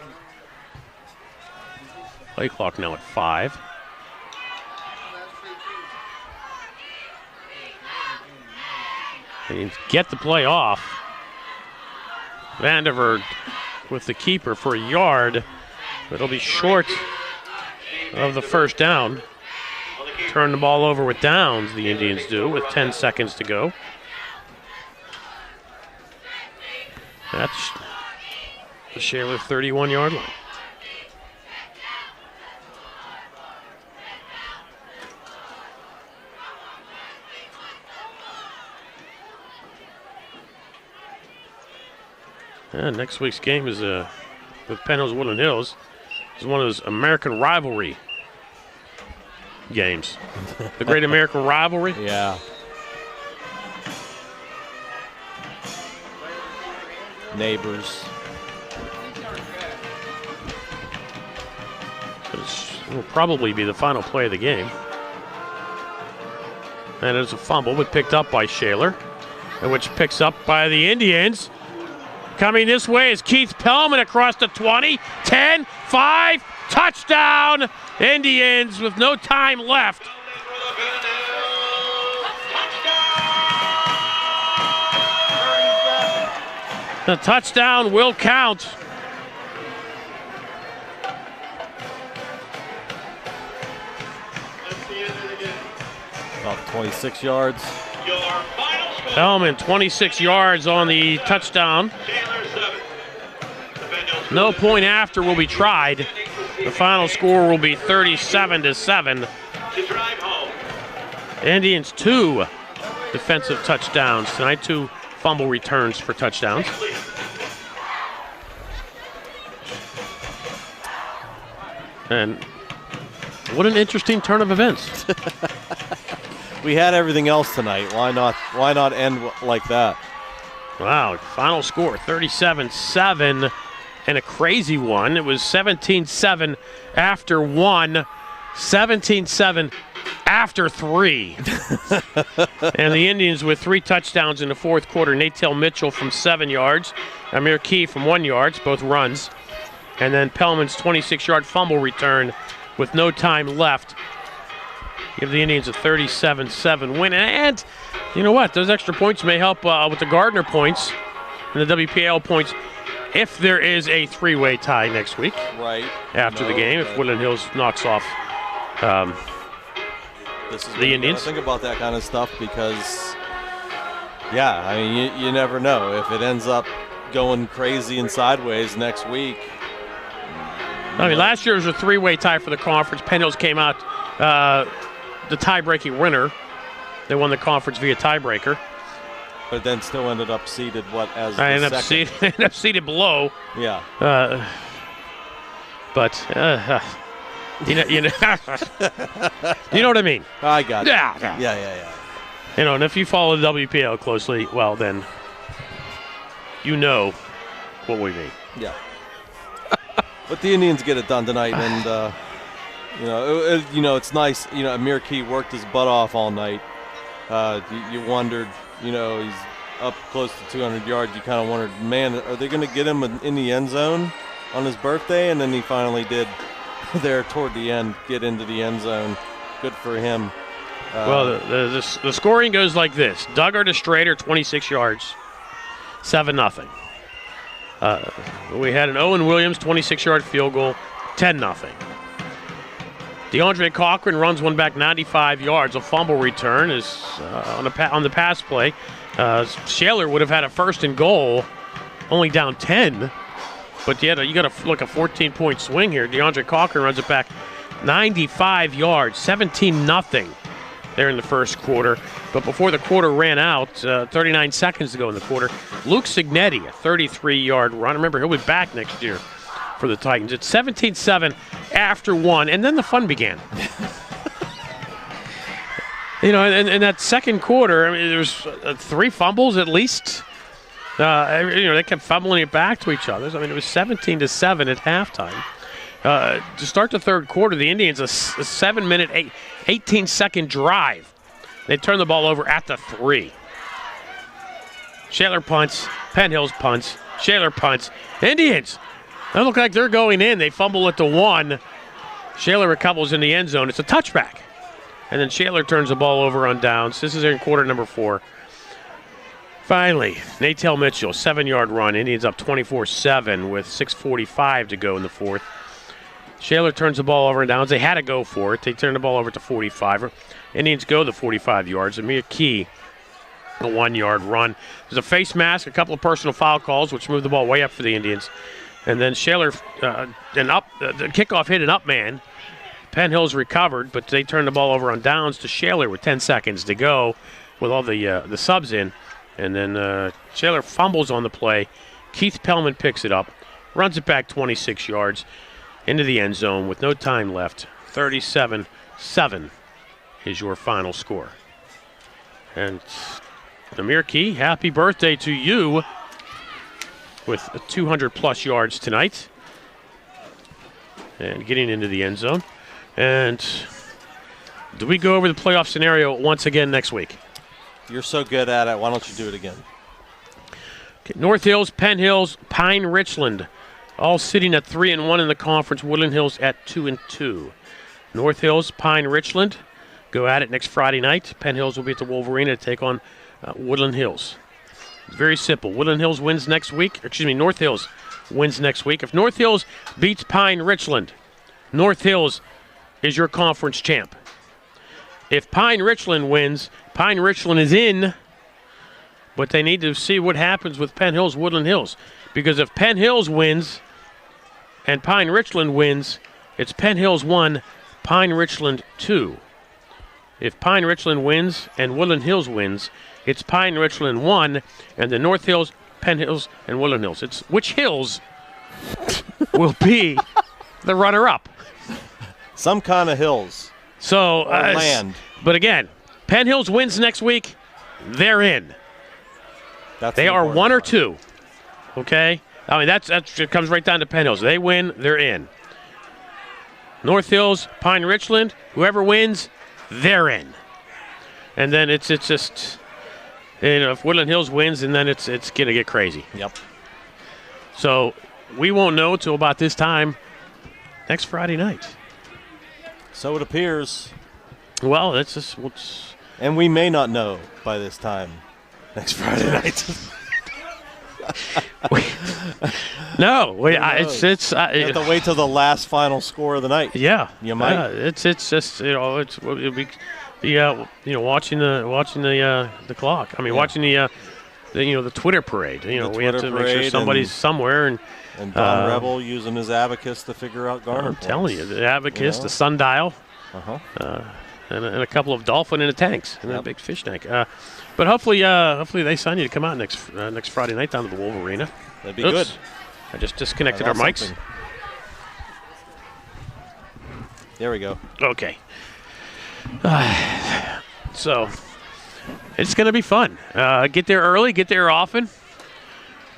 Play clock now at 5. They get the play off. Vanderveer with the keeper for a yard. It'll be short of the first down. Turn the ball over with downs, the Indians do, with 10 seconds to go. That's the Shaler 31-yard line. And next week's game is with Penn Woodland Hills. It's one of those American rivalry games. The Great American Rivalry. Yeah. Neighbors. This will probably be the final play of the game. And it's a fumble, but picked up by Shaler, which picks up by the Indians. Coming this way is Keith Pellman across the 20, 10, 5, touchdown! Indians with no time left. The touchdown will count. That's the end of the game. About 26 yards. Your final score. Pellman, 26 yards on the touchdown. Shaler 7. No point after will be tried. The final score will be 37-7. To drive home. Indians 2 defensive touchdowns tonight, 2 fumble returns for touchdowns. And what an interesting turn of events. We had everything else tonight. Why not end like that? Wow, final score 37-7 and a crazy one. It was 17-7 after 1, 17-7 after 3. And the Indians with 3 touchdowns in the fourth quarter. Natel Mitchell from 7 yards, Amir Key from 1 yard, both runs. And then Pellman's 26-yard fumble return with no time left. Give the Indians a 37-7 win. And you know what? Those extra points may help with the Gardner points and the WPL points if there is a 3-way tie next week. Right. After the game, if Woodland Hills knocks off This is the Indians. Think about that kind of stuff because, yeah, I mean, you never know. If it ends up going crazy and sideways next week. I mean, last year was a 3-way tie for the conference. Penn Hills came out the tie-breaking winner. They won the conference via tiebreaker. But then still ended up seeded, as I the ended second? up seated below. Yeah. But you know, you know what I mean. I got it. Yeah. Yeah. You know, and if you follow the WPL closely, well, then you know what we mean. Yeah. But the Indians get it done tonight, and it's nice. You know, Amir Key worked his butt off all night. You wondered, he's up close to 200 yards. You kind of wondered, man, are they going to get him in the end zone on his birthday? And then he finally did there toward the end, get into the end zone. Good for him. Well, the scoring goes like this. Duggar to Strader, 26 yards, 7-0. We had an Owen Williams 26-yard field goal, 10-0. DeAndre Cochran runs one back 95 yards. A fumble return is on the pass play. Shaler would have had a 1st and goal, only down 10. But you got to look a 14-point swing here. DeAndre Cochran runs it back 95 yards, 17-0 there in the first quarter. But before the quarter ran out, 39 seconds to go in the quarter, Luke Signetti, a 33-yard run. Remember, he'll be back next year for the Titans. It's 17-7 after 1, and then the fun began. In that second quarter, I mean, there's 3 fumbles at least. They kept fumbling it back to each other. I mean, it was 17-7 at halftime. To start the third quarter, the Indians, a 7-minute, 18-second drive. They turned the ball over at the 3. Shaler punts, Penn Hills punts, Shaler punts. Indians, they look like they're going in. They fumble at the 1. Shaler recovers in the end zone. It's a touchback. And then Shaler turns the ball over on downs. This is in quarter number 4. Finally, Natel Mitchell, 7-yard run. Indians up 24-7 with 6:45 to go in the fourth. Shaler turns the ball over and downs. They had to go for it. They turned the ball over to 45. Indians go the 45 yards. Amir Key, a 1-yard run. There's a face mask, a couple of personal foul calls, which moved the ball way up for the Indians. And then Shaler, the kickoff hit an up man. Penn Hills recovered, but they turned the ball over on downs to Shaler with 10 seconds to go with all the subs in. And then Shaler fumbles on the play. Keith Pellman picks it up, runs it back 26 yards into the end zone with no time left. 37-7 is your final score. And Amir Key, happy birthday to you with 200-plus yards tonight. And getting into the end zone. And do we go over the playoff scenario once again next week? You're so good at it. Why don't you do it again? Okay, North Hills, Penn Hills, Pine Richland, all sitting at 3-1 in the conference. Woodland Hills at 2-2. North Hills, Pine Richland go at it next Friday night. Penn Hills will be at the Wolverine to take on Woodland Hills. It's very simple. Woodland Hills wins next week. North Hills wins next week. If North Hills beats Pine Richland, North Hills is your conference champ. If Pine Richland wins, Pine Richland is in, but they need to see what happens with Penn Hills, Woodland Hills. Because if Penn Hills wins and Pine Richland wins, it's Penn Hills 1, Pine Richland 2. If Pine Richland wins and Woodland Hills wins, it's Pine Richland 1, and the North Hills, Penn Hills, and Woodland Hills. It's which hills will be the runner-up. Some kind of hills. So land. But again, Penn Hills wins next week, they're in. They are 1 or 2. Okay? I mean, it comes right down to Penn Hills. They win, they're in. North Hills, Pine Richland, whoever wins, they're in. And then it's just, if Woodland Hills wins, and then it's going to get crazy. Yep. So we won't know till about this time next Friday night. So it appears. Well, that's just and we may not know by this time next Friday night. No, you have to wait till the last final score of the night. Yeah, you might. It's just it'll be watching the clock. I mean, watching the Twitter parade. We have to make sure somebody's somewhere and Don Rebel using his abacus to figure out Garner points. I'm telling you, the abacus, the sundial, and a couple of dolphin in the tanks and a big fish tank. But hopefully they sign you to come out next Friday night down to the Wolverine. That'd be good. I just disconnected our mics. Something. There we go. Okay. So it's going to be fun. Get there early, get there often,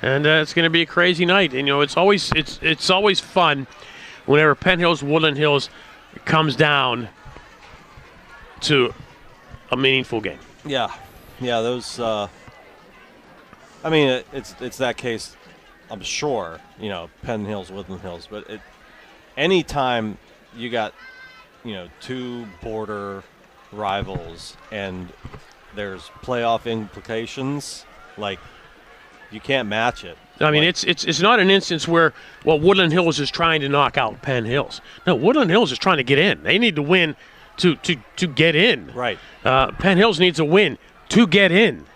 and it's going to be a crazy night. And it's always fun whenever Penn Hills, Woodland Hills comes down to a meaningful game. Yeah, those. I mean, it's that case. I'm sure, Penn Hills, Woodland Hills, but any time you got, two border rivals and there's playoff implications, like you can't match it. I mean, it's not an instance where Woodland Hills is trying to knock out Penn Hills. No, Woodland Hills is trying to get in. They need to win to get in. Right. Penn Hills needs a win to get in.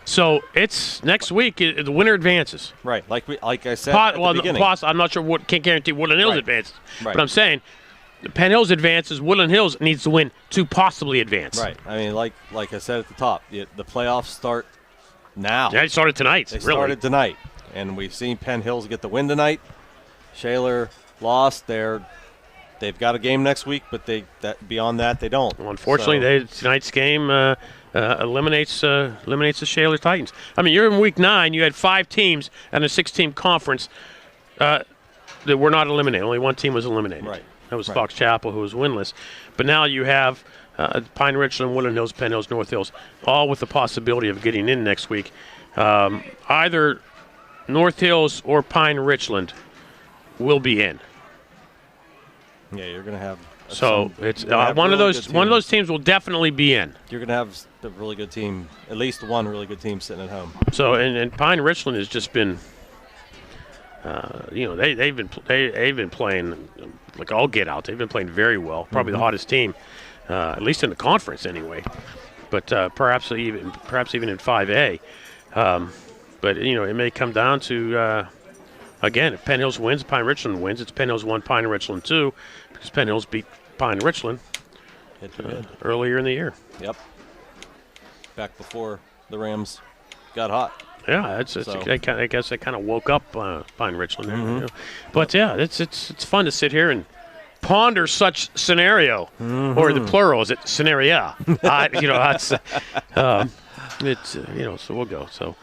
So it's next week. The winner advances. Right, like I said at the beginning. I'm not sure. Can't guarantee Woodland Hills advances. Right. But I'm saying Penn Hills advances. Woodland Hills needs to win to possibly advance. Right. I mean, like I said at the top, the playoffs start now. Yeah, it started tonight. They started tonight, and we've seen Penn Hills get the win tonight. Shaler lost. They've got a game next week, but beyond that they don't. Well, unfortunately, tonight's game eliminates the Shaler Titans. I mean, you're in week 9. You had 5 teams and a 6-team conference that were not eliminated. Only one team was eliminated. Right. That was Fox Chapel, who was winless. But now you have Pine Richland, Woodland Hills, Penn Hills, North Hills, all with the possibility of getting in next week. Either North Hills or Pine Richland will be in. Yeah, you're going to have. So it's one of those teams will definitely be in. You're going to have a really good team, at least one really good team sitting at home. So and Pine Richland has just been, they've been playing like all get out. They've been playing very well. Probably the hottest team, at least in the conference anyway. But perhaps even in 5A. But it may come down to again, if Penn Hills wins, Pine Richland wins. It's Penn Hills 1, Pine Richland 2, because Penn Hills beat Pine Richland earlier in the year. Yep. Back before the Rams got hot. Yeah, I guess they kind of woke up Pine Richland there. But yeah, it's fun to sit here and ponder such scenario, or the plural is it scenario? So we'll go. So.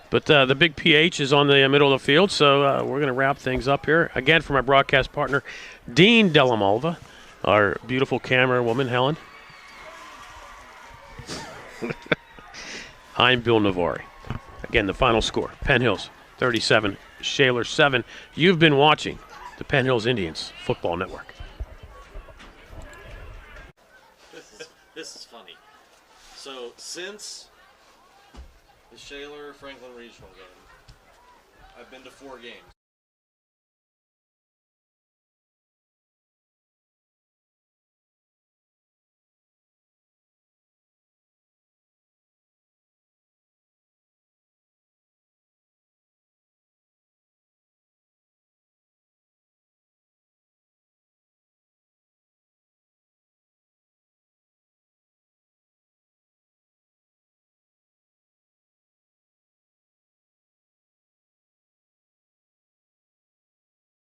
But the big PH is on the middle of the field, so we're going to wrap things up here. Again, for my broadcast partner, Dean Della Malva, our beautiful camera woman, Helen. I'm Bill Navari. Again, the final score, Penn Hills 37, Shaler 7. You've been watching the Penn Hills Indians Football Network. This is funny. So since the Shaler Franklin Regional game, I've been to 4 games.